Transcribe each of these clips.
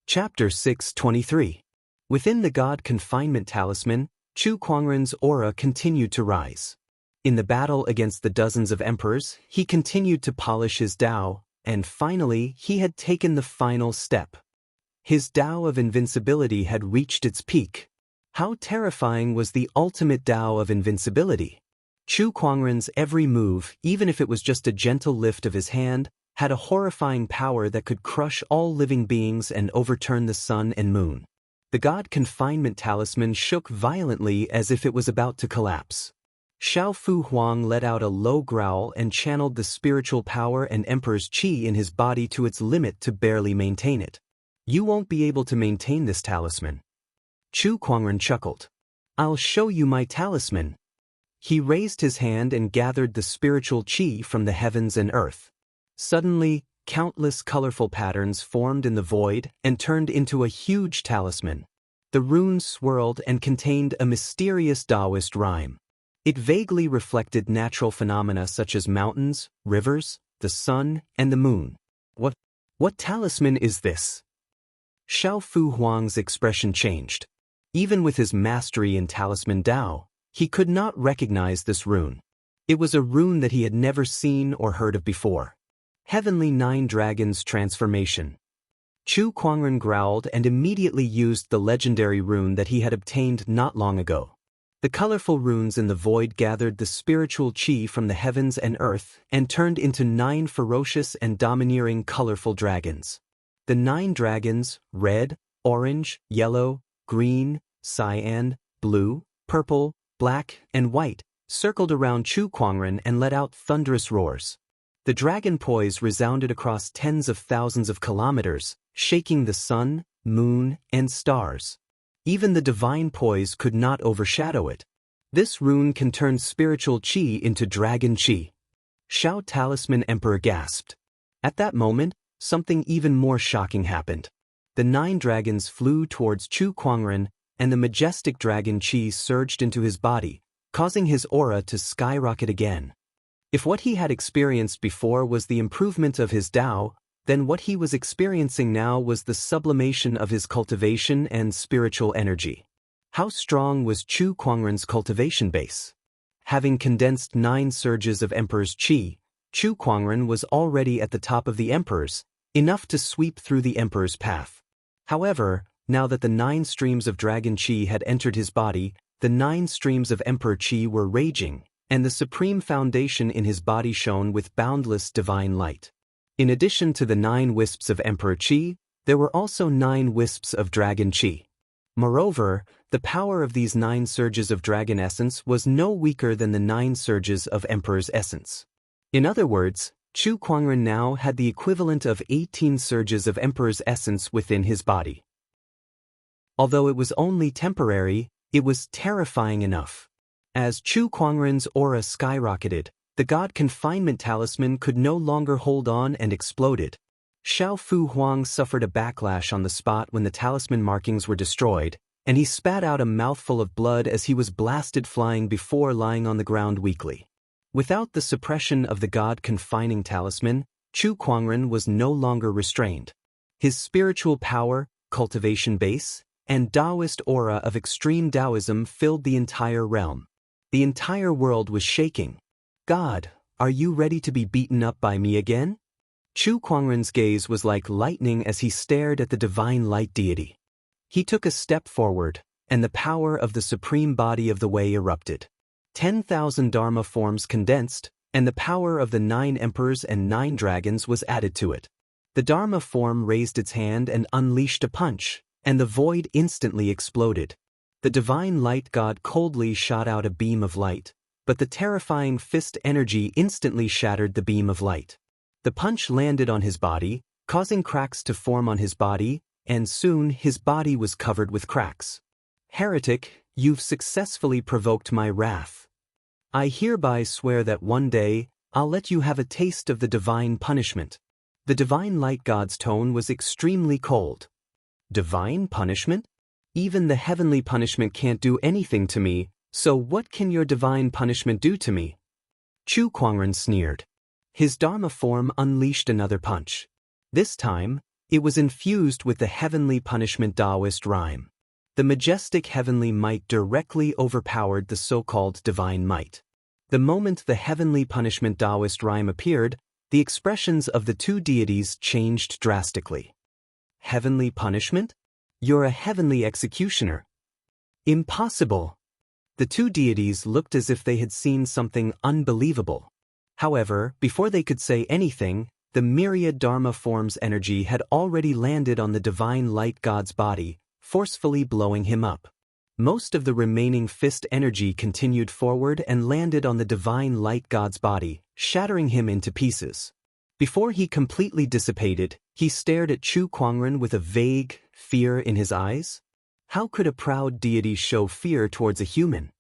Chapter 623. Within the God Confinement Talisman, Chu Kuangren's aura continued to rise. In the battle against the dozens of emperors, he continued to polish his Tao, and finally he had taken the final step. His Tao of invincibility had reached its peak. How terrifying was the ultimate Tao of invincibility? Chu Kuangren's every move, even if it was just a gentle lift of his hand, had a horrifying power that could crush all living beings and overturn the sun and moon. The God Confinement Talisman shook violently as if it was about to collapse. Xiao Fu Huang let out a low growl and channeled the spiritual power and Emperor's qi in his body to its limit to barely maintain it. "You won't be able to maintain this talisman." Chu Kuangren chuckled. "I'll show you my talisman." He raised his hand and gathered the spiritual qi from the heavens and earth. Suddenly, countless colorful patterns formed in the void and turned into a huge talisman. The runes swirled and contained a mysterious Taoist rhyme. It vaguely reflected natural phenomena such as mountains, rivers, the sun, and the moon. What talisman is this?" Xiao Fu Huang's expression changed. Even with his mastery in talisman Tao, he could not recognize this rune. It was a rune that he had never seen or heard of before. Heavenly Nine Dragons Transformation. Chu Kuangren growled and immediately used the legendary rune that he had obtained not long ago. The colorful runes in the void gathered the spiritual qi from the heavens and earth and turned into 9 ferocious and domineering colorful dragons. The 9 dragons, red, orange, yellow, green, cyan, blue, purple, black, and white, circled around Chu Kuangren and let out thunderous roars. The dragon poise resounded across tens of thousands of kilometers, shaking the sun, moon, and stars. Even the divine poise could not overshadow it. This rune can turn spiritual qi into dragon qi. Xiao Talisman Emperor gasped. At that moment, something even more shocking happened. The 9 dragons flew towards Chu Kuangren, and the majestic dragon qi surged into his body, causing his aura to skyrocket again. If what he had experienced before was the improvement of his Tao, then what he was experiencing now was the sublimation of his cultivation and spiritual energy. How strong was Chu Kuangren's cultivation base? Having condensed 9 surges of Emperor's qi, Chu Kuangren was already at the top of the Emperor's, enough to sweep through the Emperor's path. However, now that the 9 streams of dragon qi had entered his body, the 9 streams of Emperor qi were raging, and the supreme foundation in his body shone with boundless divine light. In addition to the 9 wisps of Emperor qi, there were also 9 wisps of dragon qi. Moreover, the power of these 9 surges of dragon essence was no weaker than the 9 surges of Emperor's essence. In other words, Chu Kuangren now had the equivalent of 18 surges of Emperor's essence within his body. Although it was only temporary, it was terrifying enough. As Chu Kuangren's aura skyrocketed, the God Confinement Talisman could no longer hold on and exploded. Xiao Fu Huang suffered a backlash on the spot when the talisman markings were destroyed, and he spat out a mouthful of blood as he was blasted flying before lying on the ground weakly. Without the suppression of the God Confining Talisman, Chu Kuangren was no longer restrained. His spiritual power, cultivation base, and Taoist aura of extreme Taoism filled the entire realm. The entire world was shaking. "God, are you ready to be beaten up by me again?" Chu Kuangren's gaze was like lightning as he stared at the divine light deity. He took a step forward, and the power of the supreme body of the way erupted. 10,000 Dharma forms condensed, and the power of the 9 emperors and 9 dragons was added to it. The Dharma form raised its hand and unleashed a punch, and the void instantly exploded. The divine light god coldly shot out a beam of light, but the terrifying fist energy instantly shattered the beam of light. The punch landed on his body, causing cracks to form on his body, and soon his body was covered with cracks. "Heretic, you've successfully provoked my wrath. I hereby swear that one day, I'll let you have a taste of the divine punishment." The divine light god's tone was extremely cold. "Divine punishment? Even the heavenly punishment can't do anything to me, so what can your divine punishment do to me?" Chu Kuangren sneered. His Dharma form unleashed another punch. This time, It was infused with the heavenly punishment Taoist rhyme. The majestic heavenly might directly overpowered the so-called divine might. The moment the heavenly punishment Taoist rhyme appeared, the expressions of the two deities changed drastically. Heavenly punishment? You're a heavenly executioner. Impossible. The two deities looked as if they had seen something unbelievable. However, before they could say anything, the myriad Dharma form's energy had already landed on the divine light god's body, forcefully blowing him up. Most of the remaining fist energy continued forward and landed on the divine light god's body, shattering him into pieces. Before he completely dissipated, he stared at Chu Kuangren with a vague fear in his eyes. How could a proud deity show fear towards a human?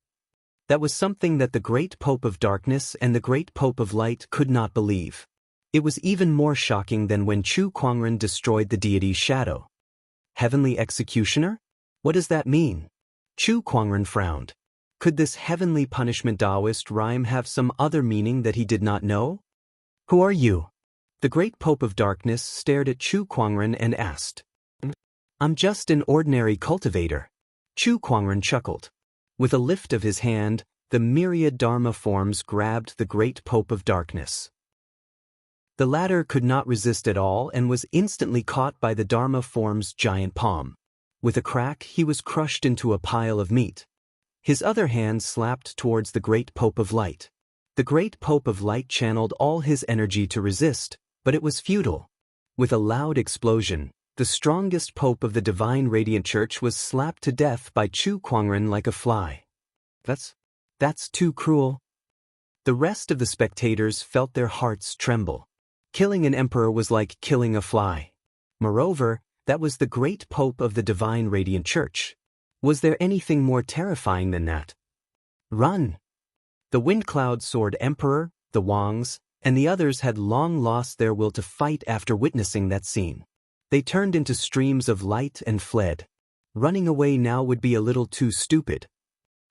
That was something that the great Pope of Darkness and the great Pope of Light could not believe. It was even more shocking than when Chu Kuangren destroyed the deity's shadow. Heavenly executioner? What does that mean? Chu Kuangren frowned. Could this heavenly punishment Taoist rhyme have some other meaning that he did not know? Who are you? The great Pope of Darkness stared at Chu Kuangren and asked. I'm just an ordinary cultivator. Chu Kuangren chuckled. With a lift of his hand, the myriad Dharma forms grabbed the great Pope of Darkness. The latter could not resist at all and was instantly caught by the Dharma form's giant palm. With a crack, he was crushed into a pile of meat. His other hand slapped towards the great Pope of Light. The great Pope of Light channeled all his energy to resist, but it was futile. With a loud explosion, the strongest Pope of the Divine Radiant Church was slapped to death by Chu Kuangren like a fly. That's too cruel. The rest of the spectators felt their hearts tremble. Killing an emperor was like killing a fly. Moreover, that was the great Pope of the Divine Radiant Church. Was there anything more terrifying than that? Run! The Wind Cloud Sword Emperor, the Wangs, and the others had long lost their will to fight after witnessing that scene. They turned into streams of light and fled. Running away now would be a little too stupid.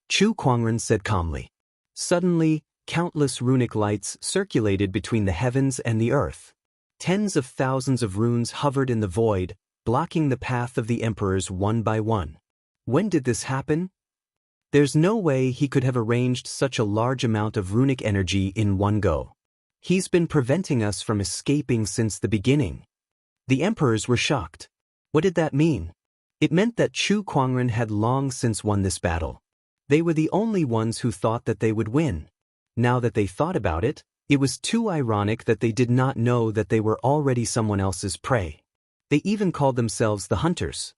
Chu Kuangren said calmly. Suddenly, countless runic lights circulated between the heavens and the earth. Tens of thousands of runes hovered in the void, blocking the path of the emperors one by one. When did this happen? There's no way he could have arranged such a large amount of runic energy in one go. He's been preventing us from escaping since the beginning. The emperors were shocked. What did that mean? It meant that Chu Kuangren had long since won this battle. They were the only ones who thought that they would win. Now that they thought about it, it was too ironic that they did not know that they were already someone else's prey. They even called themselves the Hunters.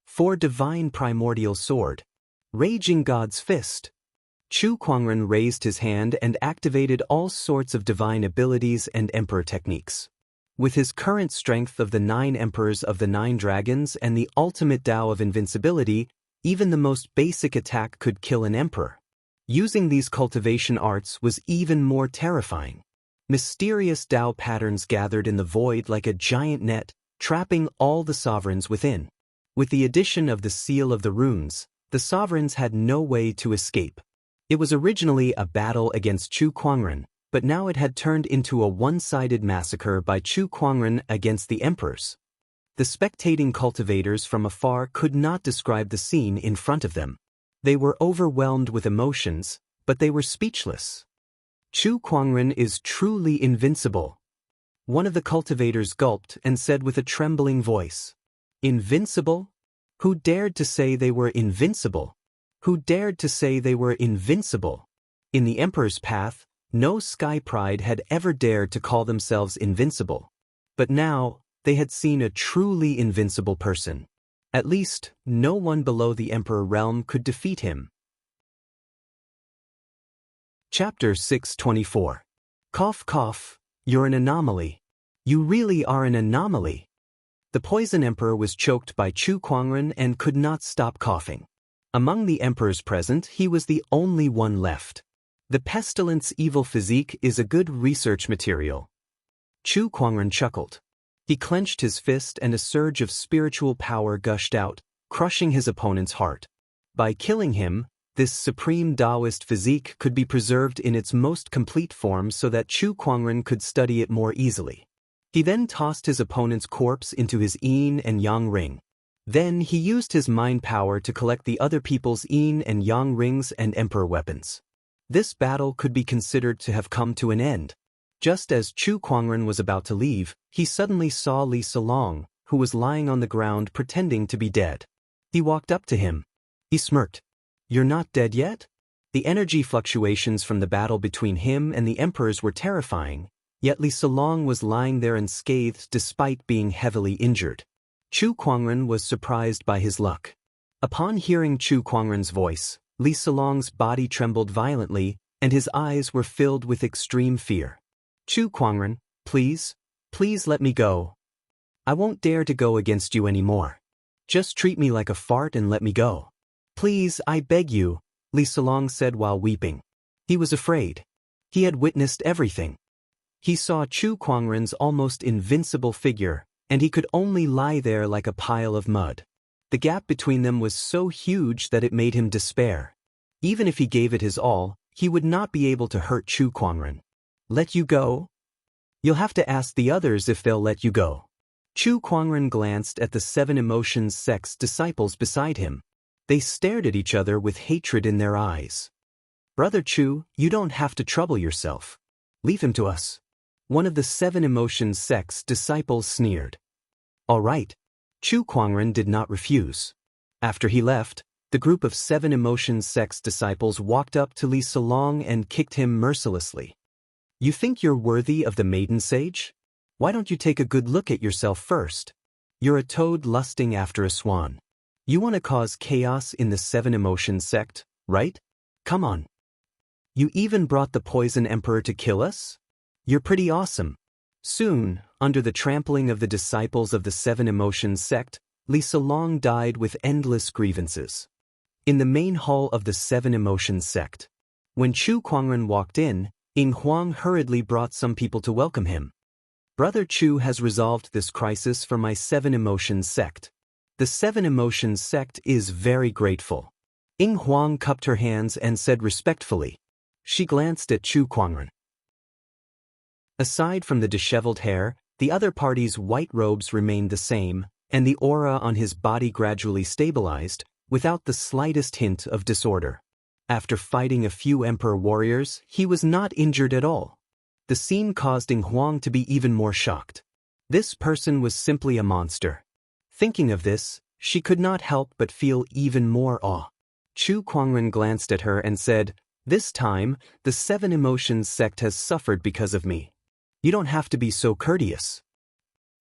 For Divine Primordial Sword. Raging God's Fist. Chu Kuangren raised his hand and activated all sorts of divine abilities and emperor techniques. With his current strength of the 9 emperors of the 9 dragons and the ultimate Tao of invincibility, even the most basic attack could kill an emperor. Using these cultivation arts was even more terrifying. Mysterious Tao patterns gathered in the void like a giant net, trapping all the sovereigns within. With the addition of the seal of the runes, the sovereigns had no way to escape. It was originally a battle against Chu Kuangren, but now it had turned into a one-sided massacre by Chu Kuangren against the emperors. The spectating cultivators from afar could not describe the scene in front of them. They were overwhelmed with emotions, but they were speechless. Chu Kuangren is truly invincible. One of the cultivators gulped and said with a trembling voice, Invincible? Who dared to say they were invincible? Who dared to say they were invincible? In the Emperor's path, no Sky Pride had ever dared to call themselves invincible. But now, they had seen a truly invincible person. At least, no one below the Emperor realm could defeat him. Chapter 624. Cough cough, you're an anomaly. You really are an anomaly. The Poison Emperor was choked by Chu Kuangren and could not stop coughing. Among the emperors present, he was the only one left. The pestilence evil physique is a good research material. Chu Kuangren chuckled. He clenched his fist and a surge of spiritual power gushed out, crushing his opponent's heart. By killing him, this supreme Taoist physique could be preserved in its most complete form so that Chu Kuangren could study it more easily. He then tossed his opponent's corpse into his yin and yang ring. Then he used his mind power to collect the other people's yin and yang rings and emperor weapons. This battle could be considered to have come to an end. Just as Chu Kuangren was about to leave, he suddenly saw Li Salong, who was lying on the ground pretending to be dead. He walked up to him. He smirked. "You're not dead yet?" The energy fluctuations from the battle between him and the emperors were terrifying, yet Li Salong was lying there unscathed despite being heavily injured. Chu Kuangren was surprised by his luck. Upon hearing Chu Kuangren's voice, Li Salong's body trembled violently, and his eyes were filled with extreme fear. "Chu Kuangren, please let me go. I won't dare to go against you anymore. Just treat me like a fart and let me go. Please, I beg you," Li Salong said while weeping. He was afraid. He had witnessed everything. He saw Chu Kuangren's almost invincible figure, and he could only lie there like a pile of mud. The gap between them was so huge that it made him despair. Even if he gave it his all, he would not be able to hurt Chu Kuangren. "Let you go? You'll have to ask the others if they'll let you go." Chu Kuangren glanced at the 7 Emotions sect's disciples beside him. They stared at each other with hatred in their eyes. "Brother Chu, you don't have to trouble yourself. Leave him to us." One of the 7 Emotions sect's disciples sneered. "All right." Chu Kuangren did not refuse. After he left, the group of 7 Emotions sect's disciples walked up to Li Salong and kicked him mercilessly. "You think you're worthy of the maiden sage? Why don't you take a good look at yourself first? You're a toad lusting after a swan. You want to cause chaos in the 7 Emotions sect, right? Come on. You even brought the Poison Emperor to kill us? You're pretty awesome." Soon, under the trampling of the disciples of the 7 Emotions sect, Li Salong died with endless grievances. In the main hall of the 7 Emotions sect, when Chu Kuangren walked in, Ying Huang hurriedly brought some people to welcome him. "Brother Chu has resolved this crisis for my 7 Emotions sect. The 7 Emotions sect is very grateful." Ying Huang cupped her hands and said respectfully. She glanced at Chu Kuangren. Aside from the disheveled hair, the other party's white robes remained the same, and the aura on his body gradually stabilized, without the slightest hint of disorder. After fighting a few emperor warriors, he was not injured at all. The scene caused Ying Huang to be even more shocked. This person was simply a monster. Thinking of this, she could not help but feel even more awe. Chu Kuangren glanced at her and said, "This time, the 7 Emotions sect has suffered because of me. You don't have to be so courteous.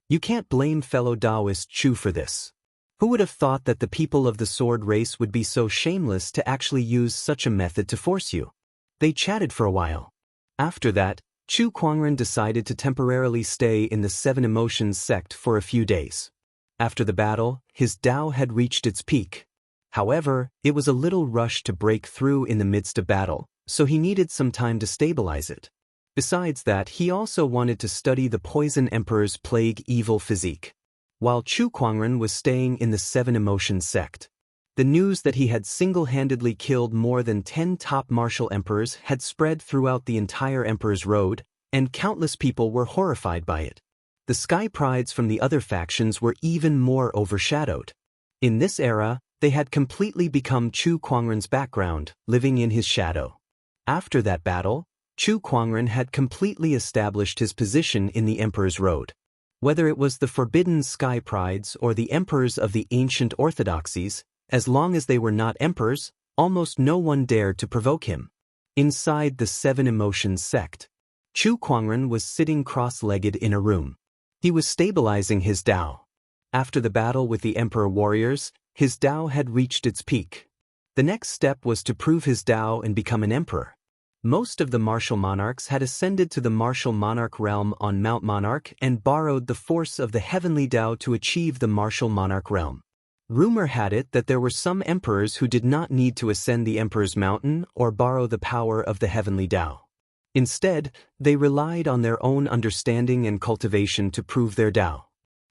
You can't blame fellow Taoist Chu for this. Who would have thought that the people of the sword race would be so shameless to actually use such a method to force you?" They chatted for a while. After that, Chu Kuangren decided to temporarily stay in the 7 Emotions sect for a few days. After the battle, his Tao had reached its peak. However, it was a little rushed to break through in the midst of battle, so he needed some time to stabilize it. Besides that, he also wanted to study the Poison Emperor's plague evil physique. While Chu Kuangren was staying in the 7 Emotions sect, the news that he had single-handedly killed more than 10 top martial emperors had spread throughout the entire Emperor's Road, and countless people were horrified by it. The sky prides from the other factions were even more overshadowed. In this era, they had completely become Chu Kuangren's background, living in his shadow. After that battle, Chu Kuangren had completely established his position in the Emperor's Road. Whether it was the forbidden sky prides or the emperors of the ancient orthodoxies, as long as they were not emperors, almost no one dared to provoke him. Inside the 7 Emotions sect, Chu Kuangren was sitting cross-legged in a room. He was stabilizing his Tao. After the battle with the emperor warriors, his Tao had reached its peak. The next step was to prove his Tao and become an emperor. Most of the martial monarchs had ascended to the martial monarch realm on Mount Monarch and borrowed the force of the heavenly Tao to achieve the martial monarch realm. Rumor had it that there were some emperors who did not need to ascend the Emperor's Mountain or borrow the power of the heavenly Tao. Instead, they relied on their own understanding and cultivation to prove their Tao.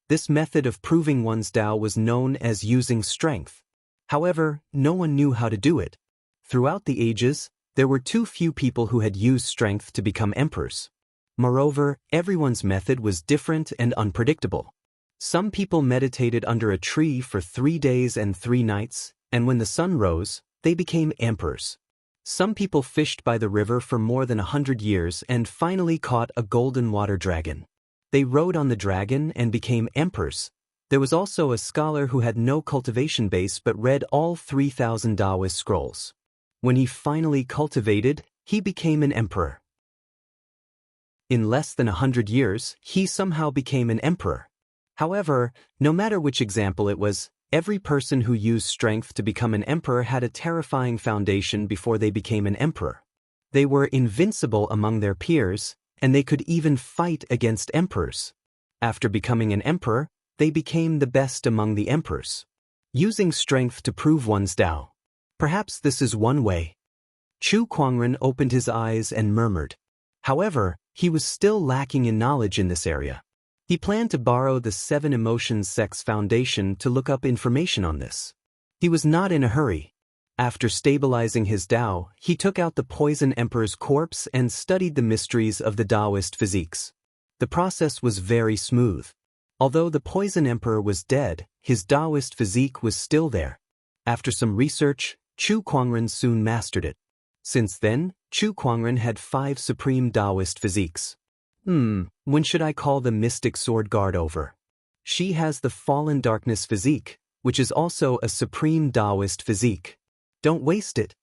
This method of proving one's Tao was known as using strength. However, no one knew how to do it. Throughout the ages, there were too few people who had used strength to become emperors. Moreover, everyone's method was different and unpredictable. Some people meditated under a tree for 3 days and 3 nights, and when the sun rose, they became emperors. Some people fished by the river for more than 100 years and finally caught a golden water dragon. They rode on the dragon and became emperors. There was also a scholar who had no cultivation base but read all 3,000 Taoist scrolls. When he finally cultivated, he became an emperor. In less than 100 years, he somehow became an emperor. However, no matter which example it was, every person who used strength to become an emperor had a terrifying foundation before they became an emperor. They were invincible among their peers, and they could even fight against emperors. After becoming an emperor, they became the best among the emperors. Using strength to prove one's Tao. Perhaps this is one way. Chu Kuangren opened his eyes and murmured. However, he was still lacking in knowledge in this area. He planned to borrow the 7 Emotions Sects Foundation to look up information on this. He was not in a hurry. After stabilizing his Tao, he took out the Poison Emperor's corpse and studied the mysteries of the Taoist physiques. The process was very smooth. Although the Poison Emperor was dead, his Taoist physique was still there. After some research, Chu Kuangren soon mastered it. Since then, Chu Kuangren had 5 supreme Taoist physiques. When should I call the mystic sword guard over? She has the Fallen Darkness physique, which is also a supreme Taoist physique. Don't waste it.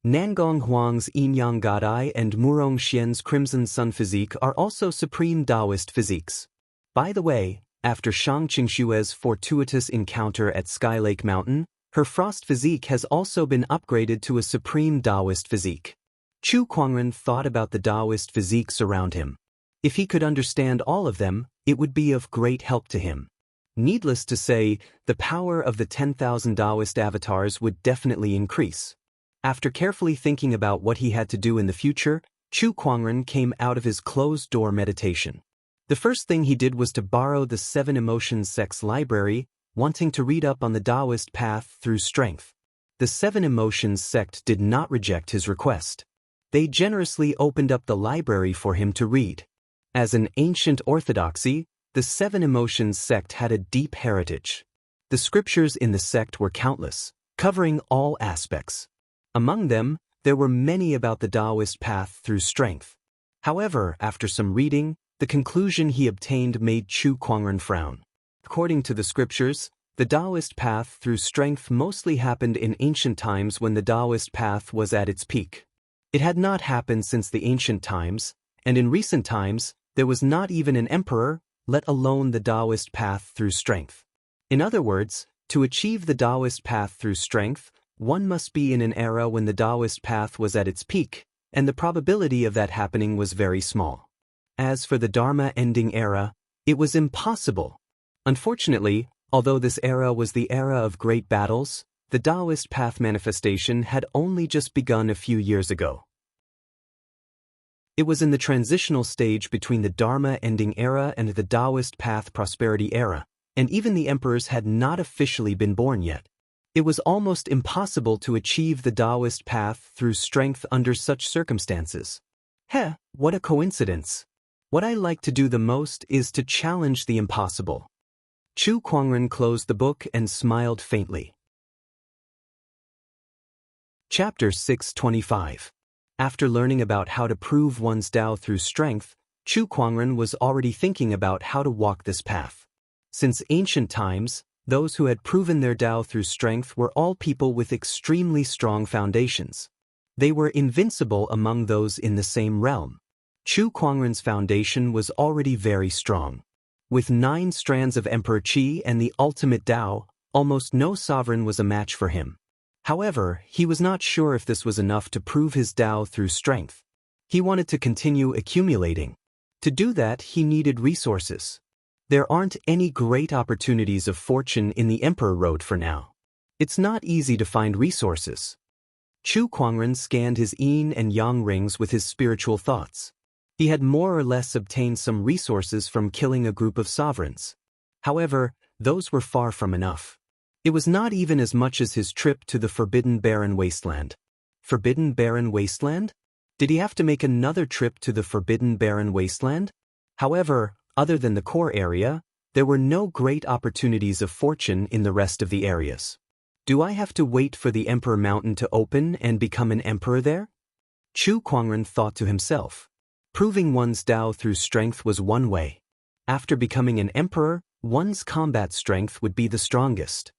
Nangong Huang's Yin Yang Gadai and Murong Xian's Crimson Sun physique are also supreme Taoist physiques. By the way, after Shang Qingshue's fortuitous encounter at Sky Lake Mountain, her frost physique has also been upgraded to a supreme Taoist physique. Chu Kuangren thought about the Taoist physiques around him. If he could understand all of them, it would be of great help to him. Needless to say, the power of the 10,000 Taoist avatars would definitely increase. After carefully thinking about what he had to do in the future, Chu Kuangren came out of his closed-door meditation. The first thing he did was to borrow the 7 Emotions Sects library, wanting to read up on the Taoist path through strength. The 7 Emotions sect did not reject his request. They generously opened up the library for him to read. As an ancient orthodoxy, the 7 Emotions sect had a deep heritage. The scriptures in the sect were countless, covering all aspects. Among them, there were many about the Taoist path through strength. However, after some reading, the conclusion he obtained made Chu Kuangren frown. According to the scriptures, the Taoist path through strength mostly happened in ancient times when the Taoist path was at its peak. It had not happened since the ancient times, and in recent times, there was not even an emperor, let alone the Taoist path through strength. In other words, to achieve the Taoist path through strength, one must be in an era when the Taoist path was at its peak, and the probability of that happening was very small. As for the Dharma-ending era, it was impossible. Unfortunately, although this era was the era of great battles, the Taoist path manifestation had only just begun a few years ago. It was in the transitional stage between the Dharma-ending era and the Taoist path prosperity era, and even the emperors had not officially been born yet. It was almost impossible to achieve the Taoist path through strength under such circumstances. What a coincidence! What I like to do the most is to challenge the impossible. Chu Kuangren closed the book and smiled faintly. Chapter 625. After learning about how to prove one's Tao through strength, Chu Kuangren was already thinking about how to walk this path. Since ancient times, those who had proven their Tao through strength were all people with extremely strong foundations. They were invincible among those in the same realm. Chu Kuangren's foundation was already very strong. With 9 strands of Emperor Qi and the ultimate Tao, almost no sovereign was a match for him. However, he was not sure if this was enough to prove his Tao through strength. He wanted to continue accumulating. To do that, he needed resources. There aren't any great opportunities of fortune in the Emperor Road for now. It's not easy to find resources. Chu Kuangren scanned his yin and yang rings with his spiritual thoughts. He had more or less obtained some resources from killing a group of sovereigns. However, those were far from enough. It was not even as much as his trip to the Forbidden Barren Wasteland. Forbidden Barren Wasteland? Did he have to make another trip to the forbidden barren wasteland? However, other than the core area, there were no great opportunities of fortune in the rest of the areas. Do I have to wait for the Emperor Mountain to open and become an emperor there? Chu Kuangren thought to himself. Proving one's Tao through strength was one way. After becoming an emperor, one's combat strength would be the strongest.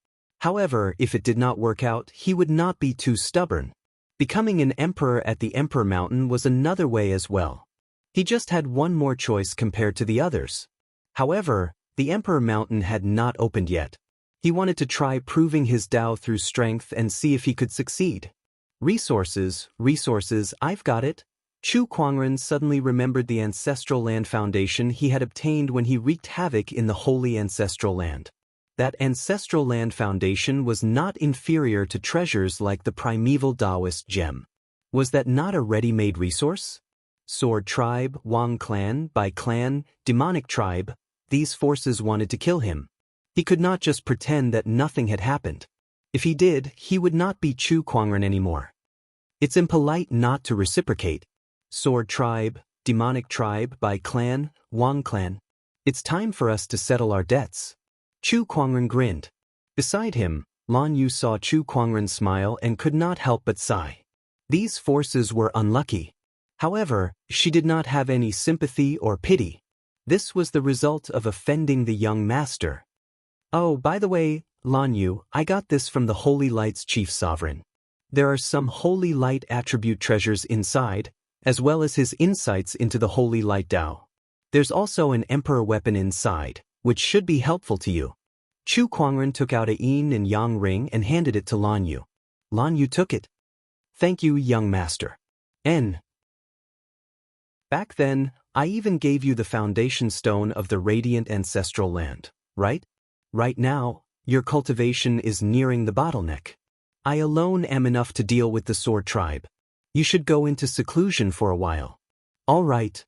However, if it did not work out, he would not be too stubborn. Becoming an emperor at the Emperor Mountain was another way as well. He just had one more choice compared to the others. However, the Emperor Mountain had not opened yet. He wanted to try proving his Tao through strength and see if he could succeed. Resources, I've got it. Chu Kuangren suddenly remembered the ancestral land foundation he had obtained when he wreaked havoc in the holy ancestral land. That ancestral land foundation was not inferior to treasures like the primeval Taoist gem. Was that not a ready-made resource? Sword tribe, Wang clan, Bai clan, demonic tribe, these forces wanted to kill him. He could not just pretend that nothing had happened. If he did, he would not be Chu Kuangren anymore. It's impolite not to reciprocate. Sword tribe, demonic tribe, Bai clan, Wang clan. It's time for us to settle our debts. Chu Kuangren grinned. Beside him, Lan Yu saw Chu Kuangren smile and could not help but sigh. These forces were unlucky. However, she did not have any sympathy or pity. This was the result of offending the young master. Oh, by the way, Lan Yu, I got this from the Holy Light's chief sovereign. There are some Holy Light attribute treasures inside, as well as his insights into the Holy Light Tao. There's also an Emperor weapon inside, which should be helpful to you. Chu Kuangren took out a yin and yang ring and handed it to Lan Yu. Lan Yu took it. Thank you, young master. Back then, I even gave you the foundation stone of the radiant ancestral land, right? Right now, your cultivation is nearing the bottleneck. I alone am enough to deal with the sword tribe. You should go into seclusion for a while. All right.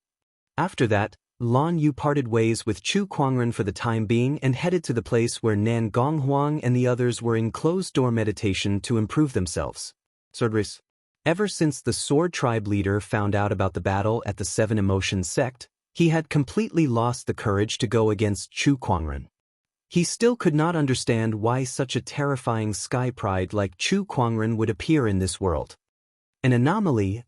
After that, Lan Yu parted ways with Chu Kuangren for the time being and headed to the place where Nan Gonghuang and the others were in closed-door meditation to improve themselves. Swordris. Ever since the sword tribe leader found out about the battle at the Seven Emotions sect, he had completely lost the courage to go against Chu Kuangren. He still could not understand why such a terrifying sky pride like Chu Kuangren would appear in this world. An anomaly.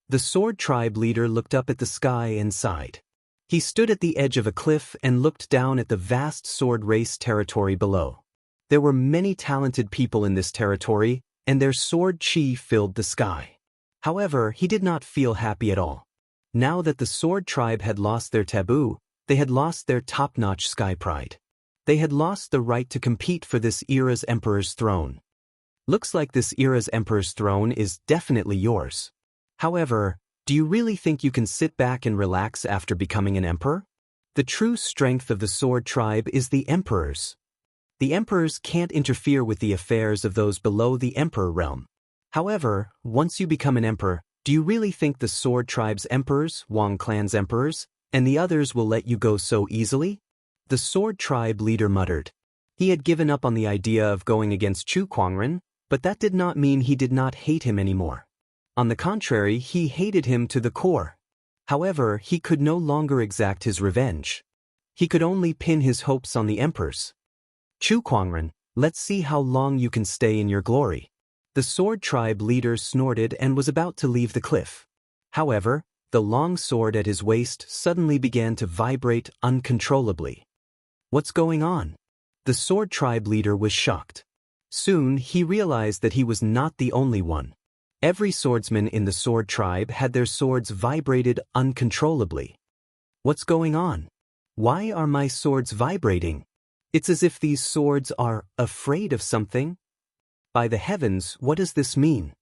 The sword tribe leader looked up at the sky and sighed. He stood at the edge of a cliff and looked down at the vast sword race territory below. There were many talented people in this territory, and their sword chi filled the sky. However, he did not feel happy at all. Now that the sword tribe had lost their taboo, they had lost their top-notch sky pride. They had lost the right to compete for this era's emperor's throne. Looks like this era's emperor's throne is definitely yours. However, do you really think you can sit back and relax after becoming an emperor? The true strength of the sword tribe is the emperors. The emperors can't interfere with the affairs of those below the emperor realm. However, once you become an emperor, do you really think the sword tribe's emperors, Wang clan's emperors, and the others will let you go so easily? The sword tribe leader muttered. He had given up on the idea of going against Chu Kuangren, but that did not mean he did not hate him anymore. On the contrary, he hated him to the core. However, he could no longer exact his revenge. He could only pin his hopes on the emperors. Chu Kuangren, let's see how long you can stay in your glory. The sword tribe leader snorted and was about to leave the cliff. However, the long sword at his waist suddenly began to vibrate uncontrollably. What's going on? The sword tribe leader was shocked. Soon, he realized that he was not the only one. Every swordsman in the sword tribe had their swords vibrated uncontrollably. What's going on? Why are my swords vibrating? It's as if these swords are afraid of something. By the heavens, what does this mean?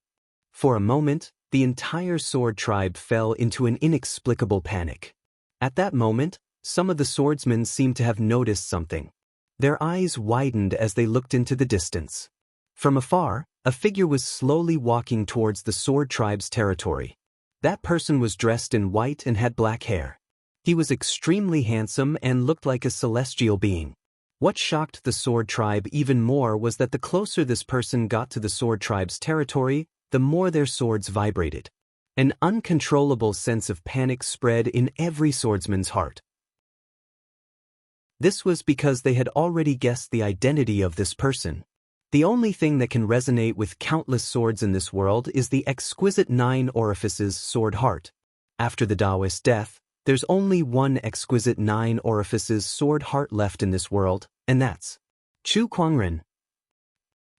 For a moment, the entire sword tribe fell into an inexplicable panic. At that moment, some of the swordsmen seemed to have noticed something. Their eyes widened as they looked into the distance. From afar, a figure was slowly walking towards the sword tribe's territory. That person was dressed in white and had black hair. He was extremely handsome and looked like a celestial being. What shocked the sword tribe even more was that the closer this person got to the sword tribe's territory, the more their swords vibrated. An uncontrollable sense of panic spread in every swordsman's heart. This was because they had already guessed the identity of this person. The only thing that can resonate with countless swords in this world is the exquisite 9 orifices sword heart. After the Taoist death, there's only one exquisite 9 orifices sword heart left in this world, and that's Chu Kuangren.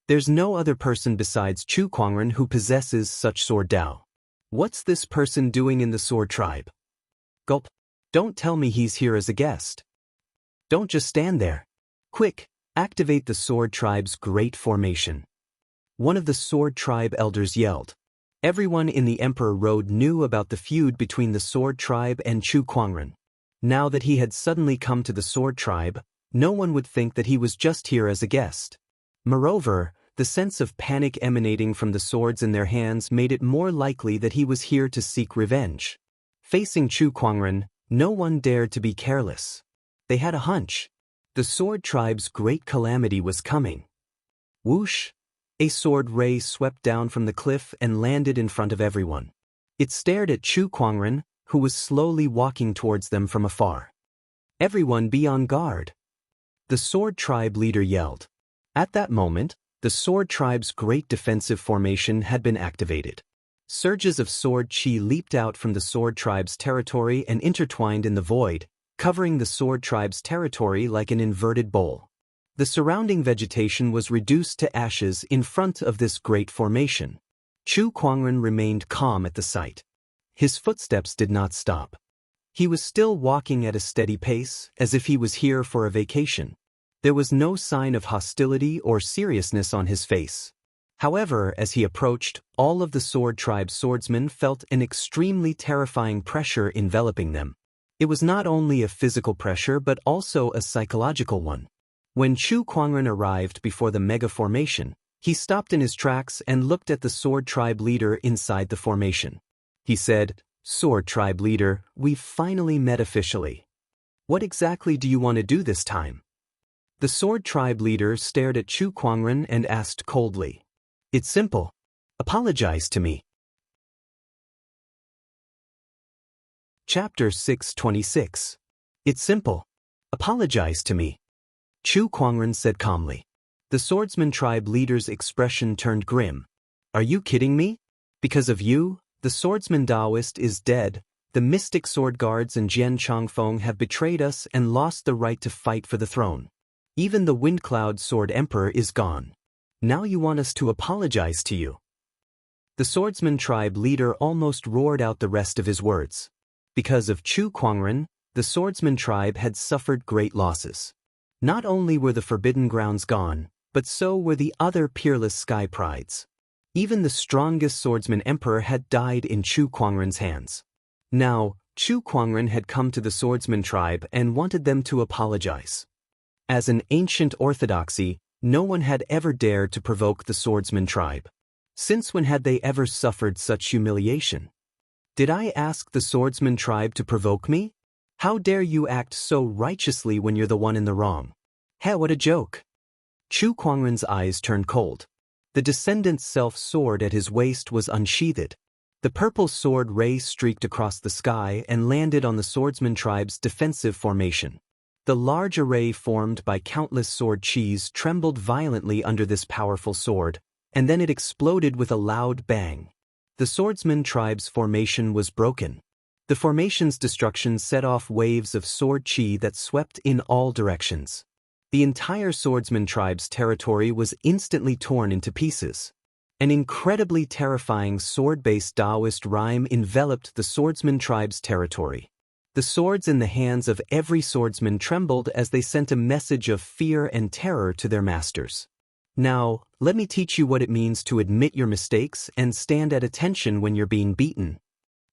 There's no other person besides Chu Kuangren who possesses such sword Tao. What's this person doing in the sword tribe? Gulp. Don't tell me he's here as a guest. Don't just stand there. Quick, activate the sword tribe's great formation. One of the sword tribe elders yelled. Everyone in the Emperor Road knew about the feud between the sword tribe and Chu Kuangren. Now that he had suddenly come to the sword tribe, no one would think that he was just here as a guest. Moreover, the sense of panic emanating from the swords in their hands made it more likely that he was here to seek revenge. Facing Chu Kuangren, no one dared to be careless. They had a hunch. The sword tribe's great calamity was coming. Whoosh! A sword ray swept down from the cliff and landed in front of everyone. It stared at Chu Kuangren, who was slowly walking towards them from afar. Everyone be on guard! The sword tribe leader yelled. At that moment, the sword tribe's great defensive formation had been activated. Surges of sword chi leaped out from the sword tribe's territory and intertwined in the void, covering the sword tribe's territory like an inverted bowl. The surrounding vegetation was reduced to ashes in front of this great formation. Chu Kuangren remained calm at the sight. His footsteps did not stop. He was still walking at a steady pace, as if he was here for a vacation. There was no sign of hostility or seriousness on his face. However, as he approached, all of the sword tribe's swordsmen felt an extremely terrifying pressure enveloping them. It was not only a physical pressure but also a psychological one. When Chu Kuangren arrived before the mega formation, he stopped in his tracks and looked at the sword tribe leader inside the formation. He said, "Sword tribe leader, we've finally met officially. What exactly do you want to do this time?" The sword tribe leader stared at Chu Kuangren and asked coldly. "It's simple. Apologize to me." Chapter 626. It's simple. Apologize to me. Chu Kuangren said calmly. The swordsman tribe leader's expression turned grim. Are you kidding me? Because of you, the swordsman Taoist is dead, the mystic sword guards and Jian Changfeng have betrayed us and lost the right to fight for the throne. Even the Windcloud Sword Emperor is gone. Now you want us to apologize to you. The swordsman tribe leader almost roared out the rest of his words. Because of Chu Kuangren, the swordsman tribe had suffered great losses. Not only were the forbidden grounds gone, but so were the other peerless sky prides. Even the strongest swordsman emperor had died in Chu Kuangren's hands. Now, Chu Kuangren had come to the swordsman tribe and wanted them to apologize. As an ancient orthodoxy, no one had ever dared to provoke the swordsman tribe. Since when had they ever suffered such humiliation? Did I ask the swordsman tribe to provoke me? How dare you act so righteously when you're the one in the wrong? Heh, what a joke. Chu Kuangren's eyes turned cold. The descendant's self-sword at his waist was unsheathed. The purple sword ray streaked across the sky and landed on the swordsman tribe's defensive formation. The large array formed by countless sword chis trembled violently under this powerful sword, and then it exploded with a loud bang. The swordsman tribe's formation was broken. The formation's destruction set off waves of sword chi that swept in all directions. The entire swordsman tribe's territory was instantly torn into pieces. An incredibly terrifying sword-based Taoist rhyme enveloped the swordsman tribe's territory. The swords in the hands of every swordsman trembled as they sent a message of fear and terror to their masters. Now, let me teach you what it means to admit your mistakes and stand at attention when you're being beaten.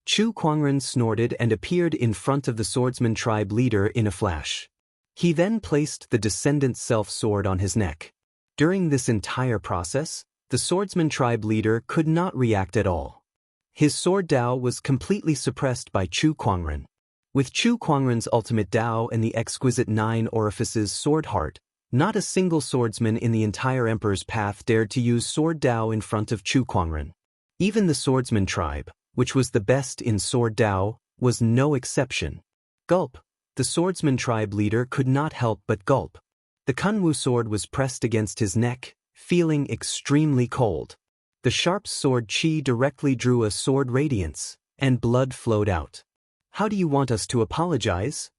Chu Kuangren snorted and appeared in front of the swordsman tribe leader in a flash. He then placed the descendant's self-sword on his neck. During this entire process, the swordsman tribe leader could not react at all. His sword Dao was completely suppressed by Chu Kuangren. With Chu Kuangren's ultimate Dao and the exquisite 9 orifices sword heart, not a single swordsman in the entire emperor's path dared to use sword Dao in front of Chu Kuangren. Even the swordsman tribe, which was the best in sword Dao, was no exception. Gulp. The swordsman tribe leader could not help but gulp. The Kunwu sword was pressed against his neck, feeling extremely cold. The sharp sword chi directly drew a sword radiance, and blood flowed out. How do you want us to apologize?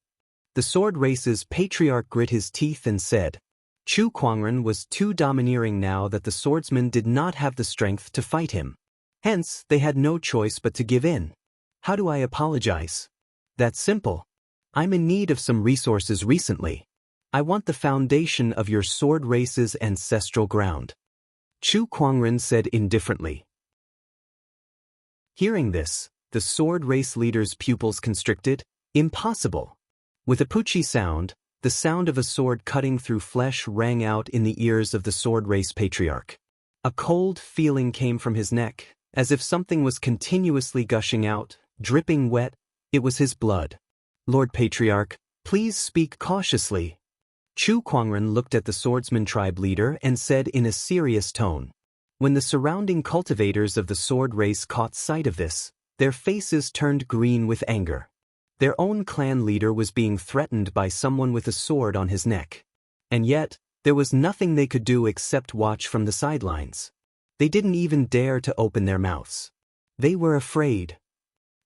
The sword race's patriarch grit his teeth and said. Chu Kuangren was too domineering now that the swordsmen did not have the strength to fight him. Hence, they had no choice but to give in. How do I apologize? That's simple. I'm in need of some resources recently. I want the foundation of your sword race's ancestral ground. Chu Kuangren said indifferently. Hearing this, the sword race leader's pupils constricted. Impossible. With a poochie sound, the sound of a sword cutting through flesh rang out in the ears of the sword race patriarch. A cold feeling came from his neck, as if something was continuously gushing out, dripping wet. It was his blood. Lord Patriarch, please speak cautiously. Chu Kuangren looked at the swordsman tribe leader and said in a serious tone. When the surrounding cultivators of the sword race caught sight of this, their faces turned green with anger. Their own clan leader was being threatened by someone with a sword on his neck. And yet, there was nothing they could do except watch from the sidelines. They didn't even dare to open their mouths. They were afraid.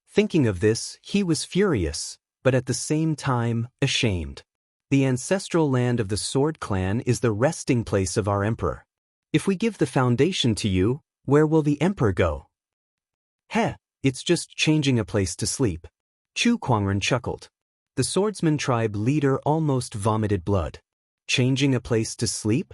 Thinking of this, he was furious, but at the same time, ashamed. The ancestral land of the Sword Clan is the resting place of our emperor. If we give the foundation to you, where will the emperor go? Heh, it's just changing a place to sleep. Chu Kuangren chuckled. The swordsman tribe leader almost vomited blood. Changing a place to sleep?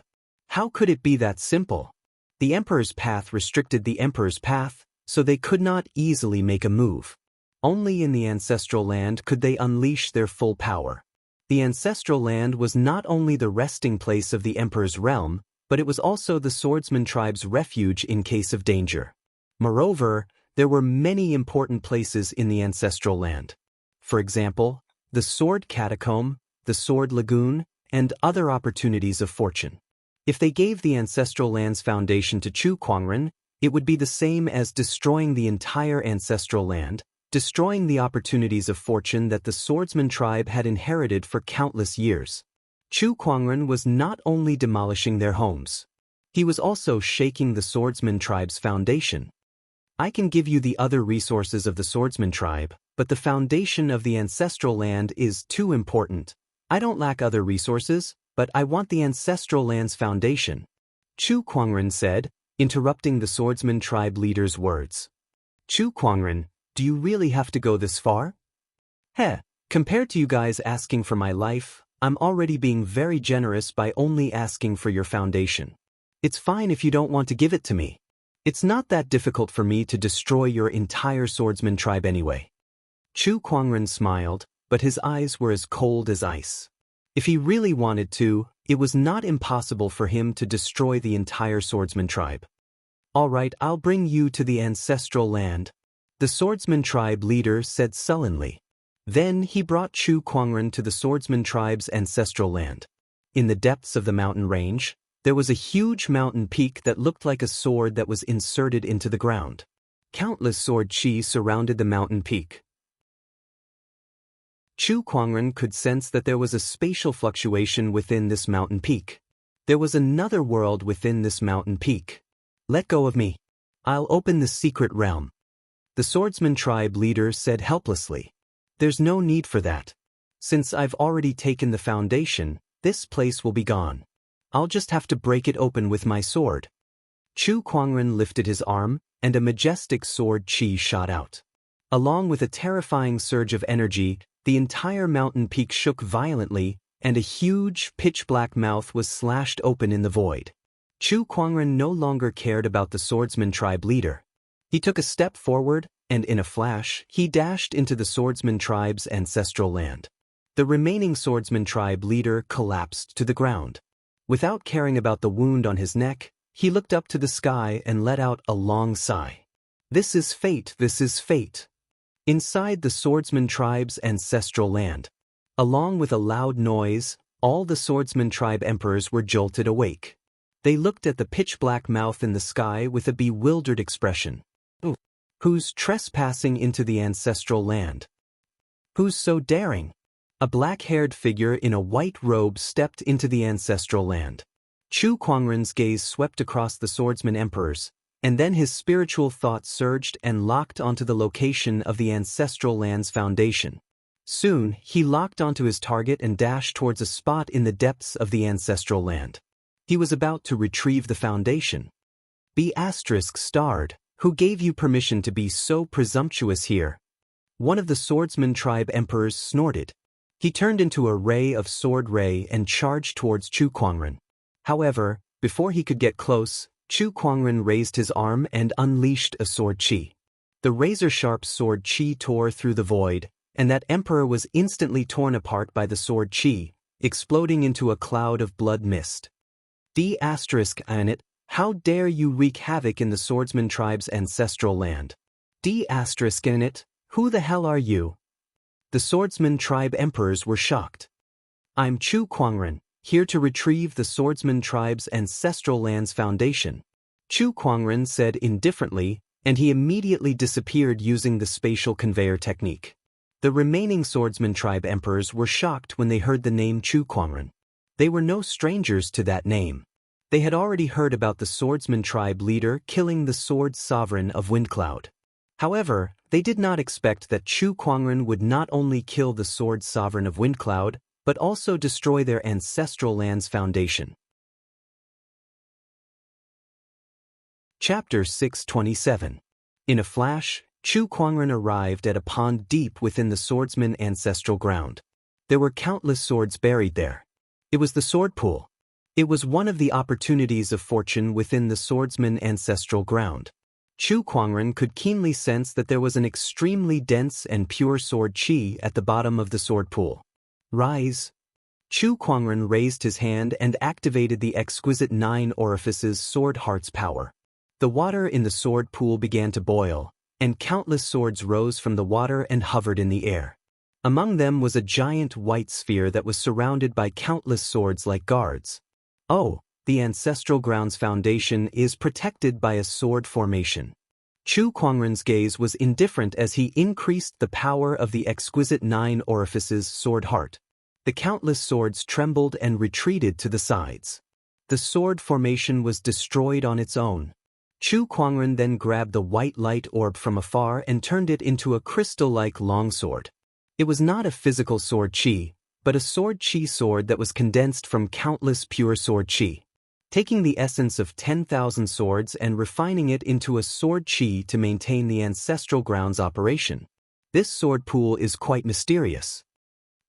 How could it be that simple? The emperor's path restricted the emperor's path, so they could not easily make a move. Only in the ancestral land could they unleash their full power. The ancestral land was not only the resting place of the emperor's realm, but it was also the swordsman tribe's refuge in case of danger. Moreover, there were many important places in the ancestral land. For example, the sword catacomb, the sword lagoon, and other opportunities of fortune. If they gave the ancestral land's foundation to Chu Kuangren, it would be the same as destroying the entire ancestral land, destroying the opportunities of fortune that the swordsman tribe had inherited for countless years. Chu Kuangren was not only demolishing their homes. He was also shaking the swordsman tribe's foundation. I can give you the other resources of the swordsman tribe, but the foundation of the ancestral land is too important. I don't lack other resources, but I want the ancestral land's foundation. Chu Kuangren said, interrupting the swordsman tribe leader's words. Chu Kuangren, do you really have to go this far? Heh, compared to you guys asking for my life, I'm already being very generous by only asking for your foundation. It's fine if you don't want to give it to me. It's not that difficult for me to destroy your entire swordsman tribe anyway. Chu Kuangren smiled, but his eyes were as cold as ice. If he really wanted to, it was not impossible for him to destroy the entire swordsman tribe. All right, I'll bring you to the ancestral land, the swordsman tribe leader said sullenly. Then he brought Chu Kuangren to the swordsman tribe's ancestral land. In the depths of the mountain range, there was a huge mountain peak that looked like a sword that was inserted into the ground. Countless sword chi surrounded the mountain peak. Chu Kuangren could sense that there was a spatial fluctuation within this mountain peak. There was another world within this mountain peak. Let go of me. I'll open the secret realm. The swordsman tribe leader said helplessly. There's no need for that. Since I've already taken the foundation, this place will be gone. I'll just have to break it open with my sword. Chu Kuangren lifted his arm, and a majestic sword chi shot out. Along with a terrifying surge of energy, the entire mountain peak shook violently, and a huge, pitch-black mouth was slashed open in the void. Chu Kuangren no longer cared about the swordsman tribe leader. He took a step forward, and in a flash, he dashed into the swordsman tribe's ancestral land. The remaining swordsman tribe leader collapsed to the ground. Without caring about the wound on his neck, he looked up to the sky and let out a long sigh. This is fate, this is fate. Inside the swordsman tribe's ancestral land, along with a loud noise, all the swordsman tribe emperors were jolted awake. They looked at the pitch-black mouth in the sky with a bewildered expression. Who's trespassing into the ancestral land? Who's so daring? A black-haired figure in a white robe stepped into the ancestral land. Chu Kuangren's gaze swept across the swordsman emperors, and then his spiritual thought surged and locked onto the location of the ancestral land's foundation. Soon, he locked onto his target and dashed towards a spot in the depths of the ancestral land. He was about to retrieve the foundation. B****, who gave you permission to be so presumptuous here? One of the swordsman tribe emperors snorted. He turned into a ray of sword ray and charged towards Chu Kuangren. However, before he could get close, Chu Kuangren raised his arm and unleashed a sword chi. The razor-sharp sword chi tore through the void, and that emperor was instantly torn apart by the sword chi, exploding into a cloud of blood mist. D****, how dare you wreak havoc in the swordsman tribe's ancestral land? D****, who the hell are you? The swordsman tribe emperors were shocked. I'm Chu Kuangren, here to retrieve the swordsman tribe's ancestral land's foundation. Chu Kuangren said indifferently, and he immediately disappeared using the spatial conveyor technique. The remaining swordsman tribe emperors were shocked when they heard the name Chu Kuangren. They were no strangers to that name. They had already heard about the swordsman tribe leader killing the sword sovereign of Windcloud. However, they did not expect that Chu Kuangren would not only kill the sword sovereign of Windcloud, but also destroy their ancestral land's foundation. Chapter 627. In a flash, Chu Kuangren arrived at a pond deep within the swordsman ancestral ground. There were countless swords buried there. It was the sword pool. It was one of the opportunities of fortune within the swordsman ancestral ground. Chu Kuangren could keenly sense that there was an extremely dense and pure sword chi at the bottom of the sword pool. Rise. Chu Kuangren raised his hand and activated the exquisite 9 orifices sword heart's power. The water in the sword pool began to boil, and countless swords rose from the water and hovered in the air. Among them was a giant white sphere that was surrounded by countless swords like guards. Oh, the ancestral ground's foundation is protected by a sword formation. Chu Kuangren's gaze was indifferent as he increased the power of the exquisite 9 orifices sword heart. The countless swords trembled and retreated to the sides. The sword formation was destroyed on its own. Chu Kuangren then grabbed the white light orb from afar and turned it into a crystal-like longsword. It was not a physical sword chi, but a sword chi sword that was condensed from countless pure sword chi. Taking the essence of 10,000 swords and refining it into a sword chi to maintain the ancestral ground's operation. This sword pool is quite mysterious.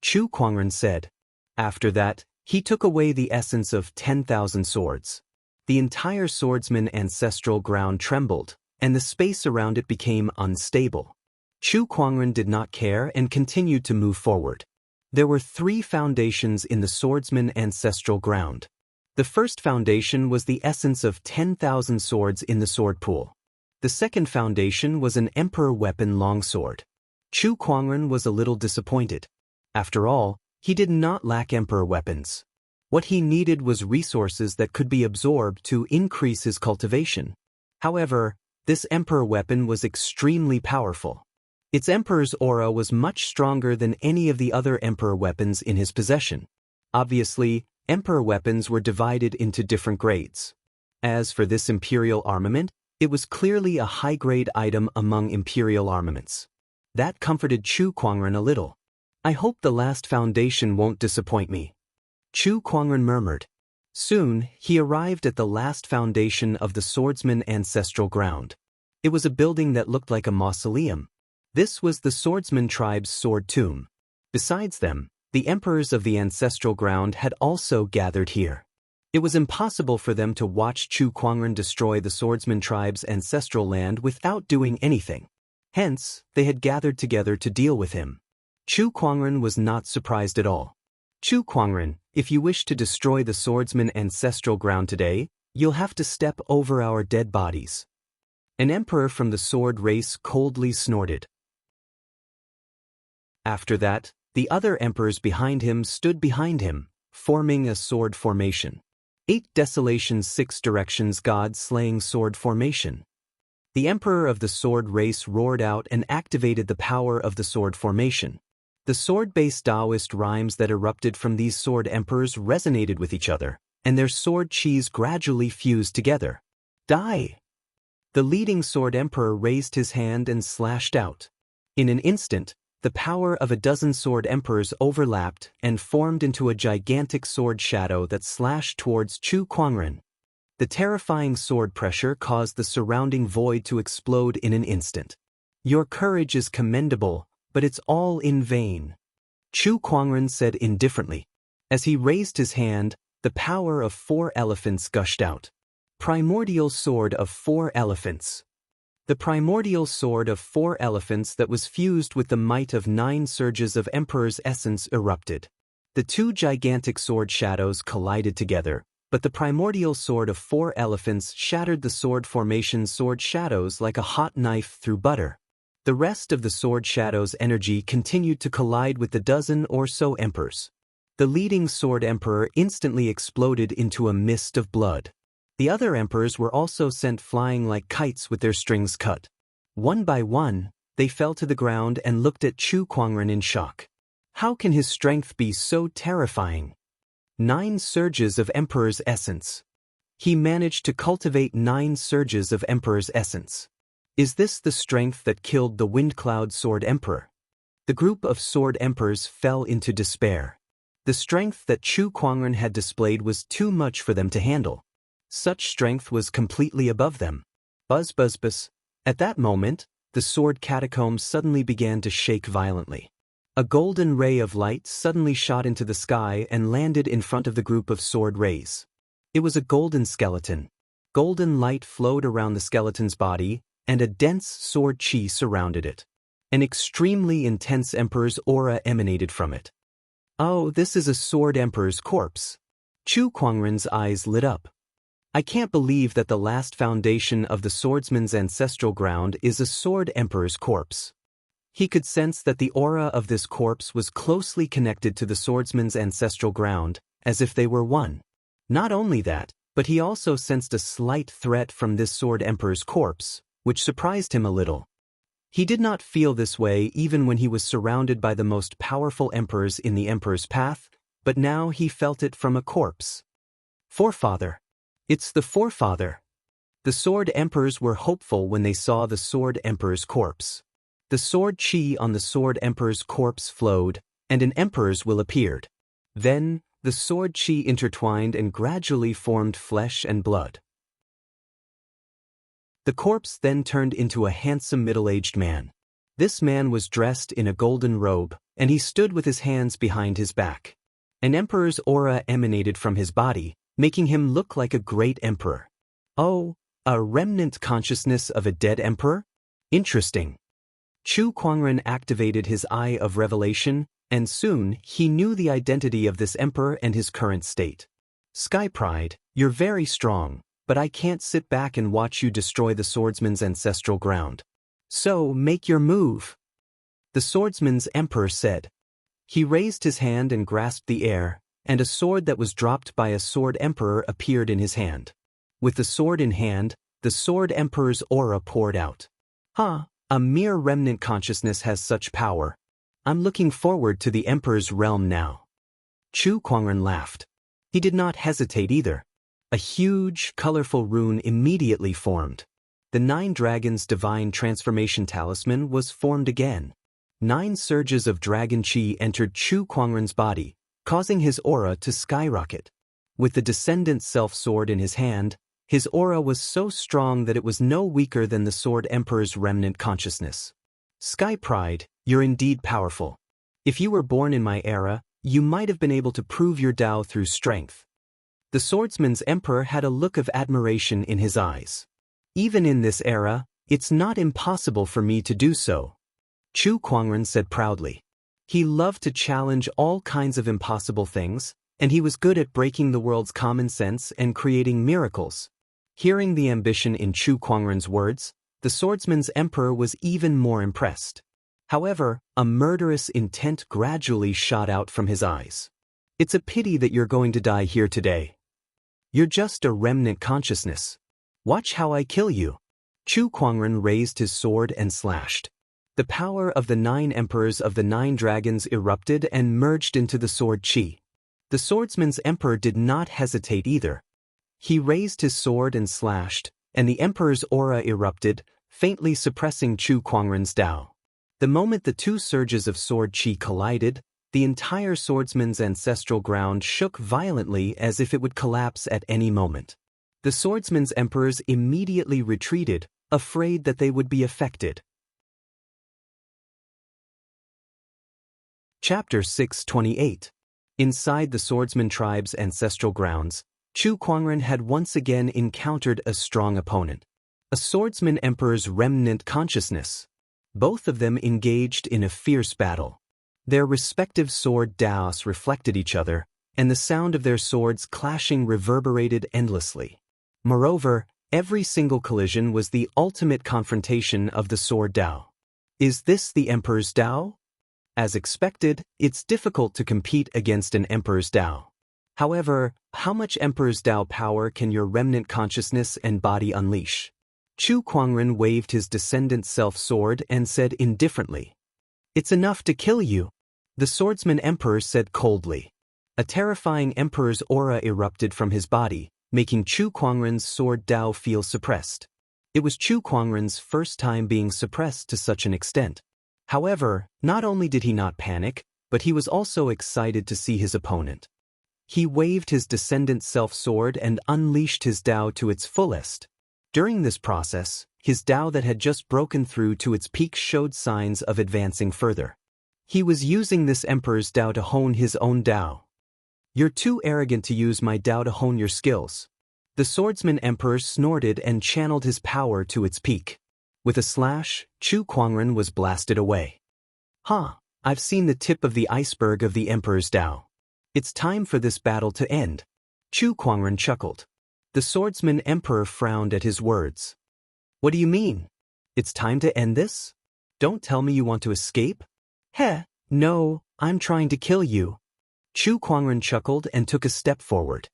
Chu Kuangren said. After that, he took away the essence of 10,000 swords. The entire swordsman ancestral ground trembled, and the space around it became unstable. Chu Kuangren did not care and continued to move forward. There were 3 foundations in the swordsman ancestral ground. The first foundation was the essence of 10,000 swords in the sword pool. The second foundation was an emperor weapon longsword. Chu Kuangren was a little disappointed. After all, he did not lack emperor weapons. What he needed was resources that could be absorbed to increase his cultivation. However, this emperor weapon was extremely powerful. Its emperor's aura was much stronger than any of the other emperor weapons in his possession. Obviously, emperor weapons were divided into different grades. As for this imperial armament, it was clearly a high-grade item among imperial armaments. That comforted Chu Kuangren a little. I hope the last foundation won't disappoint me. Chu Kuangren murmured. Soon, he arrived at the last foundation of the swordsman ancestral ground. It was a building that looked like a mausoleum. This was the swordsman tribe's sword tomb. Besides them, the emperors of the ancestral ground had also gathered here. It was impossible for them to watch Chu Kuangren destroy the swordsman tribe's ancestral land without doing anything. Hence, they had gathered together to deal with him. Chu Kuangren was not surprised at all. Chu Kuangren, if you wish to destroy the swordsman ancestral ground today, you'll have to step over our dead bodies. An emperor from the sword race coldly snorted. After that, the other emperors behind him stood behind him, forming a sword formation. 8 Desolation 6 Directions God Slaying Sword Formation. The Emperor of the Sword race roared out and activated the power of the sword formation. The sword-based Taoist rhymes that erupted from these sword emperors resonated with each other, and their sword chis gradually fused together. Die! The leading sword emperor raised his hand and slashed out. In an instant, the power of a dozen sword emperors overlapped and formed into a gigantic sword shadow that slashed towards Chu Kuangren. The terrifying sword pressure caused the surrounding void to explode in an instant. Your courage is commendable, but it's all in vain, Chu Kuangren said indifferently. As he raised his hand, the power of 4 elephants gushed out. Primordial Sword of 4 Elephants. The primordial sword of 4 elephants that was fused with the might of 9 surges of Emperor's essence erupted. The 2 gigantic sword shadows collided together, but the primordial sword of 4 elephants shattered the sword formation's sword shadows like a hot knife through butter. The rest of the sword shadow's energy continued to collide with the dozen or so emperors. The leading sword emperor instantly exploded into a mist of blood. The other emperors were also sent flying like kites with their strings cut. One by one, they fell to the ground and looked at Chu Kuangren in shock. How can his strength be so terrifying? 9 surges of Emperor's essence. He managed to cultivate 9 surges of Emperor's essence. Is this the strength that killed the Windcloud Sword Emperor? The group of sword emperors fell into despair. The strength that Chu Kuangren had displayed was too much for them to handle. Such strength was completely above them. Buzz buzz buzz. At that moment, the sword catacombs suddenly began to shake violently. A golden ray of light suddenly shot into the sky and landed in front of the group of sword rays. It was a golden skeleton. Golden light flowed around the skeleton's body, and a dense sword chi surrounded it. An extremely intense emperor's aura emanated from it. Oh, this is a sword emperor's corpse. Chu Kuangren's eyes lit up. I can't believe that the last foundation of the swordsman's ancestral ground is a sword emperor's corpse. He could sense that the aura of this corpse was closely connected to the swordsman's ancestral ground, as if they were one. Not only that, but he also sensed a slight threat from this sword emperor's corpse, which surprised him a little. He did not feel this way even when he was surrounded by the most powerful emperors in the emperor's path, but now he felt it from a corpse. Forefather. It's the forefather. The sword emperors were hopeful when they saw the sword emperor's corpse. The sword chi on the sword emperor's corpse flowed, and an emperor's will appeared. Then, the sword chi intertwined and gradually formed flesh and blood. The corpse then turned into a handsome middle-aged man. This man was dressed in a golden robe, and he stood with his hands behind his back. An emperor's aura emanated from his body, making him look like a great emperor. Oh, a remnant consciousness of a dead emperor? Interesting. Chu Kuangren activated his Eye of Revelation, and soon he knew the identity of this emperor and his current state. Sky Pride, you're very strong, but I can't sit back and watch you destroy the swordsman's ancestral ground. So make your move. The swordsman's emperor said. He raised his hand and grasped the air, and a sword that was dropped by a sword emperor appeared in his hand. With the sword in hand, the sword emperor's aura poured out. A mere remnant consciousness has such power. I'm looking forward to the emperor's realm now. Chu Kuangren laughed. He did not hesitate either. A huge, colorful rune immediately formed. The 9 Dragons' Divine Transformation Talisman was formed again. 9 surges of dragon chi entered Chu Kuangren's body, causing his aura to skyrocket. With the Descendant Self-Sword in his hand, his aura was so strong that it was no weaker than the Sword Emperor's remnant consciousness. Sky Pride, you're indeed powerful. If you were born in my era, you might have been able to prove your Tao through strength. The swordsman's emperor had a look of admiration in his eyes. Even in this era, it's not impossible for me to do so, Chu Kuangren said proudly. He loved to challenge all kinds of impossible things, and he was good at breaking the world's common sense and creating miracles. Hearing the ambition in Chu Kuangren's words, the swordsman's emperor was even more impressed. However, a murderous intent gradually shot out from his eyes. It's a pity that you're going to die here today. You're just a remnant consciousness. Watch how I kill you. Chu Kuangren raised his sword and slashed. The power of the 9 emperors of the 9 dragons erupted and merged into the sword chi. The swordsman's emperor did not hesitate either. He raised his sword and slashed, and the emperor's aura erupted, faintly suppressing Chu Kuangren's Tao. The moment the 2 surges of sword chi collided, the entire swordsman's ancestral ground shook violently as if it would collapse at any moment. The swordsman's emperors immediately retreated, afraid that they would be affected. Chapter 628. Inside the swordsman tribe's ancestral grounds, Chu Kuangren had once again encountered a strong opponent. A swordsman emperor's remnant consciousness. Both of them engaged in a fierce battle. Their respective sword daos reflected each other, and the sound of their swords clashing reverberated endlessly. Moreover, every single collision was the ultimate confrontation of the sword Dao. Is this the Emperor's Dao? As expected, it's difficult to compete against an Emperor's Dao. However, how much Emperor's Dao power can your remnant consciousness and body unleash? Chu Kuangren waved his descendant self-sword and said indifferently, "It's enough to kill you," the swordsman emperor said coldly. A terrifying emperor's aura erupted from his body, making Chu Kuangren's sword Dao feel suppressed. It was Chu Kuangren's first time being suppressed to such an extent. However, not only did he not panic, but he was also excited to see his opponent. He waved his descendant self-sword and unleashed his Dao to its fullest. During this process, his Dao that had just broken through to its peak showed signs of advancing further. He was using this Emperor's Dao to hone his own Dao. "You're too arrogant to use my Dao to hone your skills." The swordsman emperor snorted and channeled his power to its peak. With a slash, Chu Kuangren was blasted away. I've seen the tip of the iceberg of the Emperor's Dao. It's time for this battle to end. Chu Kuangren chuckled. The swordsman emperor frowned at his words. "What do you mean? It's time to end this? Don't tell me you want to escape?" No, I'm trying to kill you." Chu Kuangren chuckled and took a step forward.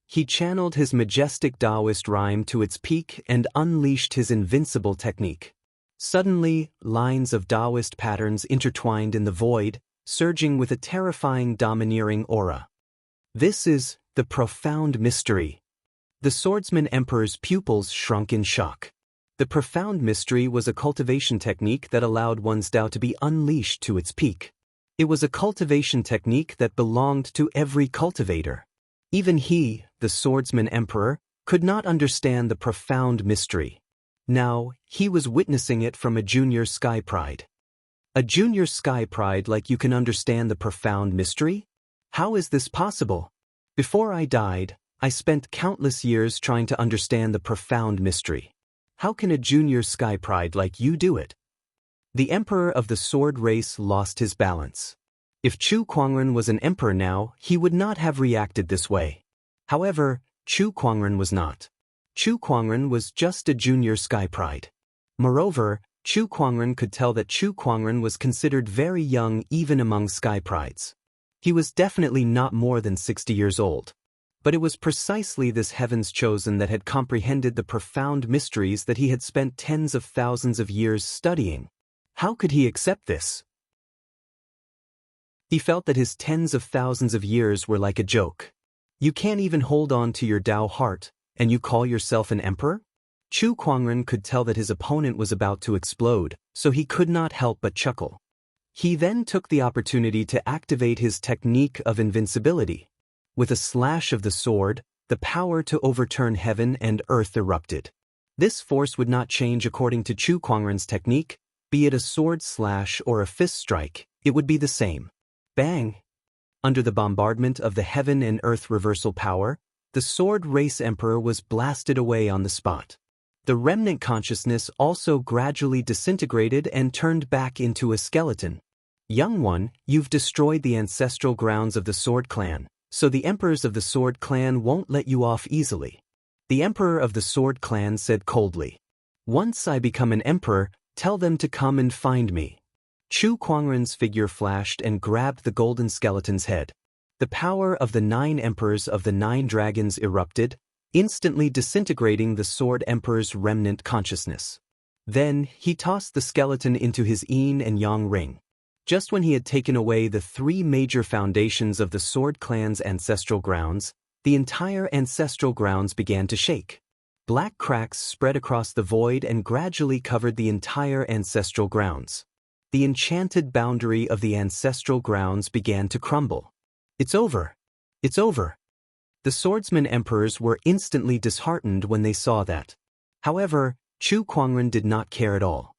He channeled his majestic Taoist rhyme to its peak and unleashed his invincible technique. Suddenly, lines of Taoist patterns intertwined in the void, surging with a terrifying domineering aura. This is the profound mystery. The swordsman emperor's pupils shrunk in shock. The profound mystery was a cultivation technique that allowed one's Dao to be unleashed to its peak. It was a cultivation technique that belonged to every cultivator. Even he, the swordsman emperor, could not understand the profound mystery. Now, he was witnessing it from a junior sky pride. A junior sky pride like you can understand the profound mystery? How is this possible? Before I died, I spent countless years trying to understand the profound mystery. How can a junior sky pride like you do it? The emperor of the sword race lost his balance. If Chu Kuangren was an emperor now, he would not have reacted this way. However, Chu Kuangren was not. Chu Kuangren was just a junior sky pride. Moreover, Chu Kuangren could tell that Chu Kuangren was considered very young even among sky prides. He was definitely not more than 60 years old. But it was precisely this heaven's chosen that had comprehended the profound mysteries that he had spent tens of thousands of years studying. How could he accept this? He felt that his tens of thousands of years were like a joke. You can't even hold on to your Tao heart, and you call yourself an emperor? Chu Kuangren could tell that his opponent was about to explode, so he could not help but chuckle. He then took the opportunity to activate his technique of invincibility. With a slash of the sword, the power to overturn heaven and earth erupted. This force would not change according to Chu Kuangren's technique, be it a sword slash or a fist strike, it would be the same. Bang! Under the bombardment of the heaven and earth reversal power, the sword race emperor was blasted away on the spot. The remnant consciousness also gradually disintegrated and turned back into a skeleton. Young one, you've destroyed the ancestral grounds of the Sword Clan, so the emperors of the Sword Clan won't let you off easily. The emperor of the Sword Clan said coldly. Once I become an emperor, tell them to come and find me. Chu Kuangren's figure flashed and grabbed the golden skeleton's head. The power of the 9 emperors of the 9 dragons erupted, instantly disintegrating the Sword Emperor's remnant consciousness. Then, he tossed the skeleton into his yin and yang ring. Just when he had taken away the three major foundations of the Sword Clan's ancestral grounds, the entire ancestral grounds began to shake. Black cracks spread across the void and gradually covered the entire ancestral grounds. The enchanted boundary of the ancestral grounds began to crumble. It's over. It's over. The swordsmen emperors were instantly disheartened when they saw that. However, Chu Kuangren did not care at all.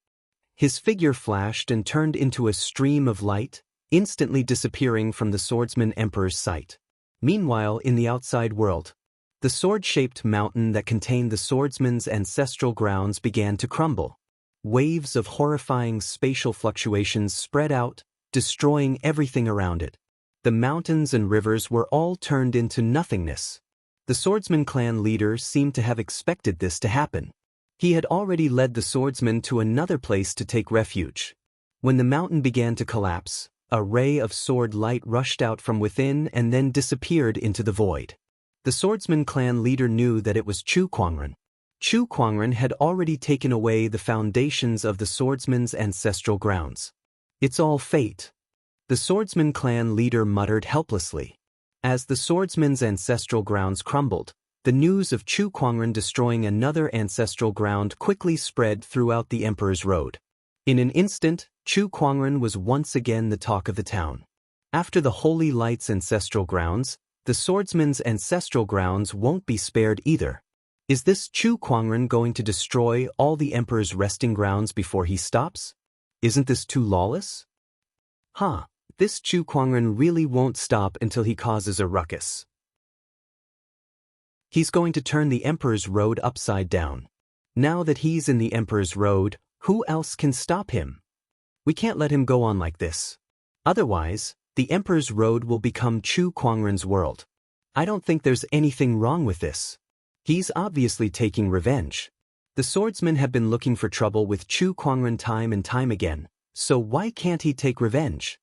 His figure flashed and turned into a stream of light, instantly disappearing from the swordsman emperor's sight. Meanwhile, in the outside world, the sword-shaped mountain that contained the swordsman's ancestral grounds began to crumble. Waves of horrifying spatial fluctuations spread out, destroying everything around it. The mountains and rivers were all turned into nothingness. The swordsman clan leader seemed to have expected this to happen. He had already led the swordsmen to another place to take refuge. When the mountain began to collapse, a ray of sword light rushed out from within and then disappeared into the void. The swordsman clan leader knew that it was Chu Kuangren. Chu Kuangren had already taken away the foundations of the swordsman's ancestral grounds. It's all fate. The swordsman clan leader muttered helplessly. As the swordsman's ancestral grounds crumbled, the news of Chu Kuangren destroying another ancestral ground quickly spread throughout the Emperor's Road. In an instant, Chu Kuangren was once again the talk of the town. After the Holy Light's ancestral grounds, the swordsman's ancestral grounds won't be spared either. Is this Chu Kuangren going to destroy all the Emperor's resting grounds before he stops? Isn't this too lawless? This Chu Kuangren really won't stop until he causes a ruckus. He's going to turn the Emperor's Road upside down. Now that he's in the Emperor's Road, who else can stop him? We can't let him go on like this. Otherwise, the Emperor's Road will become Chu Kuangren's world. I don't think there's anything wrong with this. He's obviously taking revenge. The swordsmen have been looking for trouble with Chu Kuangren time and time again, so why can't he take revenge?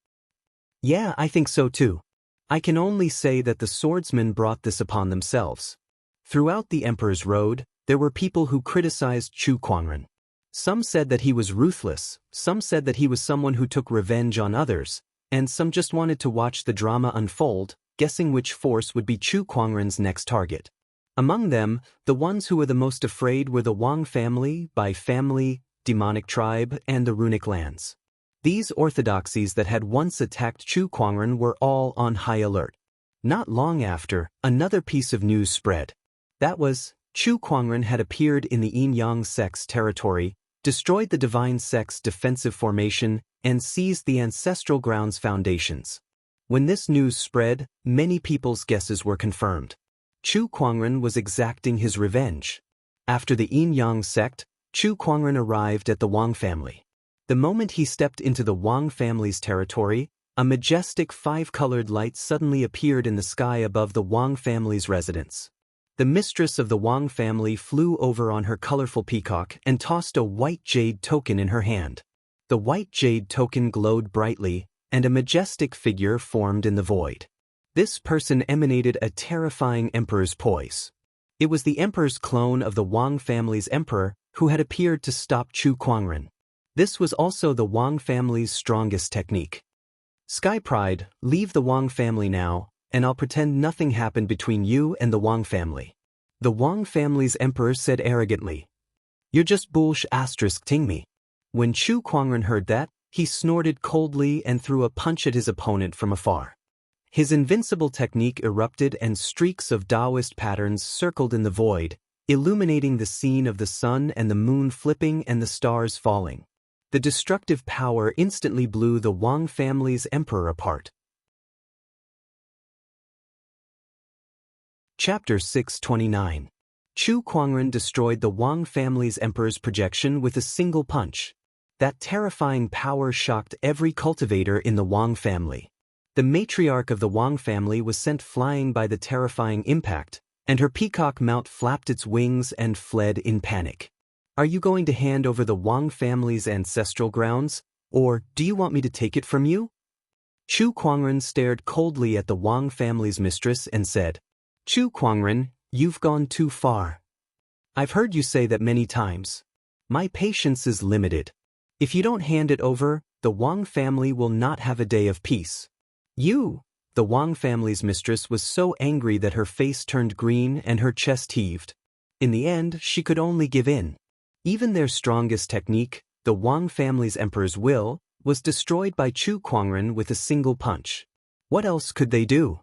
Yeah, I think so too. I can only say that the swordsmen brought this upon themselves. Throughout the Emperor's Road, there were people who criticized Chu Kuangren. Some said that he was ruthless, some said that he was someone who took revenge on others, and some just wanted to watch the drama unfold, guessing which force would be Chu Kuangren's next target. Among them, the ones who were the most afraid were the Wang family, Bai family, demonic tribe, and the runic lands. These orthodoxies that had once attacked Chu Kuangren were all on high alert. Not long after, another piece of news spread. That was, Chu Kuangren had appeared in the Yin-Yang sect's territory, destroyed the divine sect's defensive formation, and seized the ancestral grounds foundations. When this news spread, many people's guesses were confirmed. Chu Kuangren was exacting his revenge. After the Yin-Yang sect, Chu Kuangren arrived at the Wang family. The moment he stepped into the Wang family's territory, a majestic five-colored light suddenly appeared in the sky above the Wang family's residence. The mistress of the Wang family flew over on her colorful peacock and tossed a white jade token in her hand. The white jade token glowed brightly, and a majestic figure formed in the void. This person emanated a terrifying emperor's poise. It was the emperor's clone of the Wang family's emperor who had appeared to stop Chu Kuangren. This was also the Wang family's strongest technique. Sky Pride, leave the Wang family now, and I'll pretend nothing happened between you and the Wang family. The Wang family's emperor said arrogantly. You're just ting me. When Chu Kuangren heard that, he snorted coldly and threw a punch at his opponent from afar. His invincible technique erupted and streaks of Taoist patterns circled in the void, illuminating the scene of the sun and the moon flipping and the stars falling. The destructive power instantly blew the Wang family's emperor apart. Chapter 629. Chu Kuangren destroyed the Wang family's emperor's projection with a single punch. That terrifying power shocked every cultivator in the Wang family. The matriarch of the Wang family was sent flying by the terrifying impact, and her peacock mount flapped its wings and fled in panic. Are you going to hand over the Wang family's ancestral grounds, or do you want me to take it from you? Chu Kuangren stared coldly at the Wang family's mistress and said, Chu Kuangren, You've gone too far. I've heard you say that many times. My patience is limited. If you don't hand it over, the Wang family will not have a day of peace. The Wang family's mistress was so angry that her face turned green and her chest heaved. In the end, she could only give in. Even their strongest technique, the Wang family's emperor's will, was destroyed by Chu Kuangren with a single punch. What else could they do?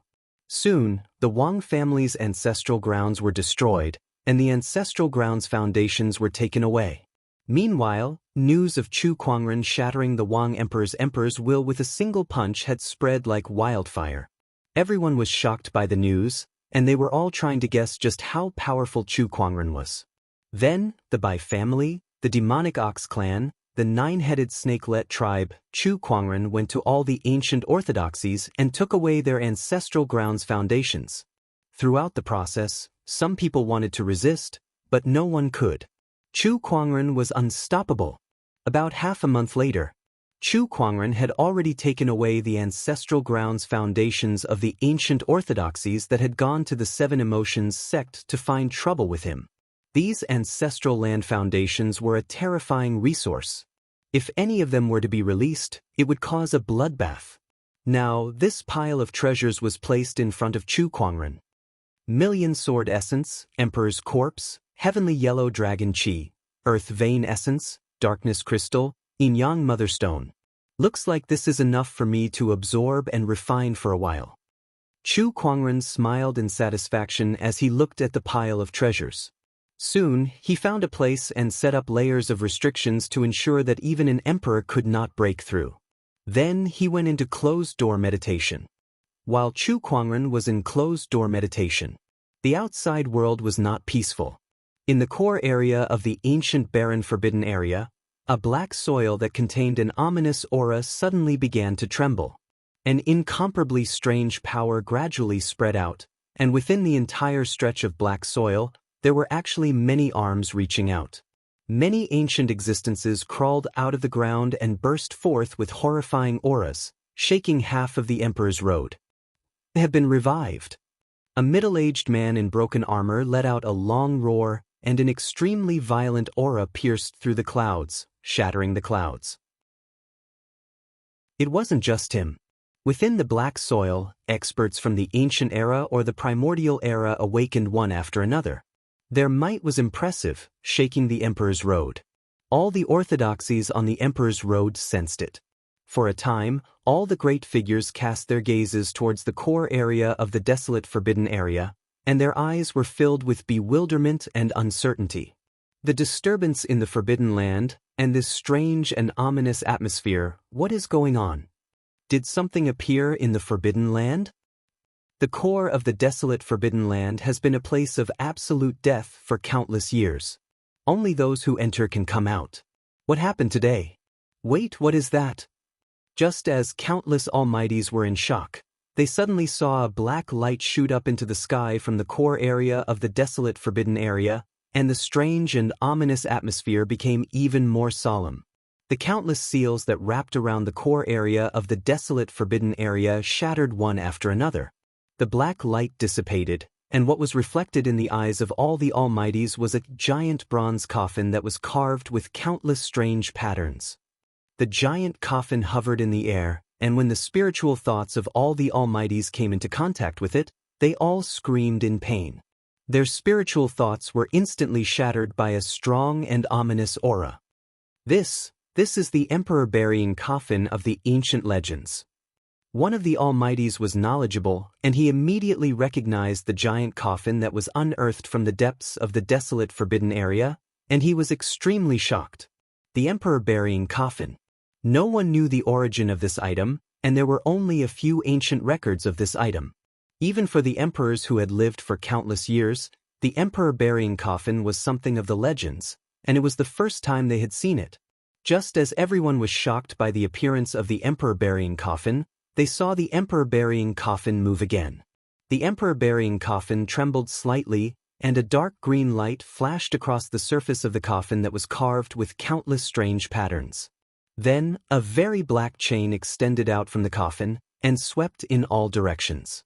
Soon, the Wang family's ancestral grounds were destroyed, and the ancestral grounds' foundations were taken away. Meanwhile, news of Chu Kuangren shattering the Wang emperor's will with a single punch had spread like wildfire. Everyone was shocked by the news, and they were all trying to guess just how powerful Chu Kuangren was. Then, the Bai family, the demonic ox clan, the nine-headed snakelet tribe, Chu Kuangren went to all the ancient orthodoxies and took away their ancestral grounds' foundations. Throughout the process, some people wanted to resist, but no one could. Chu Kuangren was unstoppable. About half a month later, Chu Kuangren had already taken away the ancestral grounds foundations of the ancient orthodoxies that had gone to the Seven Emotions sect to find trouble with him. These ancestral land foundations were a terrifying resource. If any of them were to be released, it would cause a bloodbath. Now, this pile of treasures was placed in front of Chu Kuangren. Million Sword Essence, Emperor's Corpse, Heavenly Yellow Dragon Chi, Earth Vein Essence, Darkness Crystal, Yin-Yang Motherstone. Looks like this is enough for me to absorb and refine for a while. Chu Kuangren smiled in satisfaction as he looked at the pile of treasures. Soon, he found a place and set up layers of restrictions to ensure that even an emperor could not break through. Then he went into closed-door meditation. While Chu Kuangren was in closed-door meditation, the outside world was not peaceful. In the core area of the ancient barren forbidden area, a black soil that contained an ominous aura suddenly began to tremble. An incomparably strange power gradually spread out, and within the entire stretch of black soil, there were actually many arms reaching out. Many ancient existences crawled out of the ground and burst forth with horrifying auras, shaking half of the Emperor's road. They have been revived. A middle-aged man in broken armor let out a long roar, and an extremely violent aura pierced through the clouds, shattering the clouds. It wasn't just him. Within the black soil, experts from the ancient era or the primordial era awakened one after another. Their might was impressive, shaking the Emperor's road. All the orthodoxies on the Emperor's road sensed it. For a time, all the great figures cast their gazes towards the core area of the desolate forbidden area, and their eyes were filled with bewilderment and uncertainty. The disturbance in the forbidden land, and this strange and ominous atmosphere, what is going on? Did something appear in the forbidden land? The core of the desolate forbidden land has been a place of absolute death for countless years. Only those who enter can come out. What happened today? Wait, what is that? Just as countless almighties were in shock, they suddenly saw a black light shoot up into the sky from the core area of the desolate forbidden area, and the strange and ominous atmosphere became even more solemn. The countless seals that wrapped around the core area of the desolate forbidden area shattered one after another. The black light dissipated, and what was reflected in the eyes of all the almighties was a giant bronze coffin that was carved with countless strange patterns. The giant coffin hovered in the air, and when the spiritual thoughts of all the almighties came into contact with it, they all screamed in pain. Their spiritual thoughts were instantly shattered by a strong and ominous aura. This is the emperor-burying coffin of the ancient legends. One of the almighties was knowledgeable, and he immediately recognized the giant coffin that was unearthed from the depths of the desolate forbidden area, and he was extremely shocked. The emperor-burying coffin. No one knew the origin of this item, and there were only a few ancient records of this item. Even for the emperors who had lived for countless years, the emperor-burying coffin was something of the legends, and it was the first time they had seen it. Just as everyone was shocked by the appearance of the emperor-burying coffin, they saw the emperor-burying coffin move again. The emperor-burying coffin trembled slightly, and a dark green light flashed across the surface of the coffin that was carved with countless strange patterns. Then, a very black chain extended out from the coffin and swept in all directions.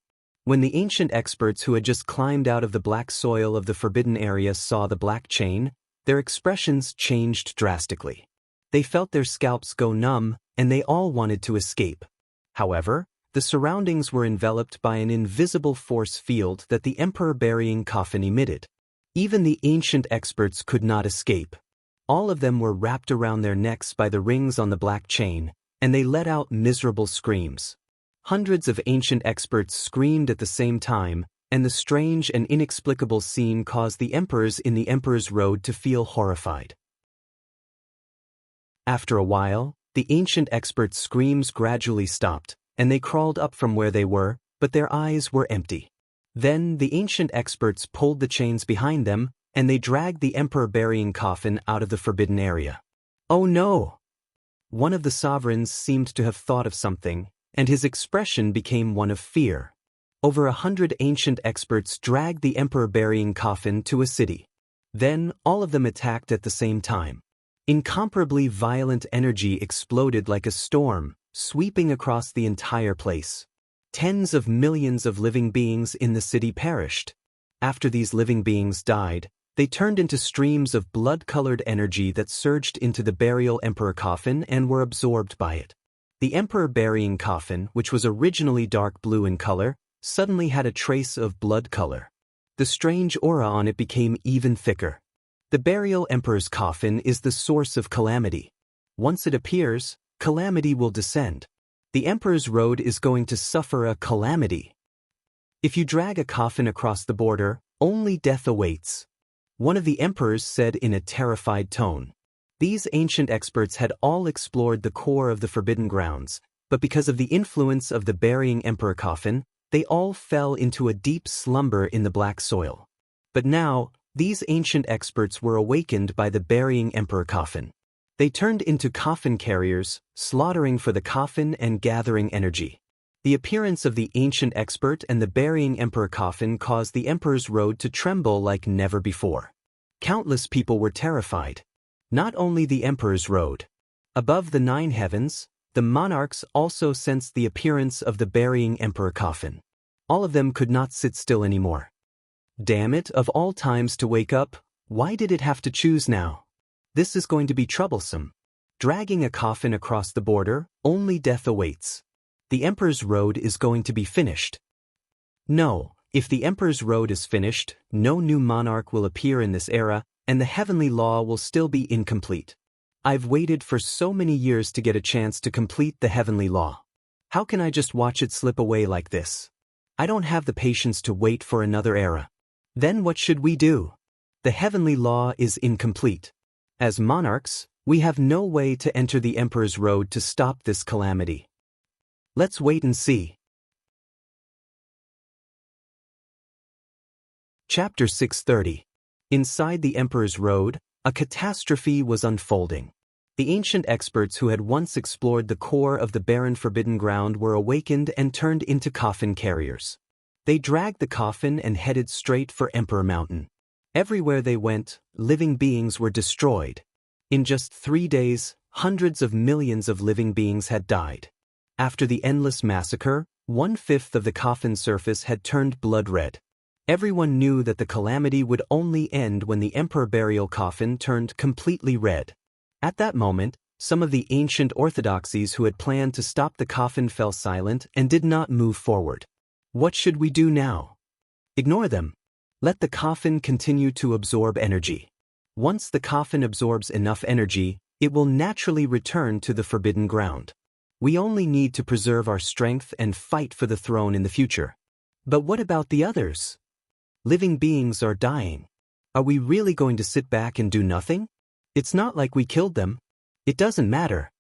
When the ancient experts who had just climbed out of the black soil of the forbidden area saw the black chain, their expressions changed drastically. They felt their scalps go numb, and they all wanted to escape. However, the surroundings were enveloped by an invisible force field that the emperor-burying coffin emitted. Even the ancient experts could not escape. All of them were wrapped around their necks by the rings on the black chain, and they let out miserable screams. Hundreds of ancient experts screamed at the same time, and the strange and inexplicable scene caused the emperors in the Emperor's Road to feel horrified. After a while, the ancient experts' screams gradually stopped, and they crawled up from where they were, but their eyes were empty. Then the ancient experts pulled the chains behind them, and they dragged the emperor-burying coffin out of the forbidden area. Oh no! One of the sovereigns seemed to have thought of something, and his expression became one of fear. Over 100 ancient experts dragged the emperor-burying coffin to a city. Then all of them attacked at the same time. Incomparably violent energy exploded like a storm, sweeping across the entire place. Tens of millions of living beings in the city perished. After these living beings died, they turned into streams of blood-colored energy that surged into the burial emperor coffin and were absorbed by it. The emperor-burying coffin, which was originally dark blue in color, suddenly had a trace of blood color. The strange aura on it became even thicker. The burial emperor's coffin is the source of calamity. Once it appears, calamity will descend. The Emperor's Road is going to suffer a calamity. If you drag a coffin across the border, only death awaits. One of the emperors said in a terrified tone. These ancient experts had all explored the core of the forbidden grounds, but because of the influence of the burying emperor coffin, they all fell into a deep slumber in the black soil. But now, these ancient experts were awakened by the burying emperor coffin. They turned into coffin carriers, slaughtering for the coffin and gathering energy. The appearance of the ancient expert and the burying emperor coffin caused the Emperor's Road to tremble like never before. Countless people were terrified. Not only the Emperor's Road. Above the 9 heavens, the monarchs also sensed the appearance of the burying emperor coffin. All of them could not sit still anymore. Damn it, of all times to wake up, why did it have to choose now? This is going to be troublesome. Dragging a coffin across the border, only death awaits. The Emperor's Road is going to be finished. No, if the Emperor's Road is finished, no new monarch will appear in this era, and the heavenly law will still be incomplete. I've waited for so many years to get a chance to complete the heavenly law. How can I just watch it slip away like this? I don't have the patience to wait for another era. Then what should we do? The heavenly law is incomplete. As monarchs, we have no way to enter the Emperor's Road to stop this calamity. Let's wait and see. Chapter 630. Inside the Emperor's Road, a catastrophe was unfolding. The ancient experts who had once explored the core of the barren forbidden ground were awakened and turned into coffin carriers. They dragged the coffin and headed straight for Emperor Mountain. Everywhere they went, living beings were destroyed. In just 3 days, hundreds of millions of living beings had died. After the endless massacre, 1/5 of the coffin surface had turned blood red. Everyone knew that the calamity would only end when the emperor burial coffin turned completely red. At that moment, some of the ancient orthodoxies who had planned to stop the coffin fell silent and did not move forward. What should we do now? Ignore them. Let the coffin continue to absorb energy. Once the coffin absorbs enough energy, it will naturally return to the forbidden ground. We only need to preserve our strength and fight for the throne in the future. But what about the others? Living beings are dying. Are we really going to sit back and do nothing? It's not like we killed them. It doesn't matter.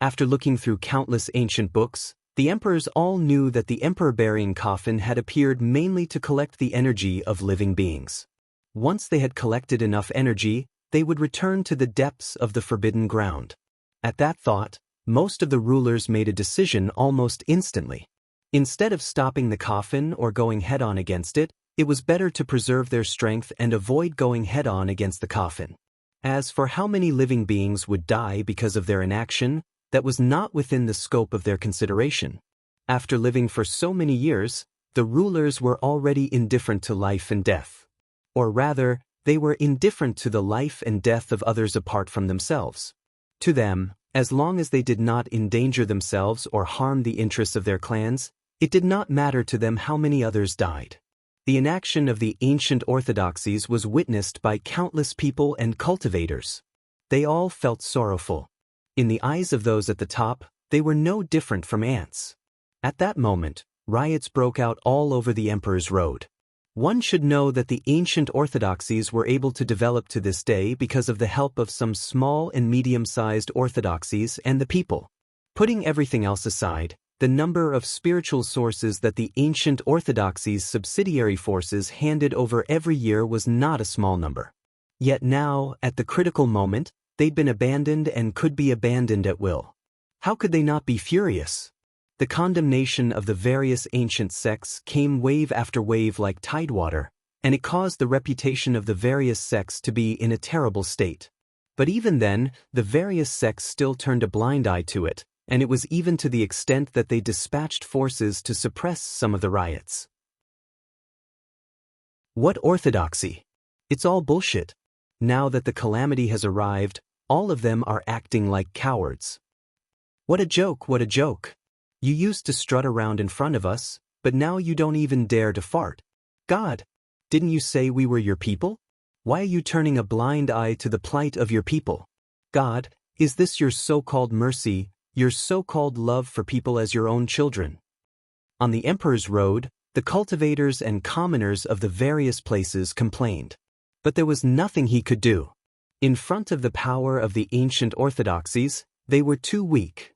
After looking through countless ancient books, the emperors all knew that the emperor-burying coffin had appeared mainly to collect the energy of living beings. Once they had collected enough energy, they would return to the depths of the forbidden ground. At that thought, most of the rulers made a decision almost instantly. Instead of stopping the coffin or going head-on against it, it was better to preserve their strength and avoid going head-on against the coffin. As for how many living beings would die because of their inaction, that was not within the scope of their consideration. After living for so many years, the rulers were already indifferent to life and death. Or rather, they were indifferent to the life and death of others apart from themselves. To them, as long as they did not endanger themselves or harm the interests of their clans, it did not matter to them how many others died. The inaction of the ancient orthodoxies was witnessed by countless people and cultivators. They all felt sorrowful. In the eyes of those at the top, they were no different from ants. At that moment, riots broke out all over the Emperor's Road. One should know that the ancient orthodoxies were able to develop to this day because of the help of some small and medium-sized orthodoxies and the people. Putting everything else aside, the number of spiritual sources that the ancient orthodoxies' subsidiary forces handed over every year was not a small number. Yet now, at the critical moment, they'd been abandoned and could be abandoned at will. How could they not be furious? The condemnation of the various ancient sects came wave after wave like tidewater, and it caused the reputation of the various sects to be in a terrible state. But even then, the various sects still turned a blind eye to it, and it was even to the extent that they dispatched forces to suppress some of the riots. What orthodoxy? It's all bullshit. Now that the calamity has arrived, all of them are acting like cowards. What a joke, what a joke. You used to strut around in front of us, but now you don't even dare to fart. God, didn't you say we were your people? Why are you turning a blind eye to the plight of your people? God, is this your so-called mercy, your so-called love for people as your own children? On the Emperor's Road, the cultivators and commoners of the various places complained. But there was nothing he could do. In front of the power of the ancient orthodoxies, they were too weak.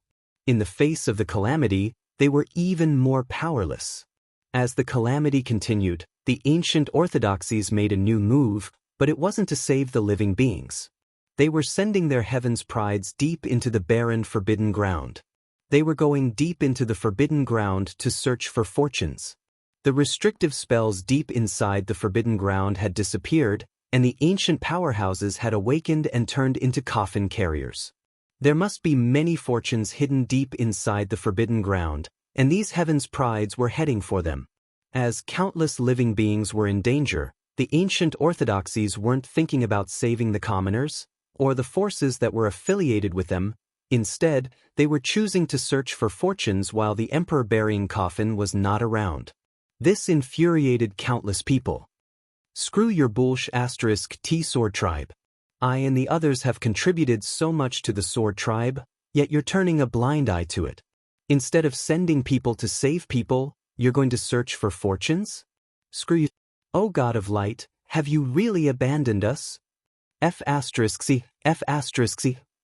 In the face of the calamity, they were even more powerless. As the calamity continued, the ancient orthodoxies made a new move, but it wasn't to save the living beings. They were sending their heaven's prides deep into the barren forbidden ground. They were going deep into the forbidden ground to search for fortunes. The restrictive spells deep inside the forbidden ground had disappeared, and the ancient powerhouses had awakened and turned into coffin carriers. There must be many fortunes hidden deep inside the forbidden ground, and these heaven's prides were heading for them. As countless living beings were in danger, the ancient orthodoxies weren't thinking about saving the commoners, or the forces that were affiliated with them. Instead, they were choosing to search for fortunes while the emperor-burying coffin was not around. This infuriated countless people. Screw your bullsh** T sword tribe. I and the others have contributed so much to the sword tribe, yet you're turning a blind eye to it. Instead of sending people to save people, you're going to search for fortunes? Screw you. O God of light, have you really abandoned us? F***C.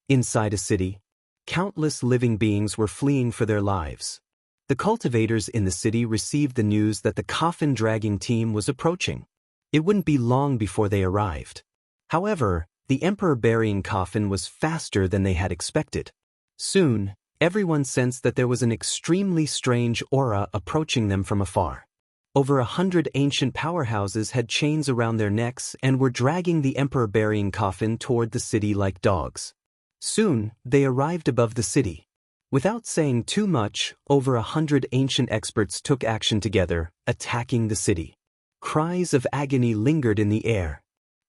Inside a city, countless living beings were fleeing for their lives. The cultivators in the city received the news that the coffin-dragging team was approaching. It wouldn't be long before they arrived. However, the emperor-burying coffin was faster than they had expected. Soon, everyone sensed that there was an extremely strange aura approaching them from afar. Over 100 ancient powerhouses had chains around their necks and were dragging the emperor-burying coffin toward the city like dogs. Soon, they arrived above the city. Without saying too much, over 100 ancient experts took action together, attacking the city. Cries of agony lingered in the air.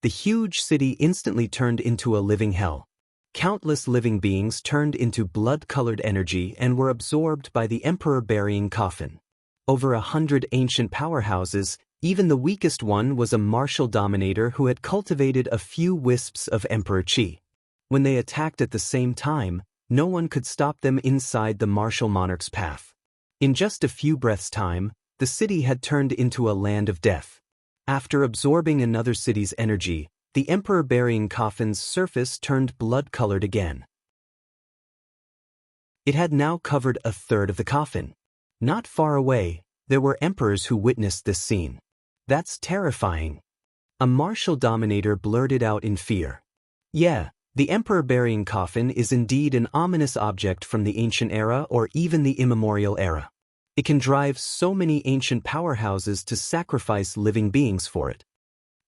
The huge city instantly turned into a living hell. Countless living beings turned into blood-colored energy and were absorbed by the emperor-burying coffin. Over 100 ancient powerhouses, even the weakest one was a martial dominator who had cultivated a few wisps of emperor chi. When they attacked at the same time, no one could stop them inside the martial monarch's path. In just a few breaths' time, the city had turned into a land of death. After absorbing another city's energy, the emperor-burying coffin's surface turned blood-colored again. It had now covered a third of the coffin. Not far away, there were emperors who witnessed this scene. That's terrifying. A martial dominator blurted out in fear. Yeah, the emperor-burying coffin is indeed an ominous object from the ancient era or even the immemorial era. It can drive so many ancient powerhouses to sacrifice living beings for it.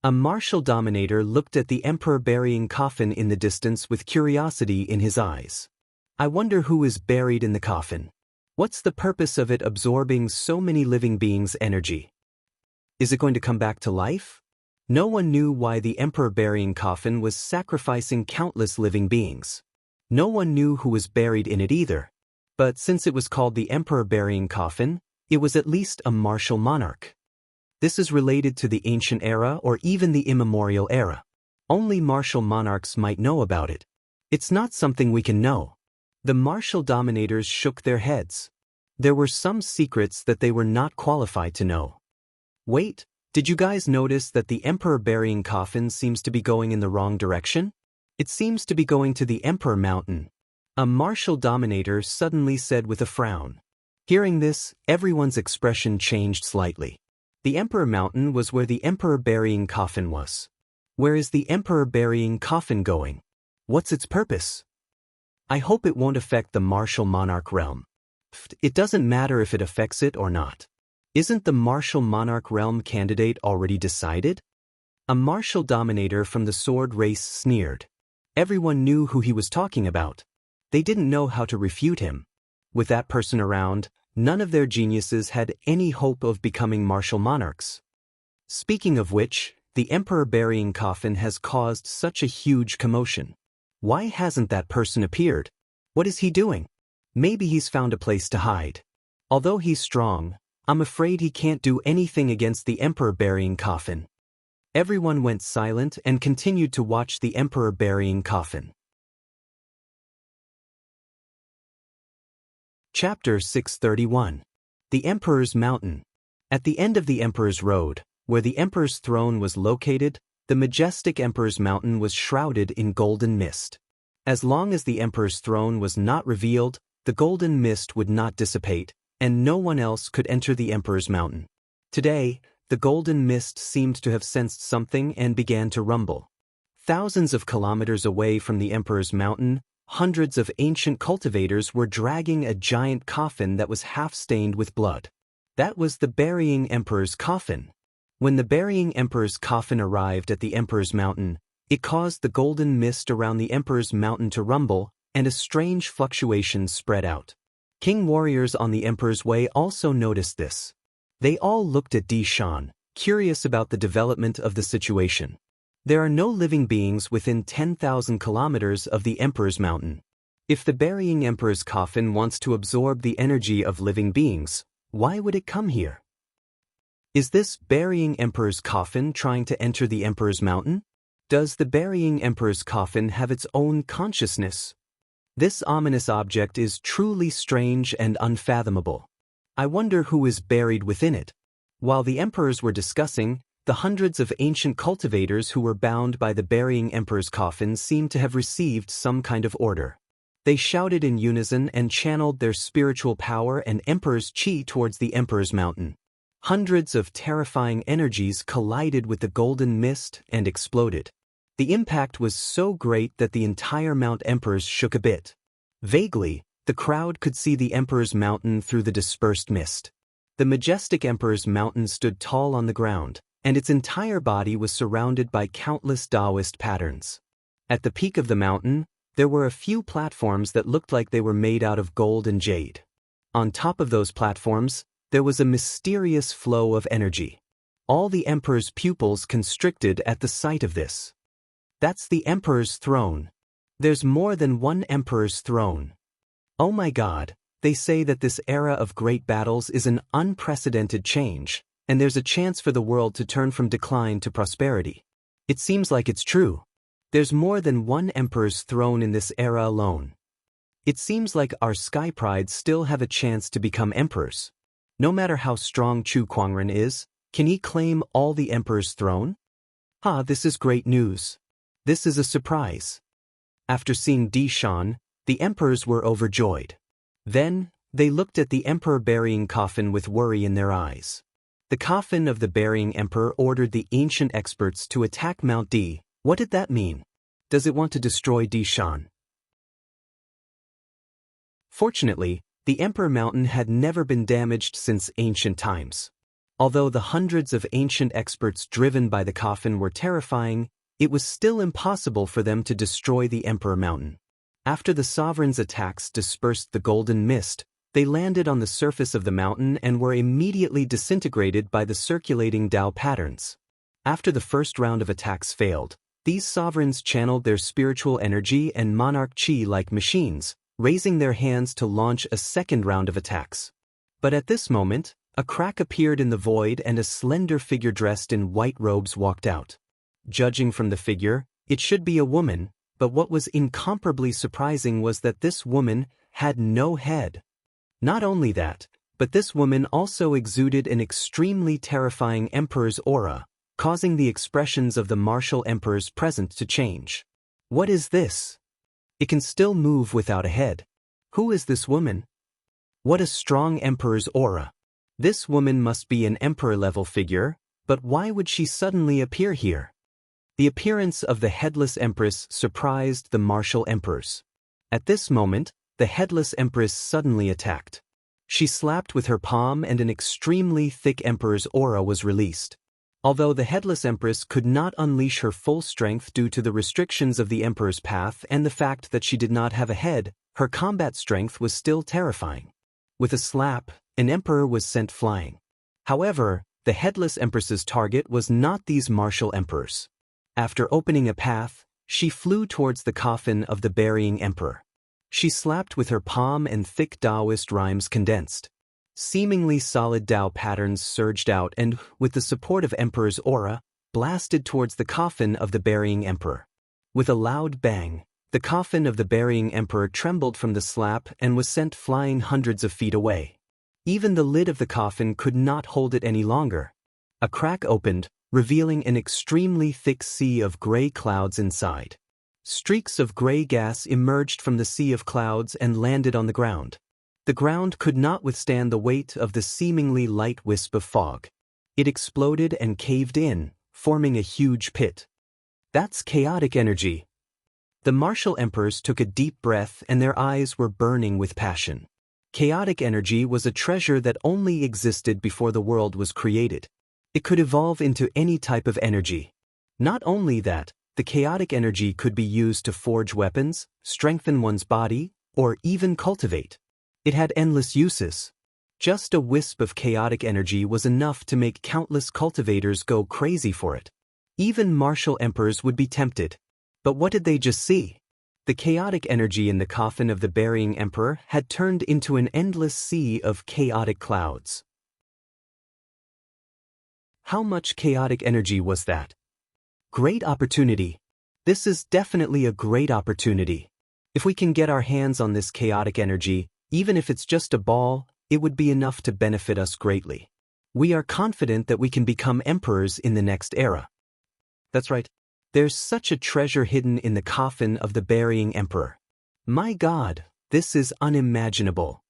A martial dominator looked at the emperor-burying coffin in the distance with curiosity in his eyes. I wonder who is buried in the coffin. What's the purpose of it absorbing so many living beings' energy? Is it going to come back to life? No one knew why the emperor burying coffin was sacrificing countless living beings. No one knew who was buried in it either. But since it was called the emperor burying coffin, it was at least a martial monarch. This is related to the ancient era or even the immemorial era. Only martial monarchs might know about it. It's not something we can know. The martial dominators shook their heads. There were some secrets that they were not qualified to know. Wait, did you guys notice that the emperor burying coffin seems to be going in the wrong direction? It seems to be going to the Emperor Mountain. A martial dominator suddenly said with a frown. Hearing this, everyone's expression changed slightly. The Emperor Mountain was where the emperor burying coffin was. Where is the emperor burying coffin going? What's its purpose? I hope it won't affect the martial monarch realm. It doesn't matter if it affects it or not. Isn't the martial monarch realm candidate already decided? A martial dominator from the sword race sneered. Everyone knew who he was talking about. They didn't know how to refute him. With that person around, none of their geniuses had any hope of becoming martial monarchs. Speaking of which, the emperor burying coffin has caused such a huge commotion. Why hasn't that person appeared? What is he doing? Maybe he's found a place to hide. Although he's strong, I'm afraid he can't do anything against the emperor burying coffin. Everyone went silent and continued to watch the emperor burying coffin. Chapter 631. The Emperor's Mountain. At the end of the Emperor's Road, where the Emperor's throne was located, the majestic Emperor's Mountain was shrouded in golden mist. As long as the Emperor's throne was not revealed, the golden mist would not dissipate, and no one else could enter the Emperor's Mountain. Today, the golden mist seemed to have sensed something and began to rumble. Thousands of kilometers away from the Emperor's Mountain, hundreds of ancient cultivators were dragging a giant coffin that was half-stained with blood. That was the burying Emperor's coffin. When the burying Emperor's coffin arrived at the Emperor's Mountain, it caused the golden mist around the Emperor's Mountain to rumble, and a strange fluctuation spread out. King warriors on the Emperor's Way also noticed this. They all looked at Dishan, curious about the development of the situation. There are no living beings within 10,000 kilometers of the Emperor's Mountain. If the burying Emperor's coffin wants to absorb the energy of living beings, why would it come here? Is this burying Emperor's coffin trying to enter the Emperor's Mountain? Does the burying Emperor's coffin have its own consciousness? This ominous object is truly strange and unfathomable. I wonder who is buried within it. While the emperors were discussing, the hundreds of ancient cultivators who were bound by the burying emperor's coffin seemed to have received some kind of order. They shouted in unison and channeled their spiritual power and emperor's chi towards the Emperor's Mountain. Hundreds of terrifying energies collided with the golden mist and exploded. The impact was so great that the entire Mount Emperors shook a bit. Vaguely, the crowd could see the Emperor's Mountain through the dispersed mist. The majestic Emperor's Mountain stood tall on the ground, and its entire body was surrounded by countless Taoist patterns. At the peak of the mountain, there were a few platforms that looked like they were made out of gold and jade. On top of those platforms, there was a mysterious flow of energy. All the Emperor's pupils constricted at the sight of this. That's the Emperor's throne. There's more than one Emperor's throne. Oh my God, they say that this era of great battles is an unprecedented change, and there's a chance for the world to turn from decline to prosperity. It seems like it's true. There's more than one Emperor's throne in this era alone. It seems like our Sky Prides still have a chance to become emperors. No matter how strong Chu Kuangren is, can he claim all the Emperor's throne? This is great news. This is a surprise. After seeing Dishan, the emperors were overjoyed. Then, they looked at the emperor burying coffin with worry in their eyes. The coffin of the burying emperor ordered the ancient experts to attack Mount D. What did that mean? Does it want to destroy Dishan? Fortunately, the Emperor Mountain had never been damaged since ancient times. Although the hundreds of ancient experts driven by the coffin were terrifying, it was still impossible for them to destroy the Emperor Mountain. After the sovereign's attacks dispersed the golden mist, They landed on the surface of the mountain and were immediately disintegrated by the circulating Tao patterns. After the first round of attacks failed, these sovereigns channeled their spiritual energy and monarch chi like machines, raising their hands to launch a second round of attacks. But at this moment, a crack appeared in the void and a slender figure dressed in white robes walked out. Judging from the figure, it should be a woman, but what was incomparably surprising was that this woman had no head. Not only that, but this woman also exuded an extremely terrifying emperor's aura, causing the expressions of the martial emperors present to change. What is this? It can still move without a head. Who is this woman? What a strong emperor's aura. This woman must be an emperor-level figure, but why would she suddenly appear here? The appearance of the headless empress surprised the martial emperors. At this moment, the headless empress suddenly attacked. She slapped with her palm and an extremely thick emperor's aura was released. Although the headless empress could not unleash her full strength due to the restrictions of the emperor's path and the fact that she did not have a head, her combat strength was still terrifying. With a slap, an emperor was sent flying. However, the headless empress's target was not these martial emperors. After opening a path, she flew towards the coffin of the burying emperor. She slapped with her palm and thick Taoist rhymes condensed. Seemingly solid Tao patterns surged out and, with the support of Emperor's aura, blasted towards the coffin of the burying emperor. With a loud bang, the coffin of the burying emperor trembled from the slap and was sent flying hundreds of feet away. Even the lid of the coffin could not hold it any longer. A crack opened, revealing an extremely thick sea of gray clouds inside. Streaks of gray gas emerged from the sea of clouds and landed on the ground. The ground could not withstand the weight of the seemingly light wisp of fog. It exploded and caved in, forming a huge pit. That's chaotic energy. The martial emperors took a deep breath and their eyes were burning with passion. Chaotic energy was a treasure that only existed before the world was created. It could evolve into any type of energy. Not only that, the chaotic energy could be used to forge weapons, strengthen one's body, or even cultivate. It had endless uses. Just a wisp of chaotic energy was enough to make countless cultivators go crazy for it. Even martial emperors would be tempted. But what did they just see? The chaotic energy in the coffin of the burying emperor had turned into an endless sea of chaotic clouds. How much chaotic energy was that? Great opportunity. This is definitely a great opportunity. If we can get our hands on this chaotic energy, even if it's just a ball, it would be enough to benefit us greatly. We are confident that we can become emperors in the next era. That's right. There's such a treasure hidden in the coffin of the burying emperor. My God, this is unimaginable.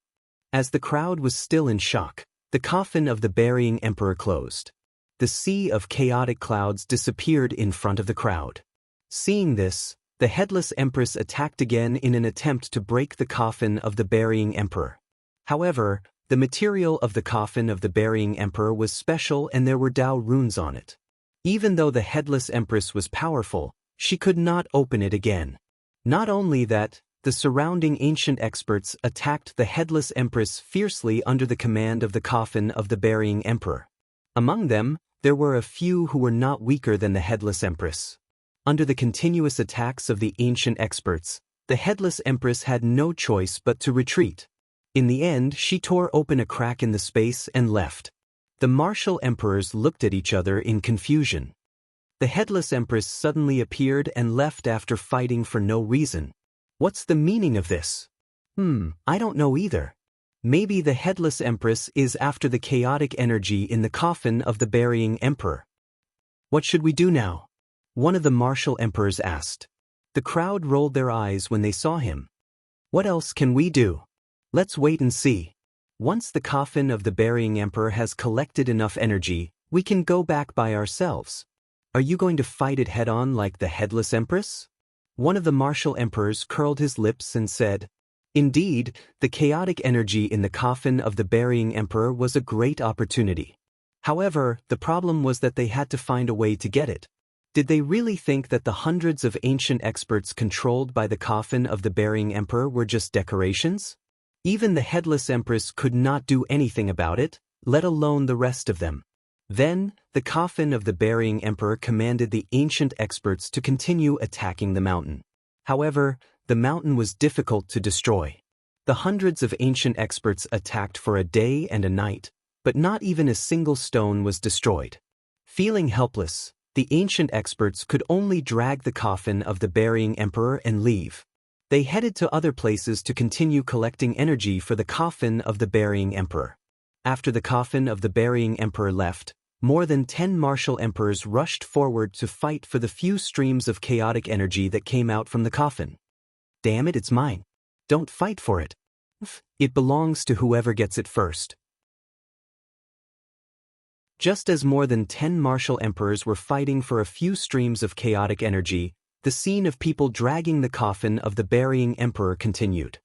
As the crowd was still in shock, the coffin of the burying emperor closed. The sea of chaotic clouds disappeared in front of the crowd. Seeing this, the headless empress attacked again in an attempt to break the coffin of the burying emperor. However, the material of the coffin of the burying emperor was special and there were Tao runes on it. Even though the headless empress was powerful, she could not open it again. Not only that, the surrounding ancient experts attacked the headless empress fiercely under the command of the coffin of the burying emperor. Among them, there were a few who were not weaker than the headless empress. Under the continuous attacks of the ancient experts, the headless empress had no choice but to retreat. In the end, she tore open a crack in the space and left. The martial emperors looked at each other in confusion. The headless empress suddenly appeared and left after fighting for no reason. What's the meaning of this? I don't know either. Maybe the headless empress is after the chaotic energy in the coffin of the burying emperor. What should we do now? One of the martial emperors asked. The crowd rolled their eyes when they saw him. What else can we do? Let's wait and see. Once the coffin of the burying emperor has collected enough energy, we can go back by ourselves. Are you going to fight it head-on like the headless empress? One of the martial emperors curled his lips and said, Indeed, the chaotic energy in the coffin of the burying emperor was a great opportunity. However, the problem was that they had to find a way to get it. Did they really think that the hundreds of ancient experts controlled by the coffin of the burying emperor were just decorations? Even the headless empress could not do anything about it, let alone the rest of them. Then, the coffin of the burying emperor commanded the ancient experts to continue attacking the mountain. However, the mountain was difficult to destroy. The hundreds of ancient experts attacked for a day and a night, but not even a single stone was destroyed. Feeling helpless, the ancient experts could only drag the coffin of the burying emperor and leave. They headed to other places to continue collecting energy for the coffin of the burying emperor. After the coffin of the burying emperor left, more than 10 martial emperors rushed forward to fight for the few streams of chaotic energy that came out from the coffin. Damn it, it's mine. Don't fight for it. It belongs to whoever gets it first. Just as more than 10 martial emperors were fighting for a few streams of chaotic energy, the scene of people dragging the coffin of the burying emperor continued.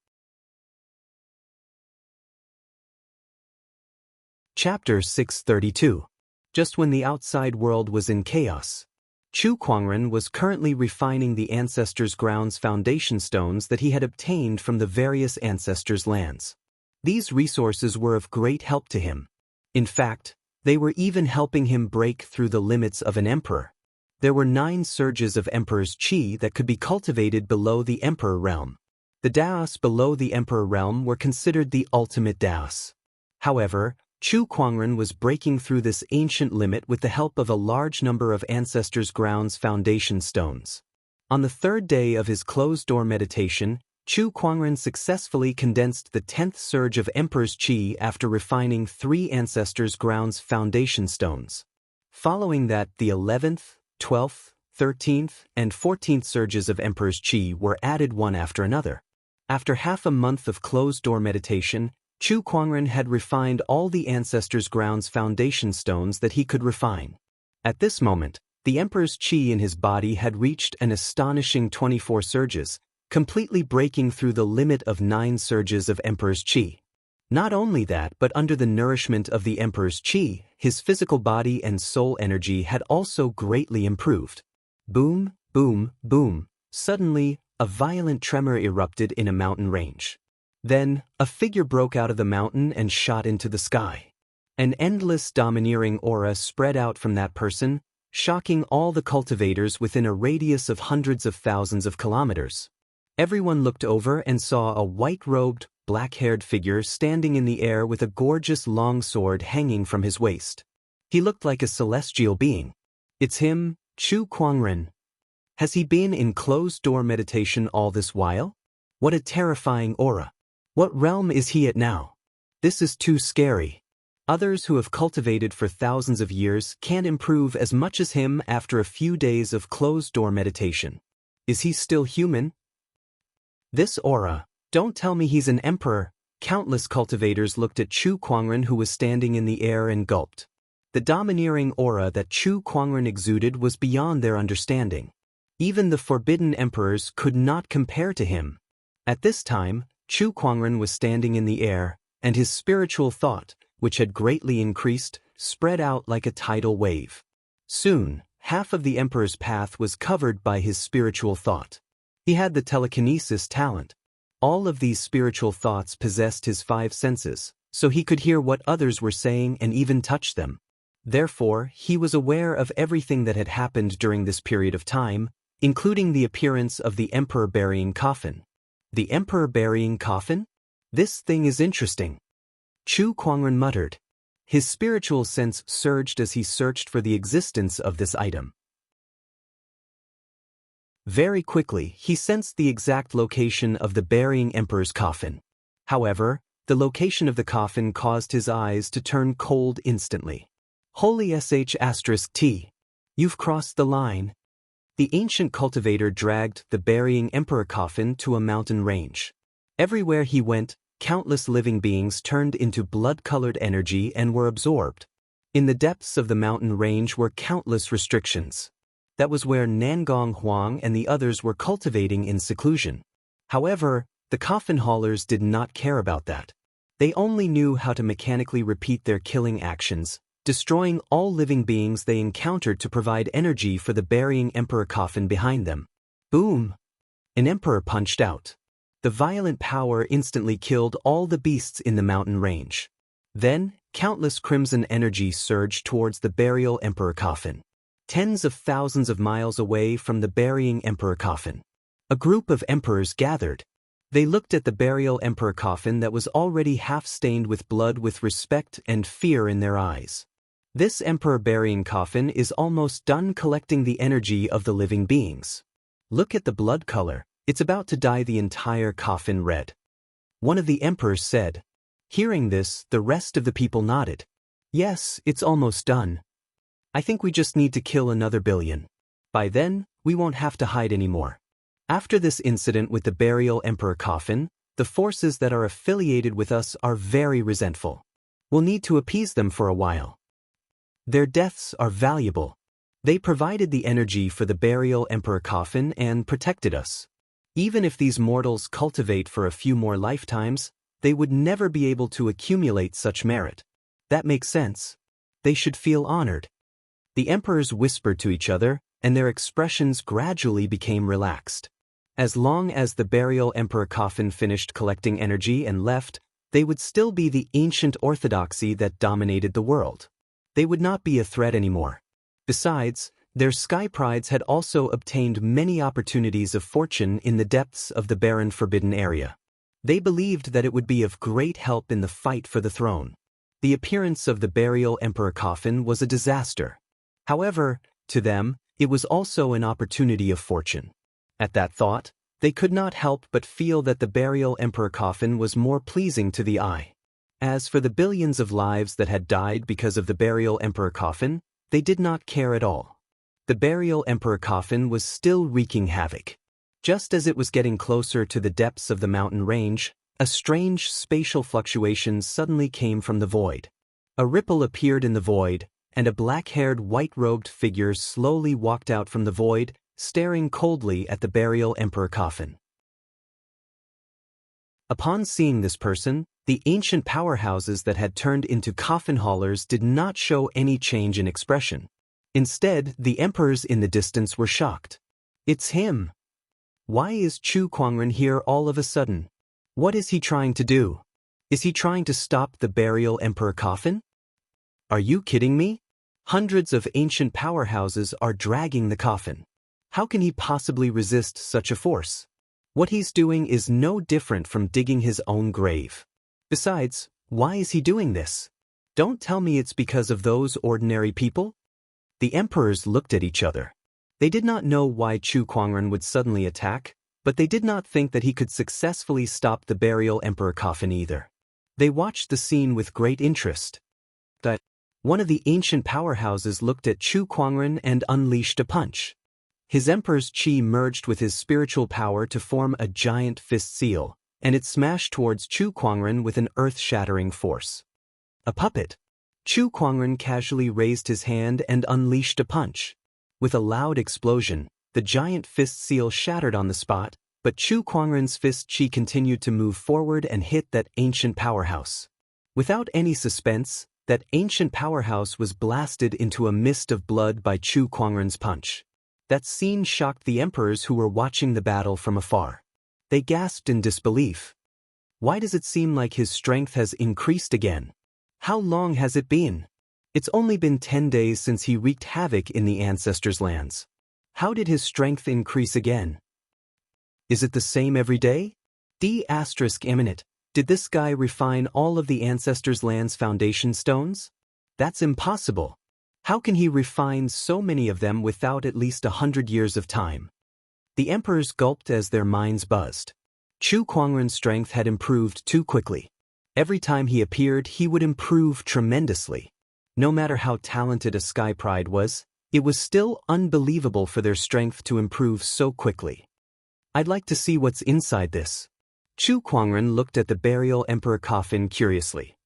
Chapter 632. Just when the outside world was in chaos, Chu Kuangren was currently refining the ancestors' grounds foundation stones that he had obtained from the various ancestors' lands. These resources were of great help to him. In fact, they were even helping him break through the limits of an emperor. There were 9 surges of emperor's qi that could be cultivated below the emperor realm. The daos below the emperor realm were considered the ultimate daos. However, Chu Kuangren was breaking through this ancient limit with the help of a large number of ancestors' grounds foundation stones. On the 3rd day of his closed-door meditation, Chu Kuangren successfully condensed the 10th surge of emperor's qi after refining 3 ancestors' grounds foundation stones. Following that, the 11th, 12th, 13th, and 14th surges of emperor's qi were added one after another. After half a month of closed-door meditation, Chu Kuangren had refined all the ancestors' grounds foundation stones that he could refine. At this moment, the emperor's qi in his body had reached an astonishing 24 surges, completely breaking through the limit of 9 surges of emperor's qi. Not only that, but under the nourishment of the emperor's qi, his physical body and soul energy had also greatly improved. Boom, boom, boom. Suddenly, a violent tremor erupted in a mountain range. Then, a figure broke out of the mountain and shot into the sky. An endless domineering aura spread out from that person, shocking all the cultivators within a radius of hundreds of thousands of kilometers. Everyone looked over and saw a white-robed, black-haired figure standing in the air with a gorgeous long sword hanging from his waist. He looked like a celestial being. It's him, Chu Kuangren. Has he been in closed-door meditation all this while? What a terrifying aura. What realm is he at now? This is too scary. Others who have cultivated for thousands of years can't improve as much as him after a few days of closed-door meditation. Is he still human? This aura. Don't tell me he's an emperor. Countless cultivators looked at Chu Kuangren, who was standing in the air, and gulped. The domineering aura that Chu Kuangren exuded was beyond their understanding. Even the forbidden emperors could not compare to him. At this time, Chu Kuangren was standing in the air, and his spiritual thought, which had greatly increased, spread out like a tidal wave. Soon, half of the emperor's path was covered by his spiritual thought. He had the telekinesis talent. All of these spiritual thoughts possessed his 5 senses, so he could hear what others were saying and even touch them. Therefore, he was aware of everything that had happened during this period of time, including the appearance of the emperor burying coffin. The emperor burying coffin? This thing is interesting. Chu Kuangren muttered. His spiritual sense surged as he searched for the existence of this item. Very quickly, he sensed the exact location of the burying emperor's coffin. However, the location of the coffin caused his eyes to turn cold instantly. Holy sh*T. You've crossed the line. The ancient cultivator dragged the burying emperor coffin to a mountain range. Everywhere he went, countless living beings turned into blood-colored energy and were absorbed. In the depths of the mountain range were countless restrictions. That was where Nangong Huang and the others were cultivating in seclusion. However, the coffin haulers did not care about that. They only knew how to mechanically repeat their killing actions, destroying all living beings they encountered to provide energy for the burying emperor coffin behind them. Boom! An emperor punched out. The violent power instantly killed all the beasts in the mountain range. Then, countless crimson energy surged towards the burial emperor coffin. Tens of thousands of miles away from the burying emperor coffin, a group of emperors gathered. They looked at the burial emperor coffin that was already half-stained with blood with respect and fear in their eyes. This emperor burying coffin is almost done collecting the energy of the living beings. Look at the blood color, it's about to dye the entire coffin red. One of the emperors said. Hearing this, the rest of the people nodded. Yes, it's almost done. I think we just need to kill another billion. By then, we won't have to hide anymore. After this incident with the burial emperor coffin, the forces that are affiliated with us are very resentful. We'll need to appease them for a while. Their deaths are valuable. They provided the energy for the burial emperor coffin and protected us. Even if these mortals cultivate for a few more lifetimes, they would never be able to accumulate such merit. That makes sense. They should feel honored. The emperors whispered to each other, and their expressions gradually became relaxed. As long as the burial emperor coffin finished collecting energy and left, they would still be the ancient orthodoxy that dominated the world. They would not be a threat anymore. Besides, their sky prides had also obtained many opportunities of fortune in the depths of the barren forbidden area. They believed that it would be of great help in the fight for the throne. The appearance of the burial emperor coffin was a disaster. However, to them, it was also an opportunity of fortune. At that thought, they could not help but feel that the burial emperor coffin was more pleasing to the eye. As for the billions of lives that had died because of the burial emperor coffin, they did not care at all. The burial emperor coffin was still wreaking havoc. Just as it was getting closer to the depths of the mountain range, a strange spatial fluctuation suddenly came from the void. A ripple appeared in the void, and a black-haired, white-robed figure slowly walked out from the void, staring coldly at the burial emperor coffin. Upon seeing this person, the ancient powerhouses that had turned into coffin haulers did not show any change in expression. Instead, the emperors in the distance were shocked. It's him! Why is Chu Kuangren here all of a sudden? What is he trying to do? Is he trying to stop the burial emperor coffin? Are you kidding me? Hundreds of ancient powerhouses are dragging the coffin. How can he possibly resist such a force? What he's doing is no different from digging his own grave. Besides, why is he doing this? Don't tell me it's because of those ordinary people? The emperors looked at each other. They did not know why Chu Kuangren would suddenly attack, but they did not think that he could successfully stop the burial emperor coffin either. They watched the scene with great interest. But one of the ancient powerhouses looked at Chu Kuangren and unleashed a punch. His emperor's chi merged with his spiritual power to form a giant fist seal, and it smashed towards Chu Kuangren with an earth-shattering force. A puppet. Chu Kuangren casually raised his hand and unleashed a punch. With a loud explosion, the giant fist seal shattered on the spot, but Chu Kuangren's fist chi continued to move forward and hit that ancient powerhouse. Without any suspense, that ancient powerhouse was blasted into a mist of blood by Chu Kuangren's punch. That scene shocked the emperors who were watching the battle from afar. They gasped in disbelief. Why does it seem like his strength has increased again? How long has it been? It's only been 10 days since he wreaked havoc in the ancestors' lands. How did his strength increase again? Is it the same every day? Imminent. Did this guy refine all of the ancestors' lands' foundation stones? That's impossible. How can he refine so many of them without at least 100 years of time? The emperors gulped as their minds buzzed. Chu Kuangren's strength had improved too quickly. Every time he appeared, he would improve tremendously. No matter how talented a Sky Pride was, it was still unbelievable for their strength to improve so quickly. I'd like to see what's inside this. Chu Kuangren looked at the burial emperor coffin curiously.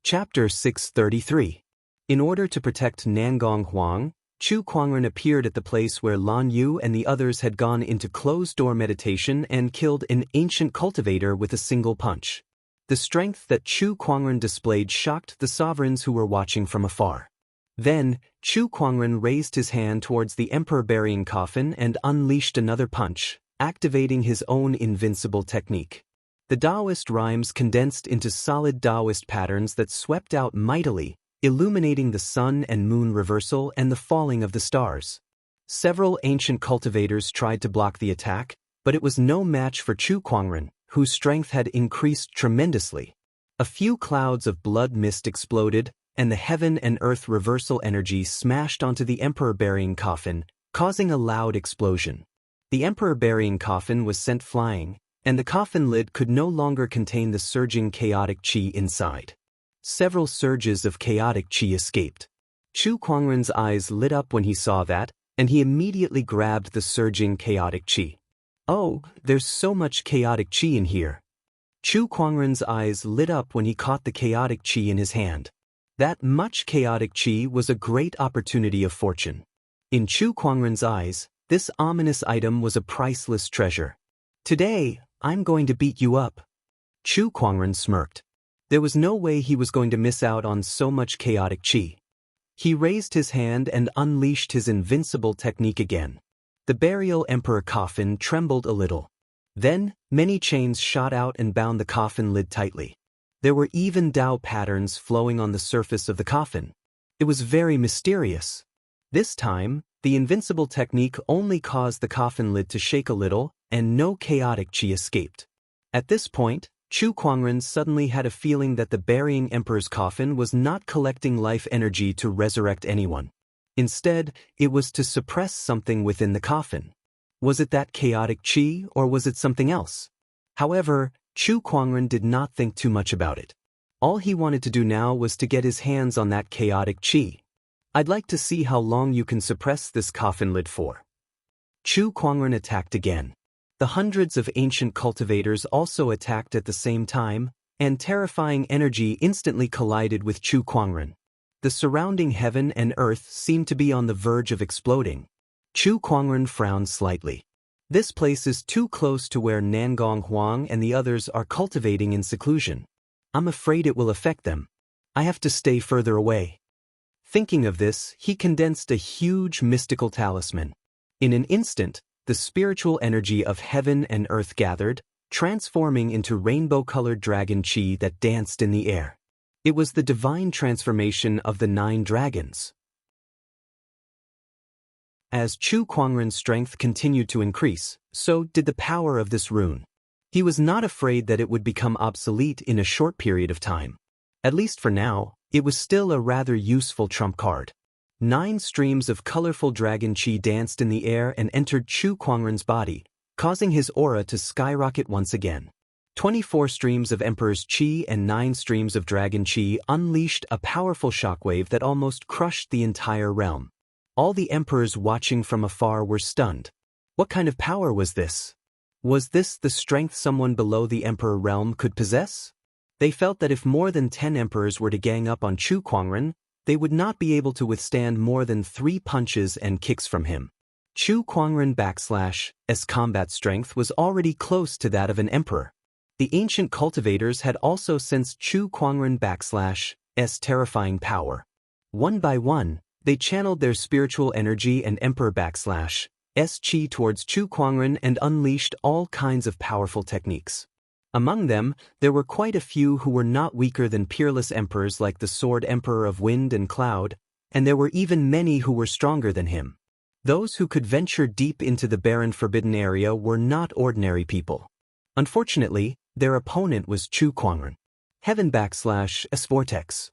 Chapter 633. In order to protect Nangong Huang, Chu Kuangren appeared at the place where Lan Yu and the others had gone into closed-door meditation and killed an ancient cultivator with a single punch. The strength that Chu Kuangren displayed shocked the sovereigns who were watching from afar. Then, Chu Kuangren raised his hand towards the emperor burying coffin and unleashed another punch, activating his own invincible technique. The Taoist rhymes condensed into solid Taoist patterns that swept out mightily, illuminating the sun and moon reversal and the falling of the stars. Several ancient cultivators tried to block the attack, but it was no match for Chu Kuangren, whose strength had increased tremendously. A few clouds of blood mist exploded, and the heaven and earth reversal energy smashed onto the emperor burying coffin, causing a loud explosion. The emperor burying coffin was sent flying, and the coffin lid could no longer contain the surging chaotic qi inside. Several surges of chaotic qi escaped. Chu Kuangren's eyes lit up when he saw that, and he immediately grabbed the surging chaotic qi. Oh, there's so much chaotic qi in here. Chu Kuangren's eyes lit up when he caught the chaotic qi in his hand. That much chaotic qi was a great opportunity of fortune. In Chu Kuangren's eyes, this ominous item was a priceless treasure. Today, I'm going to beat you up. Chu Kuangren smirked. There was no way he was going to miss out on so much chaotic qi. He raised his hand and unleashed his invincible technique again. The burial emperor coffin trembled a little. Then, many chains shot out and bound the coffin lid tightly. There were even Dao patterns flowing on the surface of the coffin. It was very mysterious. This time, the invincible technique only caused the coffin lid to shake a little, and no chaotic qi escaped. At this point, Chu Kuangren suddenly had a feeling that the burying emperor's coffin was not collecting life energy to resurrect anyone. Instead, it was to suppress something within the coffin. Was it that chaotic qi, or was it something else? However, Chu Kuangren did not think too much about it. All he wanted to do now was to get his hands on that chaotic qi. I'd like to see how long you can suppress this coffin lid for. Chu Kuangren attacked again. The hundreds of ancient cultivators also attacked at the same time, and terrifying energy instantly collided with Chu Kuangren. The surrounding heaven and earth seemed to be on the verge of exploding. Chu Kuangren frowned slightly. This place is too close to where Nangong Huang and the others are cultivating in seclusion. I'm afraid it will affect them. I have to stay further away. Thinking of this, he condensed a huge mystical talisman. In an instant, the spiritual energy of heaven and earth gathered, transforming into rainbow-colored dragon qi that danced in the air. It was the divine transformation of the 9 dragons. As Chu Kuangren's strength continued to increase, so did the power of this rune. He was not afraid that it would become obsolete in a short period of time. At least for now, it was still a rather useful trump card. 9 streams of colorful dragon qi danced in the air and entered Chu Kuangren's body, causing his aura to skyrocket once again. 24 streams of Emperor's qi and 9 streams of dragon qi unleashed a powerful shockwave that almost crushed the entire realm. All the emperors watching from afar were stunned. What kind of power was this? Was this the strength someone below the emperor realm could possess? They felt that if more than 10 emperors were to gang up on Chu Kuangren, they would not be able to withstand more than 3 punches and kicks from him. Chu Kuangren /S combat strength was already close to that of an emperor. The ancient cultivators had also sensed Chu Kuangren /S terrifying power. One by one, they channeled their spiritual energy and emperor /S qi towards Chu Kuangren and unleashed all kinds of powerful techniques. Among them, there were quite a few who were not weaker than peerless emperors like the Sword Emperor of Wind and Cloud, and there were even many who were stronger than him. Those who could venture deep into the barren forbidden area were not ordinary people. Unfortunately, their opponent was Chu Kuangren. Heaven /S vortex.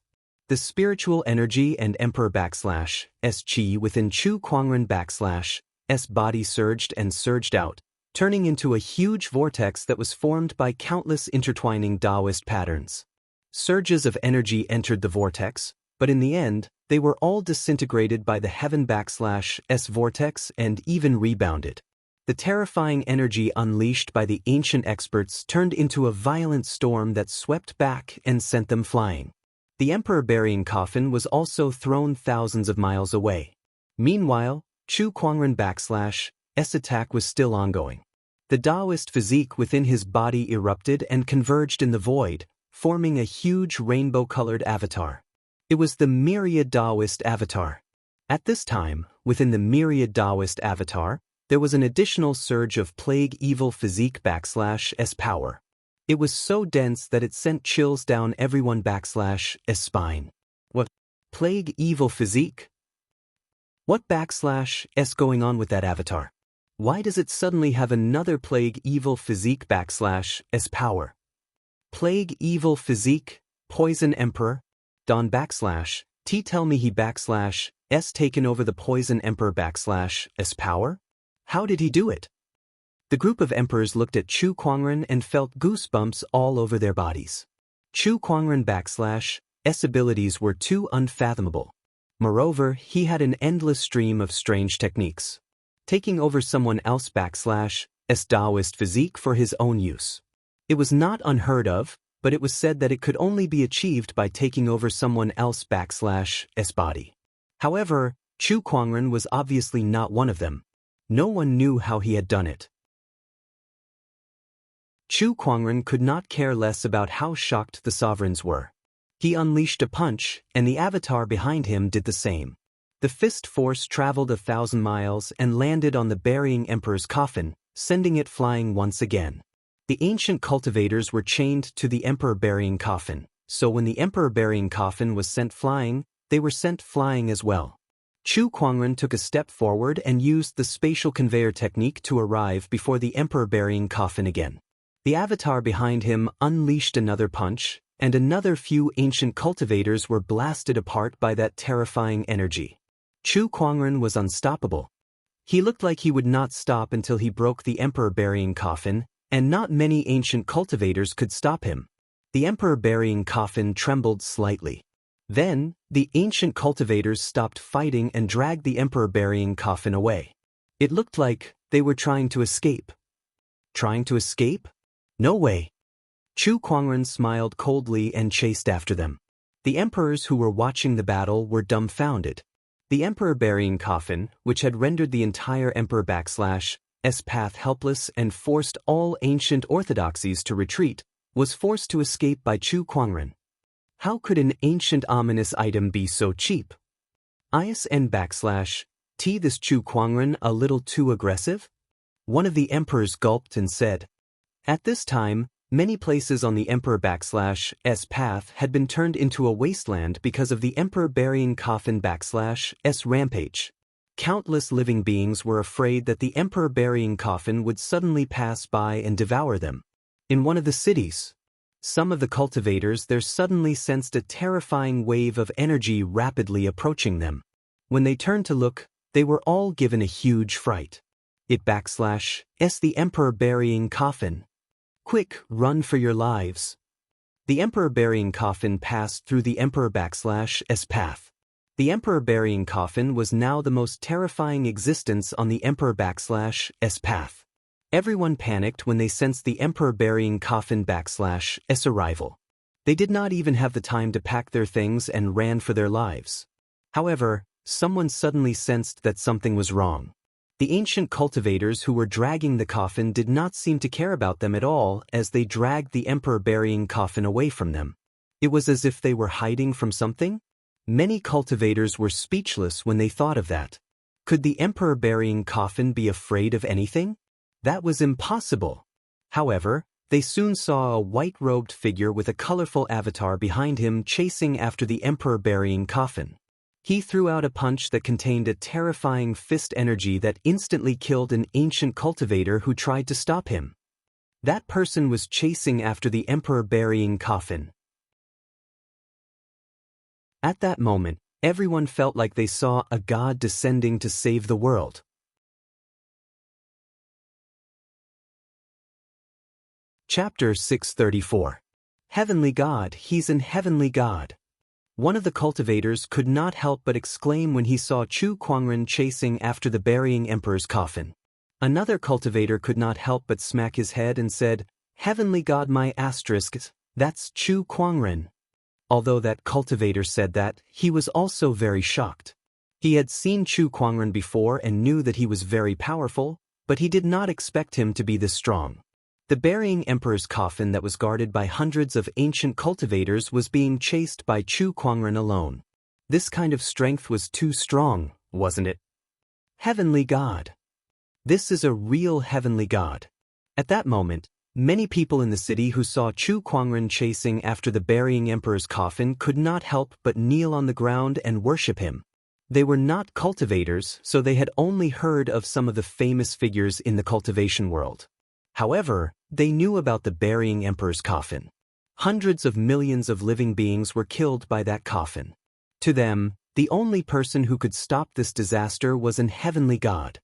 The spiritual energy and emperor /S qi within Chu Kuangren /S body surged and surged out, turning into a huge vortex that was formed by countless intertwining Taoist patterns. Surges of energy entered the vortex, but in the end, they were all disintegrated by the heaven /S vortex and even rebounded. The terrifying energy unleashed by the ancient experts turned into a violent storm that swept back and sent them flying. The emperor burying coffin was also thrown thousands of miles away. Meanwhile, Chu Kuangren /S attack was still ongoing. The Taoist physique within his body erupted and converged in the void, forming a huge rainbow-colored avatar. It was the Myriad Taoist avatar. At this time, within the Myriad Taoist avatar, there was an additional surge of plague evil physique /S power. It was so dense that it sent chills down everyone /S spine. What? Plague evil physique? What /S going on with that avatar? Why does it suddenly have another plague evil physique /S power? Plague evil physique, poison emperor, Don T tell me he /S taken over the poison emperor /S power? How did he do it? The group of emperors looked at Chu Kuangren and felt goosebumps all over their bodies. Chu Kuangren /S abilities were too unfathomable. Moreover, he had an endless stream of strange techniques. Taking over someone else /S Taoist physique for his own use. It was not unheard of, but it was said that it could only be achieved by taking over someone else /S body. However, Chu Kuangren was obviously not one of them. No one knew how he had done it. Chu Kuangren could not care less about how shocked the sovereigns were. He unleashed a punch, and the avatar behind him did the same. The fist force traveled 1,000 miles and landed on the burying emperor's coffin, sending it flying once again. The ancient cultivators were chained to the emperor burying coffin, so when the emperor burying coffin was sent flying, they were sent flying as well. Chu Kuangren took a step forward and used the spatial conveyor technique to arrive before the emperor burying coffin again. The avatar behind him unleashed another punch, and another few ancient cultivators were blasted apart by that terrifying energy. Chu Kuangren was unstoppable. He looked like he would not stop until he broke the emperor burying coffin, and not many ancient cultivators could stop him. The emperor burying coffin trembled slightly. Then, the ancient cultivators stopped fighting and dragged the emperor burying coffin away. It looked like they were trying to escape. Trying to escape? No way. Chu Kuangren smiled coldly and chased after them. The emperors who were watching the battle were dumbfounded. The emperor burying coffin, which had rendered the entire emperor /S path helpless and forced all ancient orthodoxies to retreat, was forced to escape by Chu Kuangren. How could an ancient ominous item be so cheap? ISN /T this Chu Kuangren a little too aggressive? One of the emperors gulped and said. At this time, many places on the emperor /S path had been turned into a wasteland because of the emperor burying coffin /S rampage. Countless living beings were afraid that the emperor burying coffin would suddenly pass by and devour them. In one of the cities, some of the cultivators there suddenly sensed a terrifying wave of energy rapidly approaching them. When they turned to look, they were all given a huge fright. It /S the emperor burying coffin. Quick, run for your lives. The emperor burying coffin passed through the emperor /S path. The emperor burying coffin was now the most terrifying existence on the emperor /S path. Everyone panicked when they sensed the emperor burying coffin /S arrival. They did not even have the time to pack their things and ran for their lives. However, someone suddenly sensed that something was wrong. The ancient cultivators who were dragging the coffin did not seem to care about them at all as they dragged the emperor burying coffin away from them. It was as if they were hiding from something. Many cultivators were speechless when they thought of that. Could the emperor burying coffin be afraid of anything? That was impossible. However, they soon saw a white-robed figure with a colorful avatar behind him chasing after the emperor burying coffin. He threw out a punch that contained a terrifying fist energy that instantly killed an ancient cultivator who tried to stop him. That person was chasing after the emperor burying coffin. At that moment, everyone felt like they saw a god descending to save the world. Chapter 634. Heavenly God, he's an heavenly God. One of the cultivators could not help but exclaim when he saw Chu Kuangren chasing after the burying emperor's coffin. Another cultivator could not help but smack his head and said, Heavenly God my asterisks, that's Chu Kuangren. Although that cultivator said that, he was also very shocked. He had seen Chu Kuangren before and knew that he was very powerful, but he did not expect him to be this strong. The burying emperor's coffin that was guarded by hundreds of ancient cultivators was being chased by Chu Kuangren alone. This kind of strength was too strong, wasn't it? Heavenly God. This is a real heavenly God. At that moment, many people in the city who saw Chu Kuangren chasing after the burying emperor's coffin could not help but kneel on the ground and worship him. They were not cultivators, so they had only heard of some of the famous figures in the cultivation world. However, they knew about the burying emperor's coffin. Hundreds of millions of living beings were killed by that coffin. To them, the only person who could stop this disaster was an heavenly God.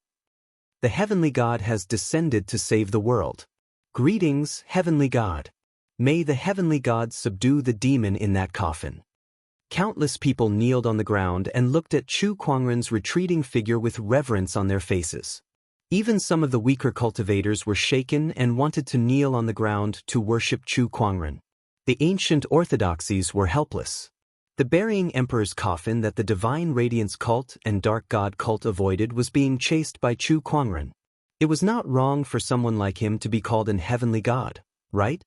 The heavenly God has descended to save the world. Greetings, heavenly God. May the heavenly God subdue the demon in that coffin. Countless people kneeled on the ground and looked at Chu Kuangren's retreating figure with reverence on their faces. Even some of the weaker cultivators were shaken and wanted to kneel on the ground to worship Chu Kuangren. The ancient orthodoxies were helpless. The burying emperor's coffin that the Divine Radiance cult and Dark God cult avoided was being chased by Chu Kuangren. It was not wrong for someone like him to be called an heavenly God, right?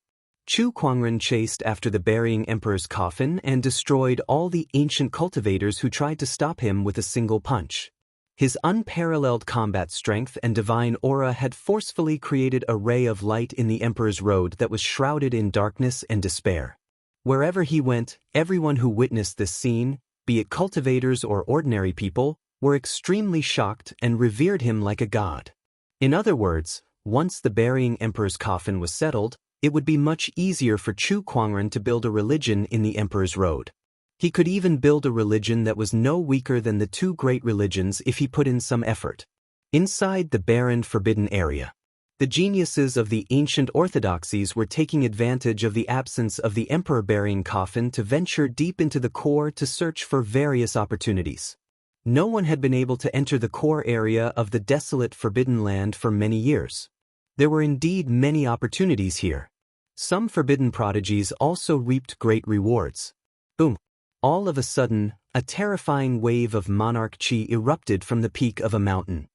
Chu Kuangren chased after the burying emperor's coffin and destroyed all the ancient cultivators who tried to stop him with a single punch. His unparalleled combat strength and divine aura had forcefully created a ray of light in the emperor's road that was shrouded in darkness and despair. Wherever he went, everyone who witnessed this scene, be it cultivators or ordinary people, were extremely shocked and revered him like a god. In other words, once the burying emperor's coffin was settled, it would be much easier for Chu Kuangren to build a religion in the emperor's road. He could even build a religion that was no weaker than the two great religions if he put in some effort. Inside the barren, forbidden area, the geniuses of the ancient orthodoxies were taking advantage of the absence of the emperor-burying coffin to venture deep into the core to search for various opportunities. No one had been able to enter the core area of the desolate forbidden land for many years. There were indeed many opportunities here. Some forbidden prodigies also reaped great rewards. Boom! All of a sudden, a terrifying wave of monarch chi erupted from the peak of a mountain.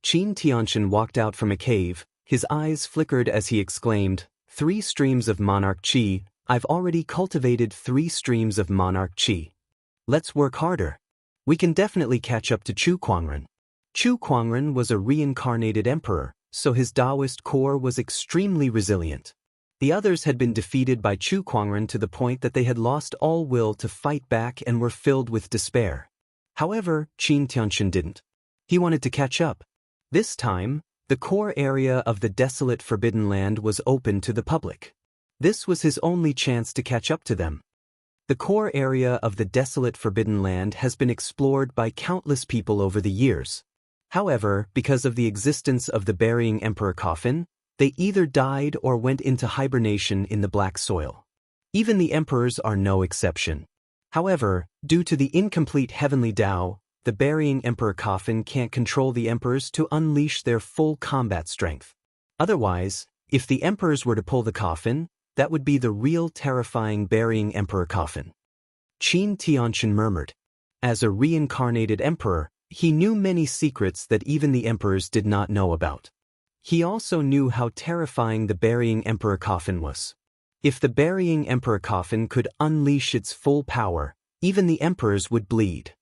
Xianxia walked out from a cave, his eyes flickered as he exclaimed, 3 streams of monarch chi, I've already cultivated 3 streams of monarch chi. Let's work harder. We can definitely catch up to Chu Kuangren. Chu Kuangren was a reincarnated emperor, so his Taoist core was extremely resilient. The others had been defeated by Chu Kuangren to the point that they had lost all will to fight back and were filled with despair. However, Xianxia didn't. He wanted to catch up. This time, the core area of the desolate forbidden land was open to the public. This was his only chance to catch up to them. The core area of the desolate forbidden land has been explored by countless people over the years. However, because of the existence of the burying emperor coffin, they either died or went into hibernation in the black soil. Even the emperors are no exception. However, due to the incomplete heavenly Tao, the burying emperor coffin can't control the emperors to unleash their full combat strength. Otherwise, if the emperors were to pull the coffin, that would be the real terrifying burying emperor coffin. Xianxia murmured. As a reincarnated emperor, he knew many secrets that even the emperors did not know about. He also knew how terrifying the burying emperor coffin was. If the burying emperor coffin could unleash its full power, even the emperors would bleed.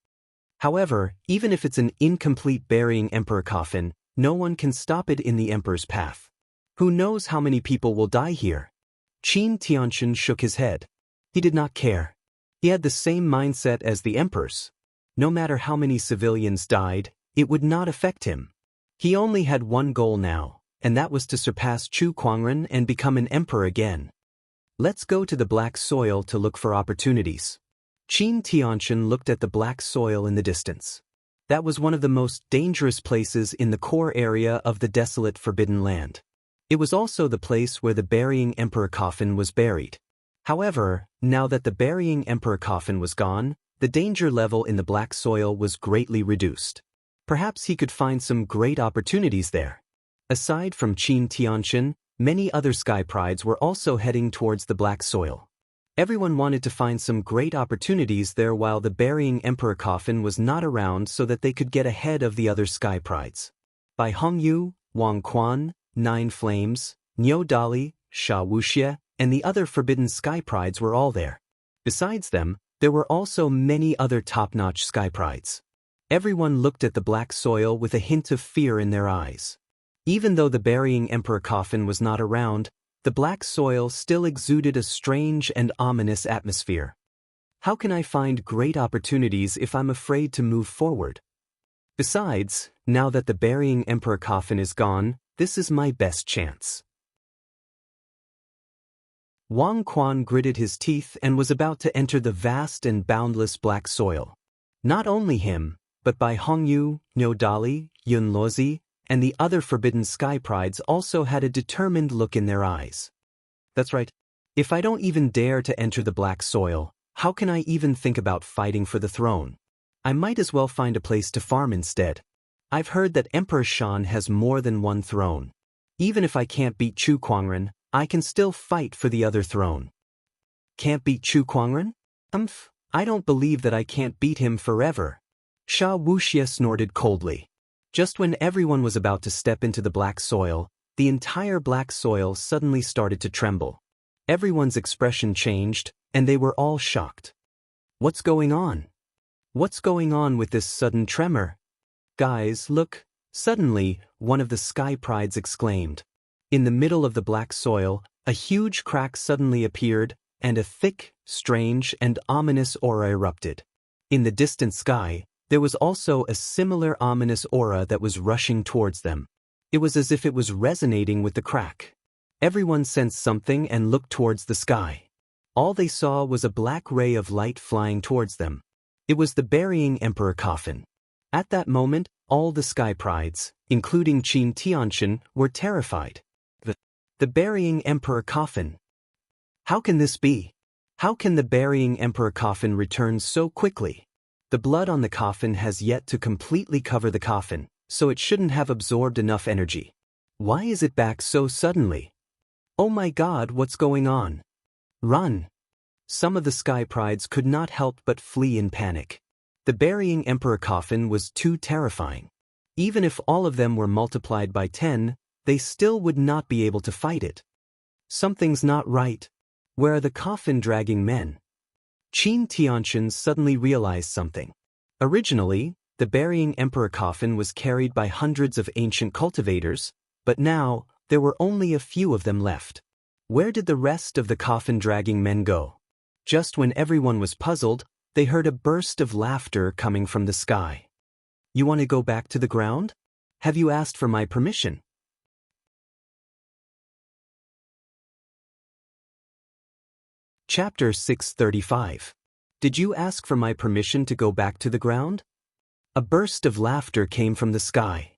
However, even if it's an incomplete burying emperor coffin, no one can stop it in the emperor's path. Who knows how many people will die here? Xianxia shook his head. He did not care. He had the same mindset as the emperors. No matter how many civilians died, it would not affect him. He only had one goal now, and that was to surpass Chu Kuangren and become an emperor again. Let's go to the black soil to look for opportunities. Xianxia looked at the black soil in the distance. That was one of the most dangerous places in the core area of the desolate forbidden land. It was also the place where the burying emperor coffin was buried. However, now that the burying emperor coffin was gone, the danger level in the black soil was greatly reduced. Perhaps he could find some great opportunities there. Aside from Xianxia, many other sky prides were also heading towards the black soil. Everyone wanted to find some great opportunities there while the burying emperor coffin was not around so that they could get ahead of the other sky prides. By Hongyu, Wang Quan, Nine Flames, Niu Dali, Wuxia, and the other forbidden sky prides were all there. Besides them, there were also many other top-notch sky prides. Everyone looked at the black soil with a hint of fear in their eyes. Even though the burying emperor coffin was not around, the black soil still exuded a strange and ominous atmosphere. How can I find great opportunities if I'm afraid to move forward? Besides, now that the burying emperor coffin is gone, this is my best chance. Wang Quan gritted his teeth and was about to enter the vast and boundless black soil. Not only him, but Bai Hongyu, Niu Dali, Yun Luozi, and the other forbidden sky prides also had a determined look in their eyes. That's right. If I don't even dare to enter the black soil, how can I even think about fighting for the throne? I might as well find a place to farm instead. I've heard that Emperor Shan has more than one throne. Even if I can't beat Chu Kuangren, I can still fight for the other throne. Can't beat Chu Kuangren? I don't believe that I can't beat him forever. Wuxia snorted coldly. Just when everyone was about to step into the black soil, the entire black soil suddenly started to tremble. Everyone's expression changed, and they were all shocked. What's going on? What's going on with this sudden tremor? Guys, look! Suddenly, one of the sky prides exclaimed. In the middle of the black soil, a huge crack suddenly appeared, and a thick, strange, and ominous aura erupted. In the distant sky, there was also a similar ominous aura that was rushing towards them. It was as if it was resonating with the crack. Everyone sensed something and looked towards the sky. All they saw was a black ray of light flying towards them. It was the burying emperor coffin. At that moment, all the sky prides, including Qin Tianxin, were terrified. The burying emperor coffin. How can this be? How can the burying emperor coffin return so quickly? The blood on the coffin has yet to completely cover the coffin, so it shouldn't have absorbed enough energy. Why is it back so suddenly? Oh my God, what's going on? Run! Some of the sky prides could not help but flee in panic. The burying emperor coffin was too terrifying. Even if all of them were multiplied by 10, they still would not be able to fight it. Something's not right. Where are the coffin-dragging men? Qin Tianxin suddenly realized something. Originally, the burying emperor coffin was carried by hundreds of ancient cultivators, but now, there were only a few of them left. Where did the rest of the coffin-dragging men go? Just when everyone was puzzled, they heard a burst of laughter coming from the sky. You want to go back to the ground? Have you asked for my permission? Chapter 635. Did you ask for my permission to go back to the ground? A burst of laughter came from the sky.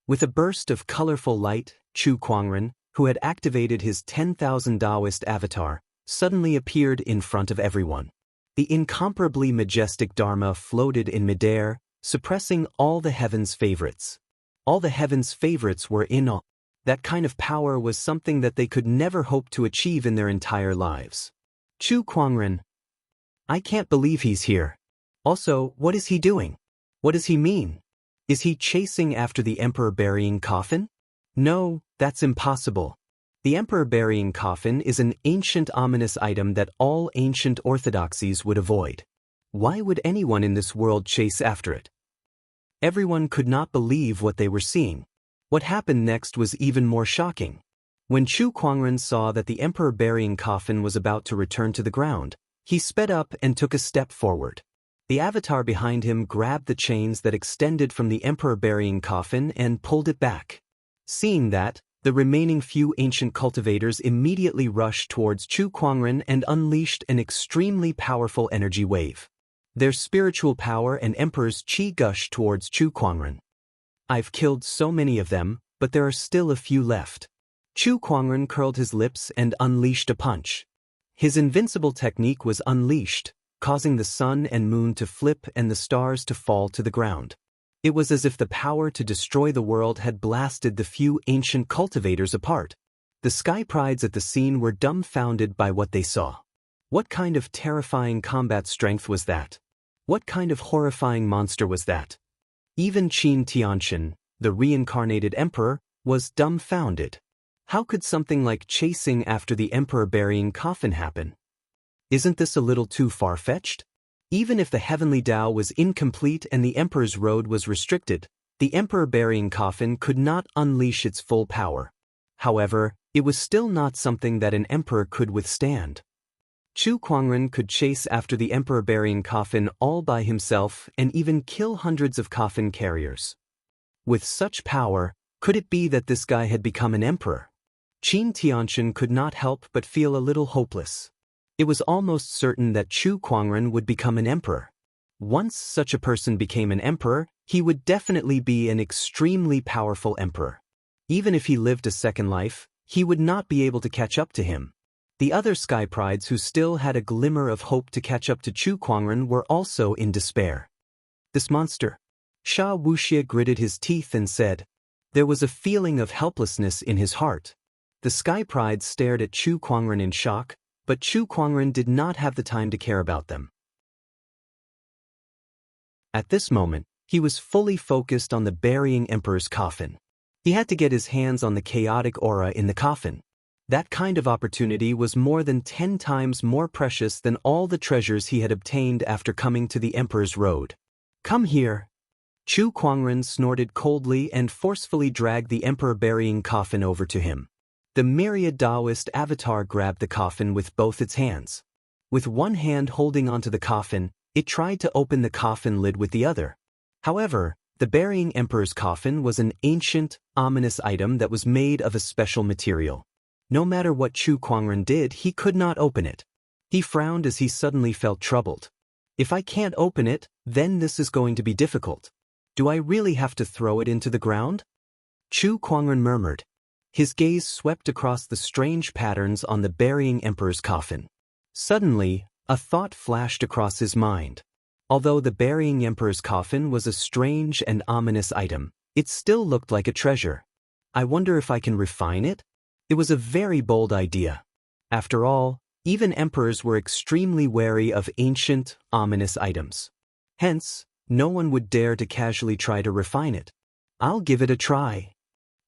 With a burst of colorful light, Chu Kuangren, who had activated his 10,000 Taoist avatar, suddenly appeared in front of everyone. The incomparably majestic Dharma floated in midair, suppressing all the heavens' favorites. All the heavens' favorites were in awe. That kind of power was something that they could never hope to achieve in their entire lives. Chu Kuangren. I can't believe he's here. Also, what is he doing? What does he mean? Is he chasing after the emperor burying coffin? No, that's impossible. The emperor burying coffin is an ancient ominous item that all ancient orthodoxies would avoid. Why would anyone in this world chase after it? Everyone could not believe what they were seeing. What happened next was even more shocking. When Chu Kuangren saw that the emperor burying coffin was about to return to the ground, he sped up and took a step forward. The avatar behind him grabbed the chains that extended from the emperor burying coffin and pulled it back. Seeing that, the remaining few ancient cultivators immediately rushed towards Chu Kuangren and unleashed an extremely powerful energy wave. Their spiritual power and emperor's qi gushed towards Chu Kuangren. I've killed so many of them, but there are still a few left. Chu Kuangren curled his lips and unleashed a punch. His invincible technique was unleashed, causing the sun and moon to flip and the stars to fall to the ground. It was as if the power to destroy the world had blasted the few ancient cultivators apart. The sky prides at the scene were dumbfounded by what they saw. What kind of terrifying combat strength was that? What kind of horrifying monster was that? Even Qin Tianxin, the reincarnated emperor, was dumbfounded. How could something like chasing after the emperor burying coffin happen? Isn't this a little too far-fetched? Even if the heavenly Tao was incomplete and the emperor's road was restricted, the emperor burying coffin could not unleash its full power. However, it was still not something that an emperor could withstand. Chu Kuangren could chase after the emperor burying coffin all by himself and even kill hundreds of coffin carriers. With such power, could it be that this guy had become an emperor? Xianxia could not help but feel a little hopeless. It was almost certain that Chu Kuangren would become an emperor. Once such a person became an emperor, he would definitely be an extremely powerful emperor. Even if he lived a second life, he would not be able to catch up to him. The other Sky Prides who still had a glimmer of hope to catch up to Chu Kuangren were also in despair. This monster. Wuxia gritted his teeth and said. There was a feeling of helplessness in his heart. The Sky Prides stared at Chu Kuangren in shock, but Chu Kuangren did not have the time to care about them. At this moment, he was fully focused on the burying emperor's coffin. He had to get his hands on the chaotic aura in the coffin. That kind of opportunity was more than 10 times more precious than all the treasures he had obtained after coming to the emperor's road. Come here. Chu Kuangren snorted coldly and forcefully dragged the emperor burying coffin over to him. The myriad Taoist avatar grabbed the coffin with both its hands. With one hand holding onto the coffin, it tried to open the coffin lid with the other. However, the burying emperor's coffin was an ancient, ominous item that was made of a special material. No matter what Chu Kuangren did, he could not open it. He frowned as he suddenly felt troubled. If I can't open it, then this is going to be difficult. Do I really have to throw it into the ground? Chu Kuangren murmured. His gaze swept across the strange patterns on the burying emperor's coffin. Suddenly, a thought flashed across his mind. Although the burying emperor's coffin was a strange and ominous item, it still looked like a treasure. I wonder if I can refine it? It was a very bold idea. After all, even emperors were extremely wary of ancient, ominous items. Hence, no one would dare to casually try to refine it. I'll give it a try.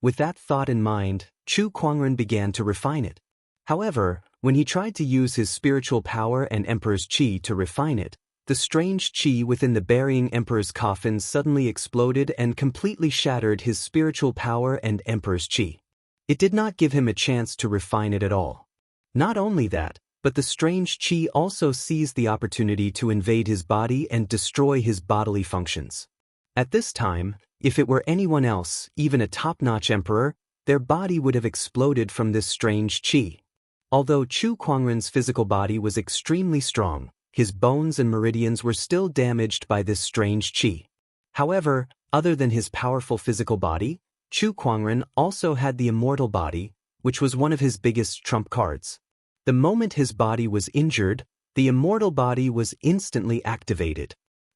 With that thought in mind, Chu Kuangren began to refine it. However, when he tried to use his spiritual power and emperor's qi to refine it, the strange qi within the burying emperor's coffin suddenly exploded and completely shattered his spiritual power and emperor's qi. It did not give him a chance to refine it at all. Not only that, but the strange qi also seized the opportunity to invade his body and destroy his bodily functions. At this time, if it were anyone else, even a top-notch emperor, their body would have exploded from this strange qi. Although Chu Kuangren's physical body was extremely strong, his bones and meridians were still damaged by this strange qi. However, other than his powerful physical body, Chu Kuangren also had the immortal body, which was one of his biggest trump cards. The moment his body was injured, the immortal body was instantly activated.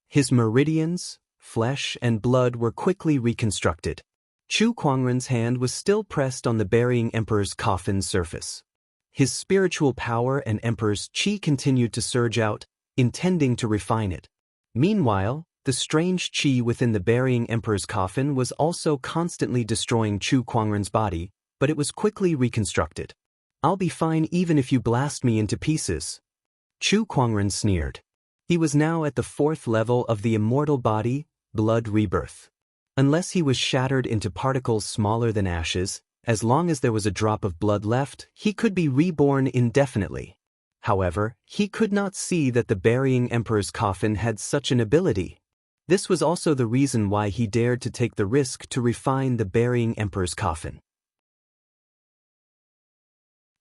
His meridians, flesh, and blood were quickly reconstructed. Chu Kuangren's hand was still pressed on the burying emperor's coffin's surface. His spiritual power and emperor's qi continued to surge out, intending to refine it. Meanwhile, the strange qi within the burying emperor's coffin was also constantly destroying Chu Kuangren's body, but it was quickly reconstructed. I'll be fine even if you blast me into pieces. Chu Kuangren sneered. He was now at the 4th level of the immortal body, blood rebirth. Unless he was shattered into particles smaller than ashes, as long as there was a drop of blood left, he could be reborn indefinitely. However, he could not see that the burying emperor's coffin had such an ability. This was also the reason why he dared to take the risk to refine the burying emperor's coffin.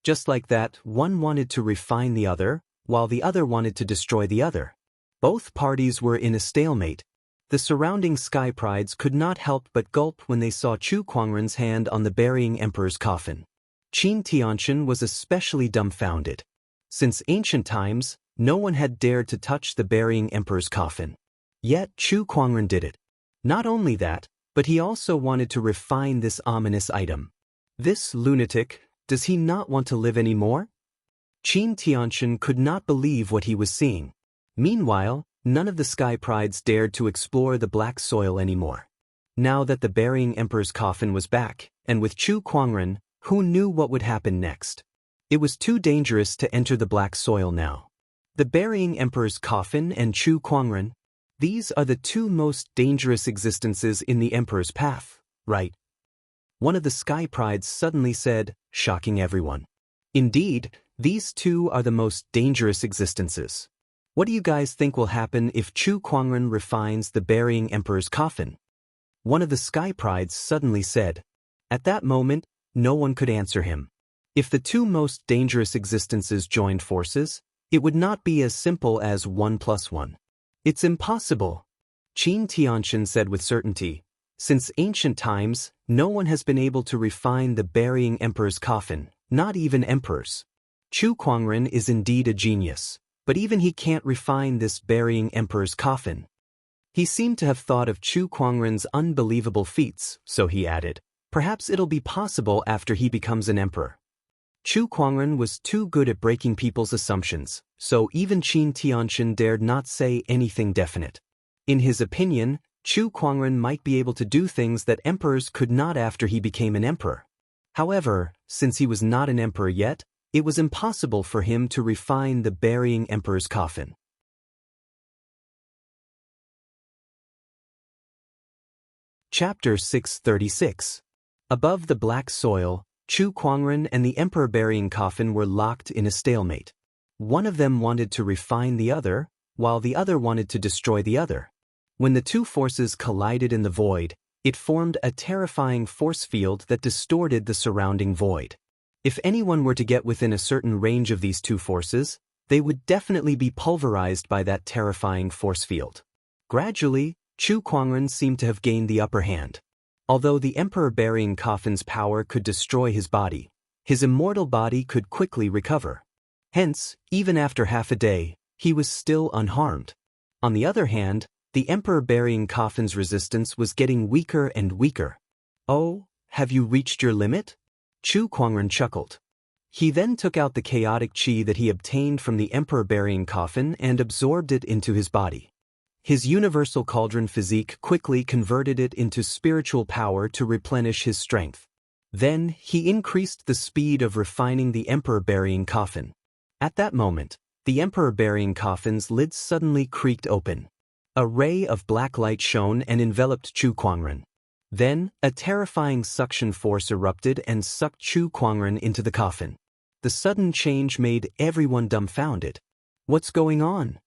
Just like that, one wanted to refine the other, while the other wanted to destroy the other. Both parties were in a stalemate. The surrounding Sky Prides could not help but gulp when they saw Chu Kuangren's hand on the burying emperor's coffin. Xianxia was especially dumbfounded. Since ancient times, no one had dared to touch the burying emperor's coffin. Yet Chu Kuangren did it. Not only that, but he also wanted to refine this ominous item. This lunatic, does he not want to live anymore? Xianxia could not believe what he was seeing. Meanwhile, none of the Sky Prides dared to explore the black soil anymore. Now that the burying emperor's coffin was back, and with Chu Kuangren, Who knew what would happen next? It was too dangerous to enter the black soil now. The burying emperor's coffin and Chu Kuangren, these are the two most dangerous existences in the emperor's path, right? One of the sky prides suddenly said, shocking everyone. Indeed, these two are the most dangerous existences. What do you guys think will happen if Chu Kuangren refines the burying emperor's coffin? One of the sky prides suddenly said. At that moment, no one could answer him. If the two most dangerous existences joined forces, it would not be as simple as 1 + 1. It's impossible. Xianxia said with certainty. Since ancient times, no one has been able to refine the burying emperor's coffin, not even emperors. Chu Kuangren is indeed a genius, but even he can't refine this burying emperor's coffin. He seemed to have thought of Chu Kuangren's unbelievable feats, so he added, perhaps it'll be possible after he becomes an emperor. Chu Kuangren was too good at breaking people's assumptions, so even Xianxia dared not say anything definite. In his opinion, Chu Kuangren might be able to do things that emperors could not after he became an emperor. However, since he was not an emperor yet, it was impossible for him to refine the burying emperor's coffin. Chapter 636. Above the black soil, Chu Kuangren and the emperor burying coffin were locked in a stalemate. One of them wanted to refine the other, while the other wanted to destroy the other. When the two forces collided in the void, it formed a terrifying force field that distorted the surrounding void. If anyone were to get within a certain range of these two forces, they would definitely be pulverized by that terrifying force field. Gradually, Chu Kuangren seemed to have gained the upper hand. Although the emperor burying coffin's power could destroy his body, his immortal body could quickly recover. Hence, even after half a day, he was still unharmed. On the other hand, the emperor burying coffin's resistance was getting weaker and weaker. Oh, have you reached your limit? Chu Kuangren chuckled. He then took out the chaotic qi that he obtained from the emperor burying coffin and absorbed it into his body. His universal cauldron physique quickly converted it into spiritual power to replenish his strength. Then, he increased the speed of refining the emperor burying coffin. At that moment, the emperor burying coffin's lid suddenly creaked open. A ray of black light shone and enveloped Chu Kuangren. Then, a terrifying suction force erupted and sucked Chu Kuangren into the coffin. The sudden change made everyone dumbfounded. What's going on?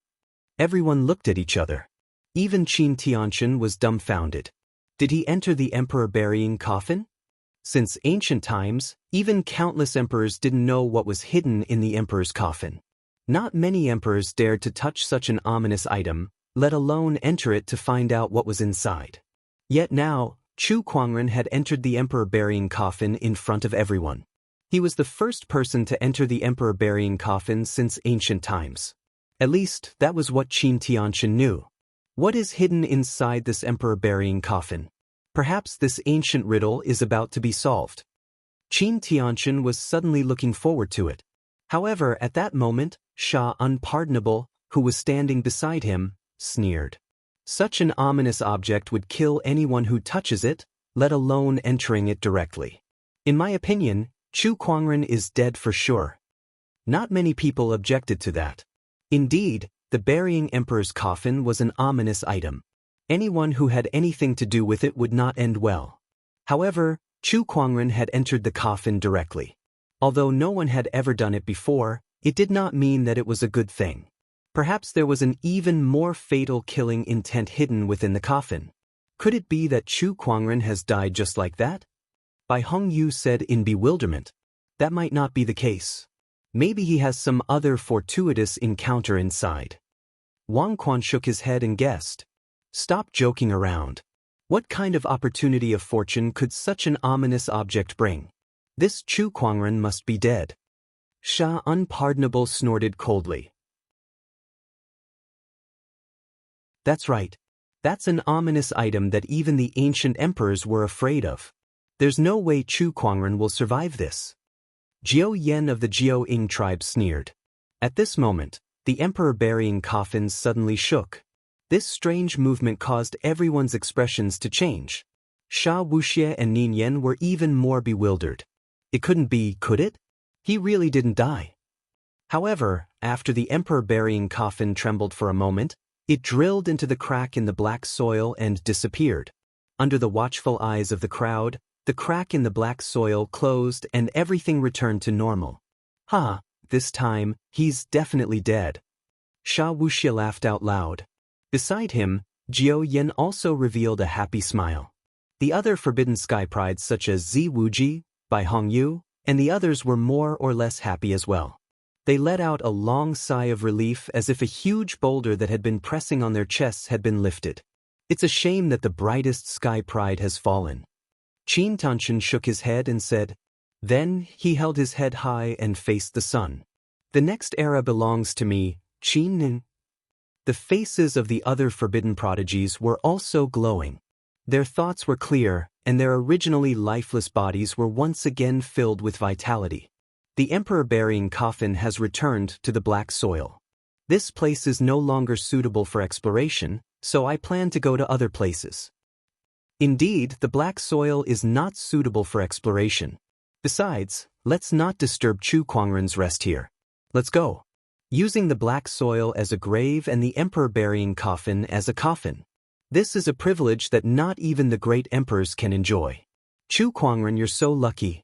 Everyone looked at each other. Even Xianxia was dumbfounded. Did he enter the emperor burying coffin? Since ancient times, even countless emperors didn't know what was hidden in the emperor's coffin. Not many emperors dared to touch such an ominous item, let alone enter it to find out what was inside. Yet now, Chu Kuangren had entered the emperor burying coffin in front of everyone. He was the first person to enter the emperor burying coffin since ancient times. At least, that was what Xianxia knew. What is hidden inside this emperor burying coffin? Perhaps this ancient riddle is about to be solved. Xianxia was suddenly looking forward to it. However, at that moment, Sha Unpardonable, who was standing beside him, sneered. Such an ominous object would kill anyone who touches it, let alone entering it directly. In my opinion, Chu Kuangren is dead for sure. Not many people objected to that. Indeed, the burying emperor's coffin was an ominous item. Anyone who had anything to do with it would not end well. However, Chu Kuangren had entered the coffin directly. Although no one had ever done it before, it did not mean that it was a good thing. Perhaps there was an even more fatal killing intent hidden within the coffin. Could it be that Chu Kuangren has died just like that? Bai Hongyu said in bewilderment. That might not be the case. Maybe he has some other fortuitous encounter inside. Wang Quan shook his head and guessed. Stop joking around. What kind of opportunity of fortune could such an ominous object bring? This Chu Kuangren must be dead. Sha Unpardonable snorted coldly. That's right. That's an ominous item that even the ancient emperors were afraid of. There's no way Chu Kuangren will survive this. Jiao Yen of the Jiao Ying tribe sneered. At this moment, the emperor burying coffins suddenly shook. This strange movement caused everyone's expressions to change. Sha Wuxia and Nin Yen were even more bewildered. It couldn't be, could it? He really didn't die. However, after the emperor-burying coffin trembled for a moment, it drilled into the crack in the black soil and disappeared. Under the watchful eyes of the crowd, the crack in the black soil closed and everything returned to normal. Ha, this time, he's definitely dead. Wuxia laughed out loud. Beside him, Jiao Yin also revealed a happy smile. The other forbidden sky prides such as Zi Wuji, Bai Hongyu, and the others were more or less happy as well. They let out a long sigh of relief as if a huge boulder that had been pressing on their chests had been lifted. It's a shame that the brightest sky pride has fallen. Qin Tanshan shook his head and said. Then he held his head high and faced the sun. The next era belongs to me, Qin Nin. The faces of the other forbidden prodigies were also glowing. Their thoughts were clear, and their originally lifeless bodies were once again filled with vitality. The emperor-burying coffin has returned to the black soil. This place is no longer suitable for exploration, so I plan to go to other places. Indeed, the black soil is not suitable for exploration. Besides, let's not disturb Chu Kuangren's rest here. Let's go. Using the black soil as a grave and the emperor-burying coffin as a coffin. This is a privilege that not even the great emperors can enjoy. Chu Kuangren, you're so lucky.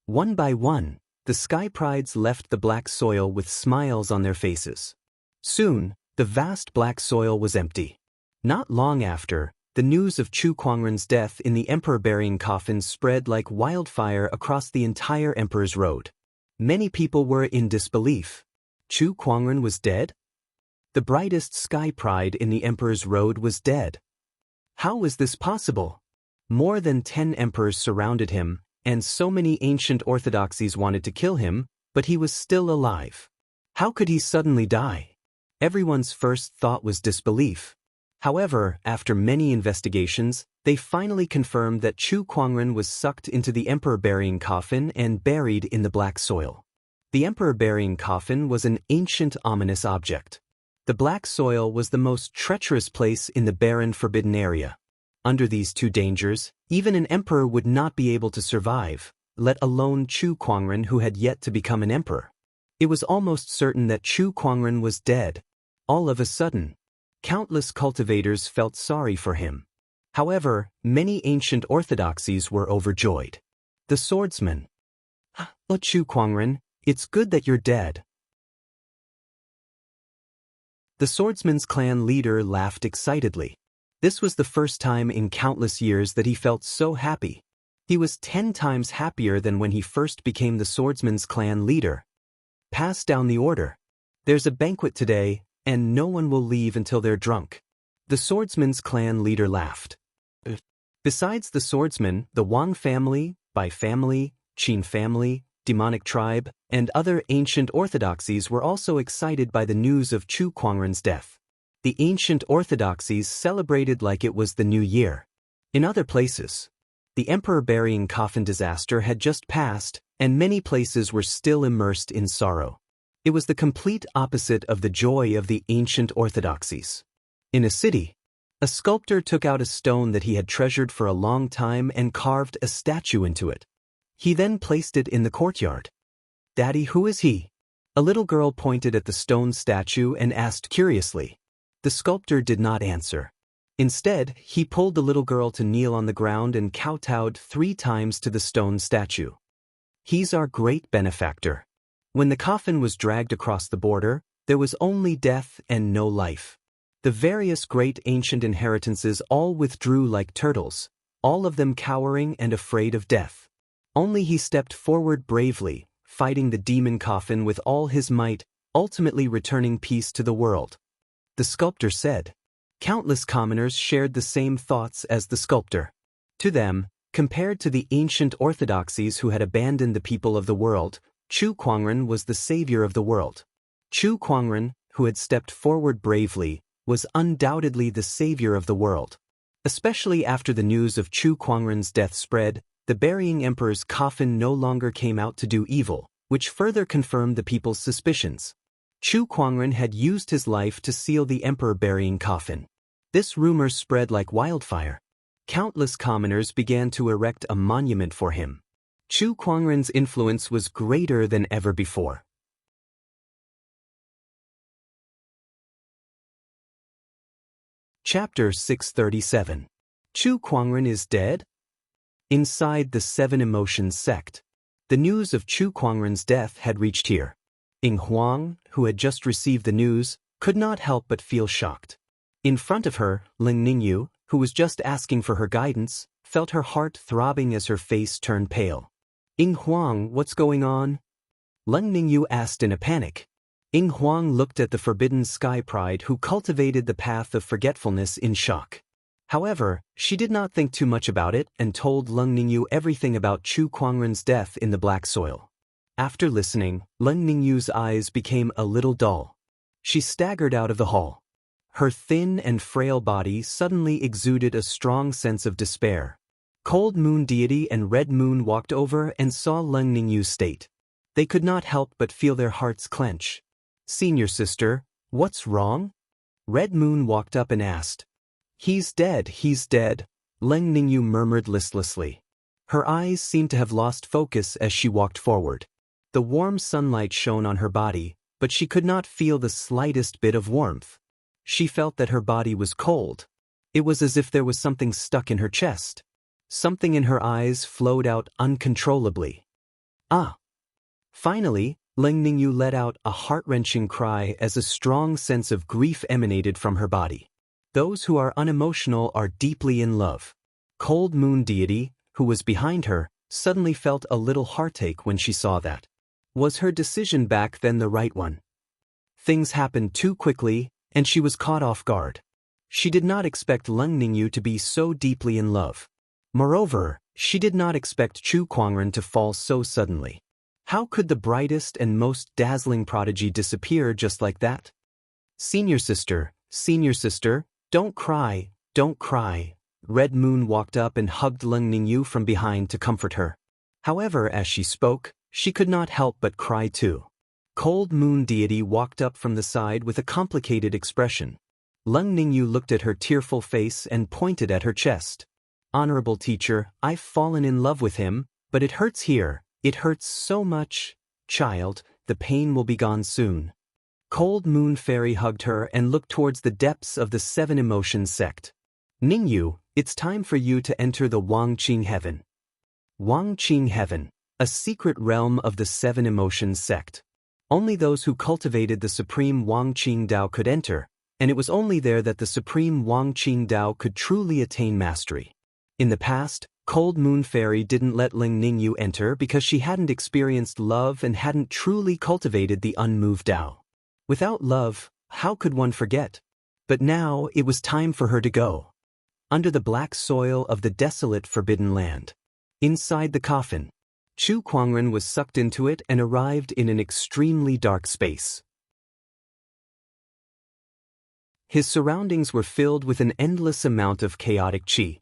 One by one, the sky prides left the black soil with smiles on their faces. Soon, the vast black soil was empty. Not long after, the news of Chu Kuangren's death in the emperor-burying coffin spread like wildfire across the entire Emperor's Road. Many people were in disbelief. Chu Kuangren was dead? The brightest sky pride in the Emperor's Road was dead. How was this possible? More than 10 emperors surrounded him, and so many ancient orthodoxies wanted to kill him, but he was still alive. How could he suddenly die? Everyone's first thought was disbelief. However, after many investigations, they finally confirmed that Chu Kuangren was sucked into the emperor-burying coffin and buried in the black soil. The emperor-burying coffin was an ancient ominous object. The black soil was the most treacherous place in the barren forbidden area. Under these two dangers, even an emperor would not be able to survive, let alone Chu Kuangren who had yet to become an emperor. It was almost certain that Chu Kuangren was dead. All of a sudden, countless cultivators felt sorry for him. However, many ancient orthodoxies were overjoyed. The swordsmen. Oh, Chu Kuangren, it's good that you're dead. The swordsman's clan leader laughed excitedly. This was the first time in countless years that he felt so happy. He was 10 times happier than when he first became the swordsman's clan leader. Pass down the order. There's a banquet today, and no one will leave until they're drunk. The swordsman's clan leader laughed. Besides the swordsman, the Wang family, Bai family, Qin family, demonic tribe, and other ancient orthodoxies were also excited by the news of Chu Kuangren's death. The ancient orthodoxies celebrated like it was the new year. In other places, the emperor-burying coffin disaster had just passed, and many places were still immersed in sorrow. It was the complete opposite of the joy of the ancient orthodoxies. In a city, a sculptor took out a stone that he had treasured for a long time and carved a statue into it. He then placed it in the courtyard. "Daddy, who is he?" A little girl pointed at the stone statue and asked curiously. The sculptor did not answer. Instead, he pulled the little girl to kneel on the ground and kowtowed 3 times to the stone statue. "He's our great benefactor." When the coffin was dragged across the border, there was only death and no life. The various great ancient inheritances all withdrew like turtles, all of them cowering and afraid of death. Only he stepped forward bravely, fighting the demon coffin with all his might, ultimately returning peace to the world. The sculptor said. Countless commoners shared the same thoughts as the sculptor. To them, compared to the ancient orthodoxies who had abandoned the people of the world, Chu Kuangren was the savior of the world. Chu Kuangren, who had stepped forward bravely, was undoubtedly the savior of the world. Especially after the news of Chu Kuangren's death spread, the burying emperor's coffin no longer came out to do evil, which further confirmed the people's suspicions. Chu Kuangren had used his life to seal the emperor-burying coffin. This rumor spread like wildfire. Countless commoners began to erect a monument for him. Chu Kuangren's influence was greater than ever before. Chapter 637. Chu Kuangren is dead? Inside the Seven Emotions sect, the news of Chu Kuangren's death had reached here. Ying Huang, who had just received the news, could not help but feel shocked. In front of her, Ling Ningyu, who was just asking for her guidance, felt her heart throbbing as her face turned pale. Ying Huang, what's going on? Ling Ningyu asked in a panic. Ying Huang looked at the forbidden sky pride who cultivated the path of forgetfulness in shock. However, she did not think too much about it and told Ling Ningyu everything about Chu Kuangren's death in the black soil. After listening, Ling Ningyu's eyes became a little dull. She staggered out of the hall. Her thin and frail body suddenly exuded a strong sense of despair. Cold Moon Deity and Red Moon walked over and saw Ling Ningyu's state. They could not help but feel their hearts clench. Senior sister, what's wrong? Red Moon walked up and asked. He's dead, Ling Ningyu murmured listlessly. Her eyes seemed to have lost focus as she walked forward. The warm sunlight shone on her body, but she could not feel the slightest bit of warmth. She felt that her body was cold. It was as if there was something stuck in her chest. Something in her eyes flowed out uncontrollably. Ah! Finally, Ling Ningyu let out a heart-wrenching cry as a strong sense of grief emanated from her body. Those who are unemotional are deeply in love. Cold Moon Deity, who was behind her, suddenly felt a little heartache when she saw that. Was her decision back then the right one? Things happened too quickly, and she was caught off guard. She did not expect Ling Ningyu to be so deeply in love. Moreover, she did not expect Chu Kuangren to fall so suddenly. How could the brightest and most dazzling prodigy disappear just like that? Senior sister, don't cry, don't cry. Red Moon walked up and hugged Ling Ningyu from behind to comfort her. However, as she spoke, she could not help but cry too. Cold Moon Deity walked up from the side with a complicated expression. Ling Ningyu looked at her tearful face and pointed at her chest. Honorable teacher, I've fallen in love with him, but it hurts here. It hurts so much. Child, the pain will be gone soon. Cold Moon Fairy hugged her and looked towards the depths of the Seven Emotions sect. Ningyu, it's time for you to enter the Wangqing Heaven. Wangqing Heaven, a secret realm of the Seven Emotions sect. Only those who cultivated the supreme Wangqing Dao could enter, and it was only there that the supreme Wangqing Dao could truly attain mastery. In the past, Cold Moon Fairy didn't let Ling Ningyu enter because she hadn't experienced love and hadn't truly cultivated the unmoved Dao. Without love, how could one forget? But now it was time for her to go. Under the black soil of the desolate forbidden land. Inside the coffin, Chu Kuangren was sucked into it and arrived in an extremely dark space. His surroundings were filled with an endless amount of chaotic qi.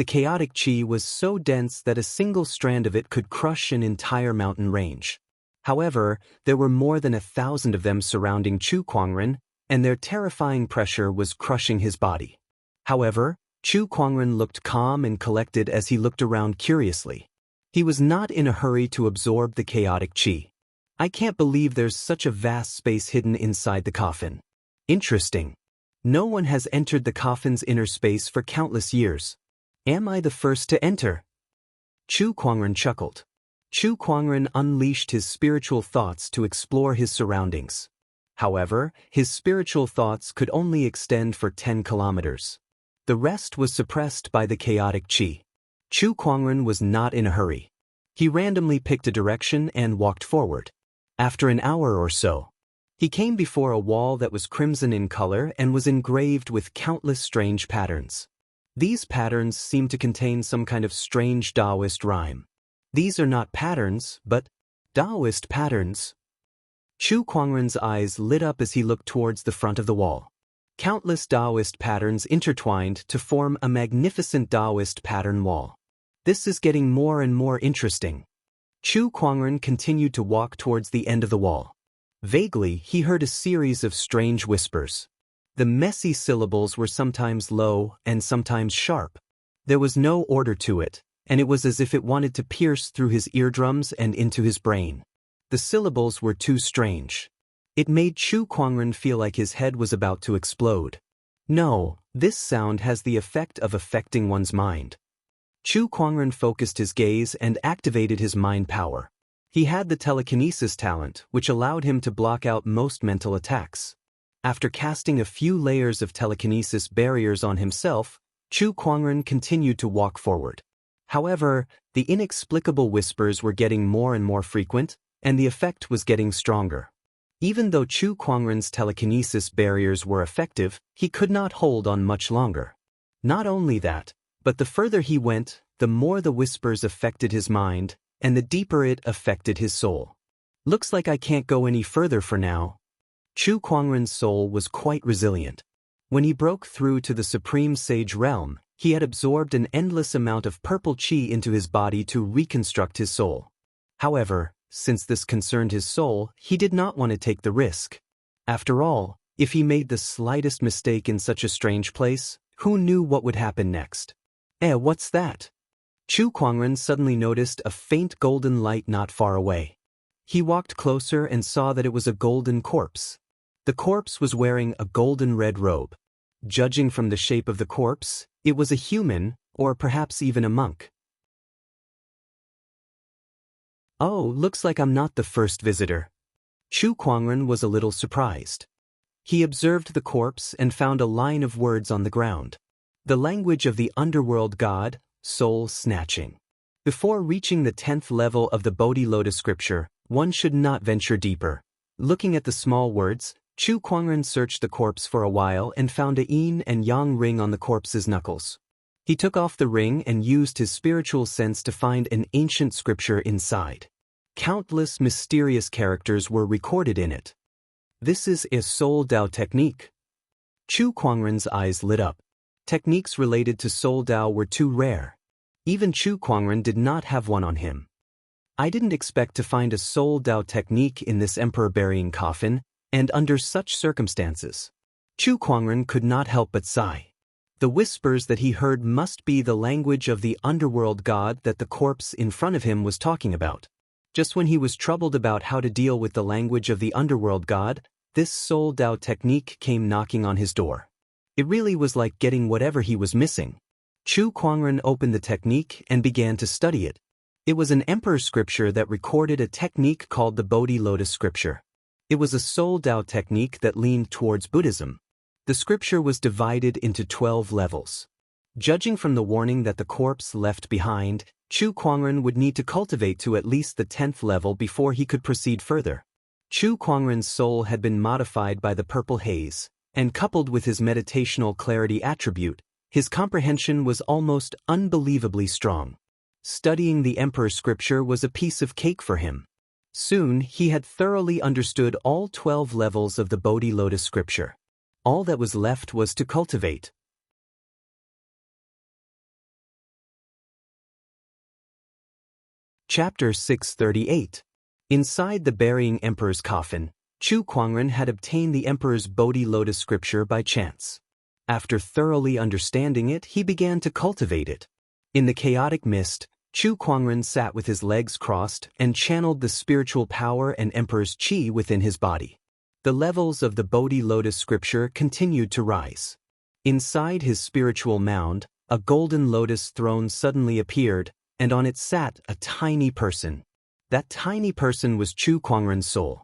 The chaotic qi was so dense that a single strand of it could crush an entire mountain range. However, there were more than 1,000 of them surrounding Chu Kuangren, and their terrifying pressure was crushing his body. However, Chu Kuangren looked calm and collected as he looked around curiously. He was not in a hurry to absorb the chaotic qi. I can't believe there's such a vast space hidden inside the coffin. Interesting. No one has entered the coffin's inner space for countless years. Am I the first to enter? Chu Kuangren chuckled. Chu Kuangren unleashed his spiritual thoughts to explore his surroundings. However, his spiritual thoughts could only extend for 10 kilometers. The rest was suppressed by the chaotic qi. Chu Kuangren was not in a hurry. He randomly picked a direction and walked forward. After an hour or so, he came before a wall that was crimson in color and was engraved with countless strange patterns. These patterns seemed to contain some kind of strange Taoist rhyme. These are not patterns, but Taoist patterns. Chu Kuangren's eyes lit up as he looked towards the front of the wall. Countless Taoist patterns intertwined to form a magnificent Taoist pattern wall. This is getting more and more interesting. Chu Kuangren continued to walk towards the end of the wall. Vaguely, he heard a series of strange whispers. The messy syllables were sometimes low and sometimes sharp. There was no order to it, and it was as if it wanted to pierce through his eardrums and into his brain. The syllables were too strange. It made Chu Kuangren feel like his head was about to explode. No, this sound has the effect of affecting one's mind. Chu Kuangren focused his gaze and activated his mind power. He had the telekinesis talent, which allowed him to block out most mental attacks. After casting a few layers of telekinesis barriers on himself, Chu Kuangren continued to walk forward. However, the inexplicable whispers were getting more and more frequent, and the effect was getting stronger. Even though Chu Kuangren's telekinesis barriers were effective, he could not hold on much longer. Not only that, but the further he went, the more the whispers affected his mind, and the deeper it affected his soul. Looks like I can't go any further for now. Chu Kuangren's soul was quite resilient. When he broke through to the Supreme Sage realm, he had absorbed an endless amount of purple qi into his body to reconstruct his soul. However, since this concerned his soul, he did not want to take the risk. After all, if he made the slightest mistake in such a strange place, who knew what would happen next? What's that? Chu Kuangren suddenly noticed a faint golden light not far away. He walked closer and saw that it was a golden corpse. The corpse was wearing a golden red robe. Judging from the shape of the corpse, it was a human, or perhaps even a monk. Oh, looks like I'm not the first visitor. Chu Kuangren was a little surprised. He observed the corpse and found a line of words on the ground. The language of the underworld god, soul snatching. Before reaching the 10th level of the Bodhi Lotus scripture, one should not venture deeper. Looking at the small words, Chu Kuangren searched the corpse for a while and found a yin and yang ring on the corpse's knuckles. He took off the ring and used his spiritual sense to find an ancient scripture inside. Countless mysterious characters were recorded in it. This is a soul Dao technique. Chu Kuangren's eyes lit up. Techniques related to soul Dao were too rare. Even Chu Kuangren did not have one on him. I didn't expect to find a soul Dao technique in this emperor burying coffin, and under such circumstances. Chu Kuangren could not help but sigh. The whispers that he heard must be the language of the underworld god that the corpse in front of him was talking about. Just when he was troubled about how to deal with the language of the underworld god, this soul Dao technique came knocking on his door. It really was like getting whatever he was missing. Chu Kuangren opened the technique and began to study it. It was an emperor scripture that recorded a technique called the Bodhi Lotus scripture. It was a soul Dao technique that leaned towards Buddhism. The scripture was divided into 12 levels. Judging from the warning that the corpse left behind, Chu Kuangren would need to cultivate to at least the 10th level before he could proceed further. Chu Kuangren's soul had been modified by the purple haze, and coupled with his meditational clarity attribute, his comprehension was almost unbelievably strong. Studying the emperor scripture was a piece of cake for him. Soon he had thoroughly understood all 12 levels of the Bodhi Lotus scripture. All that was left was to cultivate. Chapter 638. Inside the burying emperor's coffin, Chu Kuangren had obtained the emperor's Bodhi Lotus scripture by chance. After thoroughly understanding it, he began to cultivate it. In the chaotic mist, Chu Kuangren sat with his legs crossed and channeled the spiritual power and emperor's qi within his body. The levels of the Bodhi Lotus scripture continued to rise. Inside his spiritual mound, a golden lotus throne suddenly appeared, and on it sat a tiny person. That tiny person was Chu Kuangren's soul.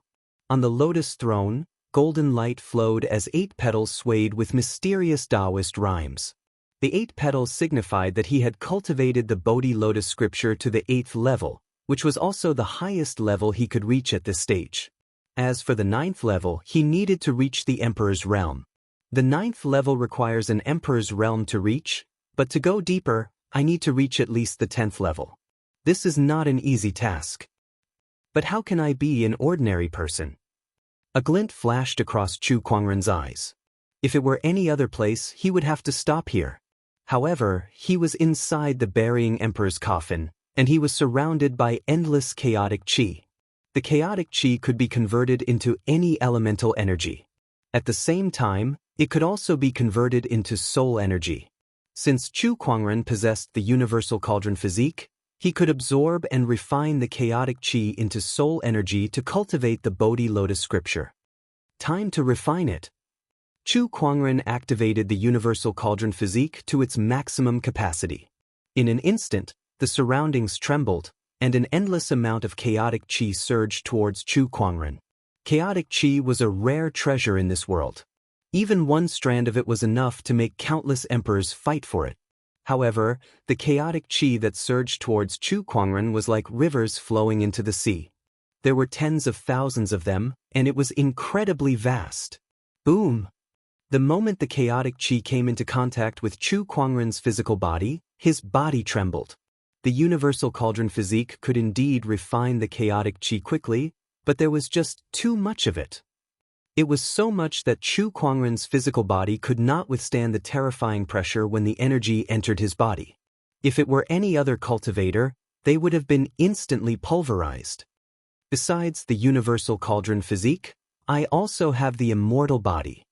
On the lotus throne, golden light flowed as 8 petals swayed with mysterious Taoist rhymes. The 8 petals signified that he had cultivated the Bodhi Lotus scripture to the 8th level, which was also the highest level he could reach at this stage. As for the 9th level, he needed to reach the Emperor's realm. The 9th level requires an Emperor's realm to reach, but to go deeper, I need to reach at least the 10th level. This is not an easy task. But how can I be an ordinary person? A glint flashed across Chu Kuangren's eyes. If it were any other place, he would have to stop here. However, he was inside the burying Emperor's coffin, and he was surrounded by endless chaotic qi. The chaotic qi could be converted into any elemental energy. At the same time, it could also be converted into soul energy. Since Chu Kuangren possessed the universal cauldron physique, he could absorb and refine the chaotic qi into soul energy to cultivate the Bodhi Lotus scripture. Time to refine it. Chu Kuangren activated the universal cauldron physique to its maximum capacity. In an instant, the surroundings trembled, and an endless amount of chaotic qi surged towards Chu Kuangren. Chaotic qi was a rare treasure in this world. Even one strand of it was enough to make countless emperors fight for it. However, the chaotic qi that surged towards Chu Kuangren was like rivers flowing into the sea. There were tens of thousands of them, and it was incredibly vast. Boom! The moment the chaotic qi came into contact with Chu Kuangren's physical body, his body trembled. The universal cauldron physique could indeed refine the chaotic qi quickly, but there was just too much of it. It was so much that Chu Kuangren's physical body could not withstand the terrifying pressure when the energy entered his body. If it were any other cultivator, they would have been instantly pulverized. Besides the universal cauldron physique, I also have the immortal body.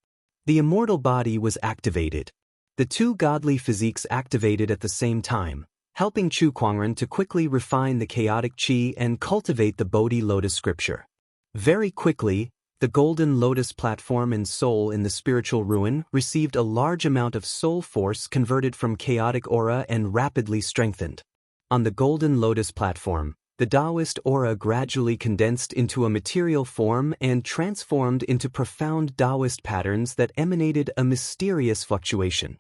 The immortal body was activated. The two godly physiques activated at the same time, helping Chu Kuangren to quickly refine the chaotic qi and cultivate the Bodhi Lotus scripture. Very quickly, the Golden Lotus platform and soul in the spiritual ruin received a large amount of soul force converted from chaotic aura and rapidly strengthened. On the Golden Lotus platform, the Taoist aura gradually condensed into a material form and transformed into profound Taoist patterns that emanated a mysterious fluctuation.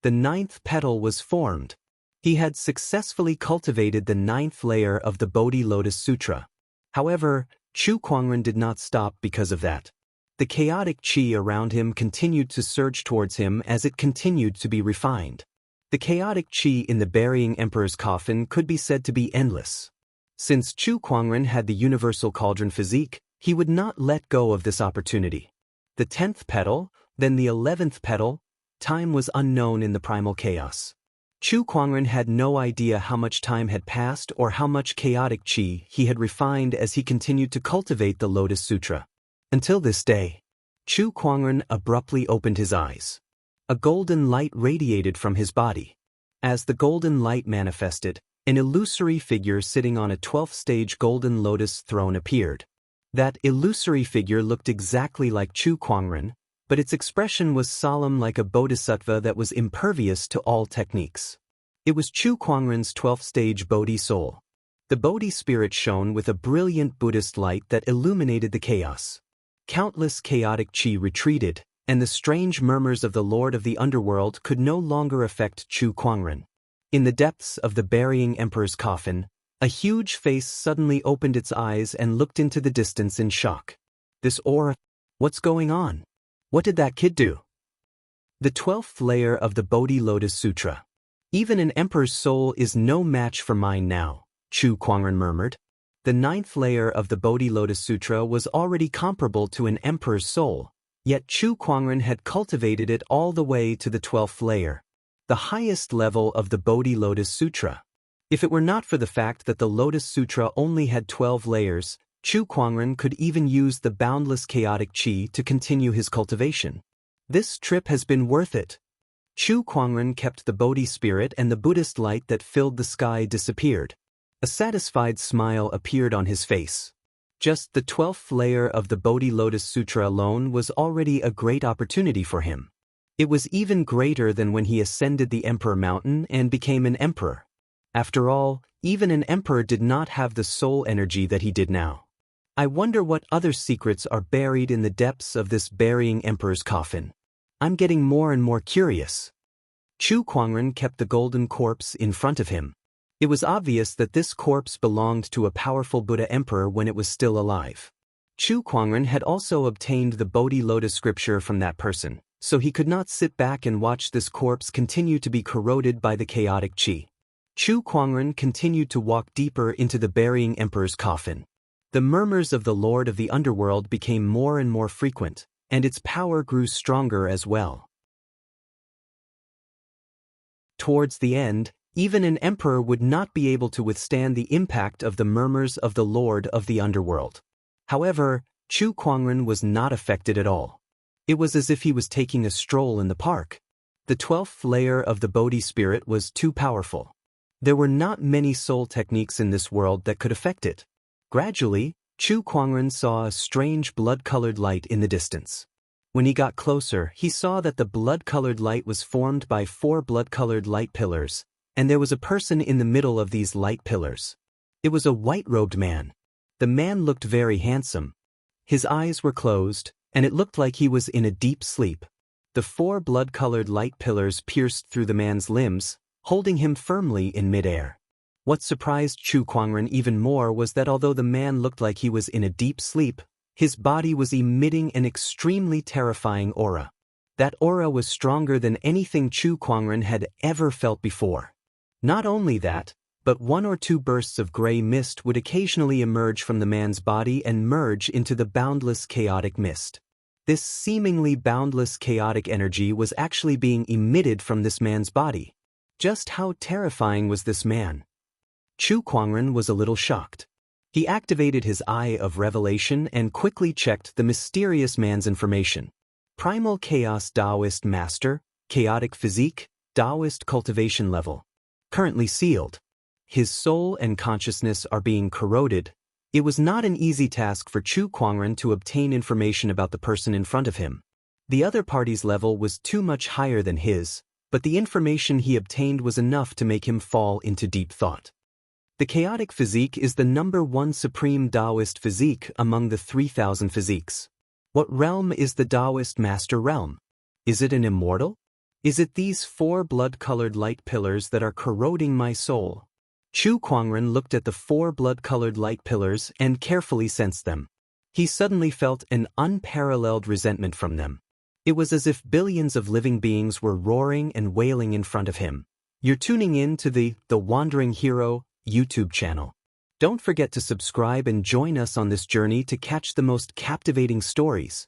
The ninth petal was formed. He had successfully cultivated the ninth layer of the Bodhi Lotus Sutra. However, Chu Kuangren did not stop because of that. The chaotic qi around him continued to surge towards him as it continued to be refined. The chaotic qi in the burying emperor's coffin could be said to be endless. Since Chu Kuangren had the universal cauldron physique, he would not let go of this opportunity. The 10th petal, then the 11th petal, time was unknown in the primal chaos. Chu Kuangren had no idea how much time had passed or how much chaotic qi he had refined as he continued to cultivate the Lotus Sutra. Until this day, Chu Kuangren abruptly opened his eyes. A golden light radiated from his body. As the golden light manifested, an illusory figure sitting on a 12th-stage golden lotus throne appeared. That illusory figure looked exactly like Chu Kuangren, but its expression was solemn like a bodhisattva that was impervious to all techniques. It was Chu Kuangren's 12th-stage Bodhi soul. The Bodhi spirit shone with a brilliant Buddhist light that illuminated the chaos. Countless chaotic qi retreated, and the strange murmurs of the Lord of the Underworld could no longer affect Chu Kuangren. In the depths of the burying emperor's coffin, a huge face suddenly opened its eyes and looked into the distance in shock. This aura, what's going on? What did that kid do? The 12th layer of the Bodhi Lotus Sutra. Even an emperor's soul is no match for mine now, Chu Kuangren murmured. The 9th layer of the Bodhi Lotus Sutra was already comparable to an emperor's soul, yet Chu Kuangren had cultivated it all the way to the 12th layer, the highest level of the Bodhi Lotus Sutra. If it were not for the fact that the Lotus Sutra only had 12 layers, Chu Kuangren could even use the boundless chaotic qi to continue his cultivation. This trip has been worth it. Chu Kuangren kept the Bodhi spirit, and the Buddhist light that filled the sky disappeared. A satisfied smile appeared on his face. Just the 12th layer of the Bodhi Lotus Sutra alone was already a great opportunity for him. It was even greater than when he ascended the Emperor Mountain and became an emperor. After all, even an emperor did not have the soul energy that he did now. I wonder what other secrets are buried in the depths of this burying emperor's coffin. I'm getting more and more curious. Chu Kuangren kept the golden corpse in front of him. It was obvious that this corpse belonged to a powerful Buddha emperor when it was still alive. Chu Kuangren had also obtained the Bodhi Lotus scripture from that person, so he could not sit back and watch this corpse continue to be corroded by the chaotic qi. Chu Kuangren continued to walk deeper into the burying emperor's coffin. The murmurs of the Lord of the Underworld became more and more frequent, and its power grew stronger as well. Towards the end, even an emperor would not be able to withstand the impact of the murmurs of the Lord of the Underworld. However, Chu Kuangren was not affected at all. It was as if he was taking a stroll in the park. The 12th layer of the Bodhi spirit was too powerful. There were not many soul techniques in this world that could affect it. Gradually, Chu Kuangren saw a strange blood-colored light in the distance. When he got closer, he saw that the blood-colored light was formed by 4 blood-colored light pillars, and there was a person in the middle of these light pillars. It was a white-robed man. The man looked very handsome. His eyes were closed, and it looked like he was in a deep sleep. The 4 blood-colored light pillars pierced through the man's limbs, holding him firmly in midair. What surprised Chu Kuangren even more was that although the man looked like he was in a deep sleep, his body was emitting an extremely terrifying aura. That aura was stronger than anything Chu Kuangren had ever felt before. Not only that, but 1 or 2 bursts of gray mist would occasionally emerge from the man's body and merge into the boundless chaotic mist. This seemingly boundless chaotic energy was actually being emitted from this man's body. Just how terrifying was this man? Chu Kuangren was a little shocked. He activated his Eye of Revelation and quickly checked the mysterious man's information. Primal Chaos Taoist Master, Chaotic Physique, Taoist Cultivation Level. Currently sealed. His soul and consciousness are being corroded. It was not an easy task for Chu Kuangren to obtain information about the person in front of him. The other party's level was too much higher than his, but the information he obtained was enough to make him fall into deep thought. The chaotic physique is the #1 supreme Taoist physique among the 3,000 physiques. What realm is the Taoist master realm? Is it an immortal? Is it these 4 blood-colored light pillars that are corroding my soul? Chu Kuangren looked at the 4 blood-colored light pillars and carefully sensed them. He suddenly felt an unparalleled resentment from them. It was as if billions of living beings were roaring and wailing in front of him. You're tuning in to the Wandering Hero YouTube channel. Don't forget to subscribe and join us on this journey to catch the most captivating stories.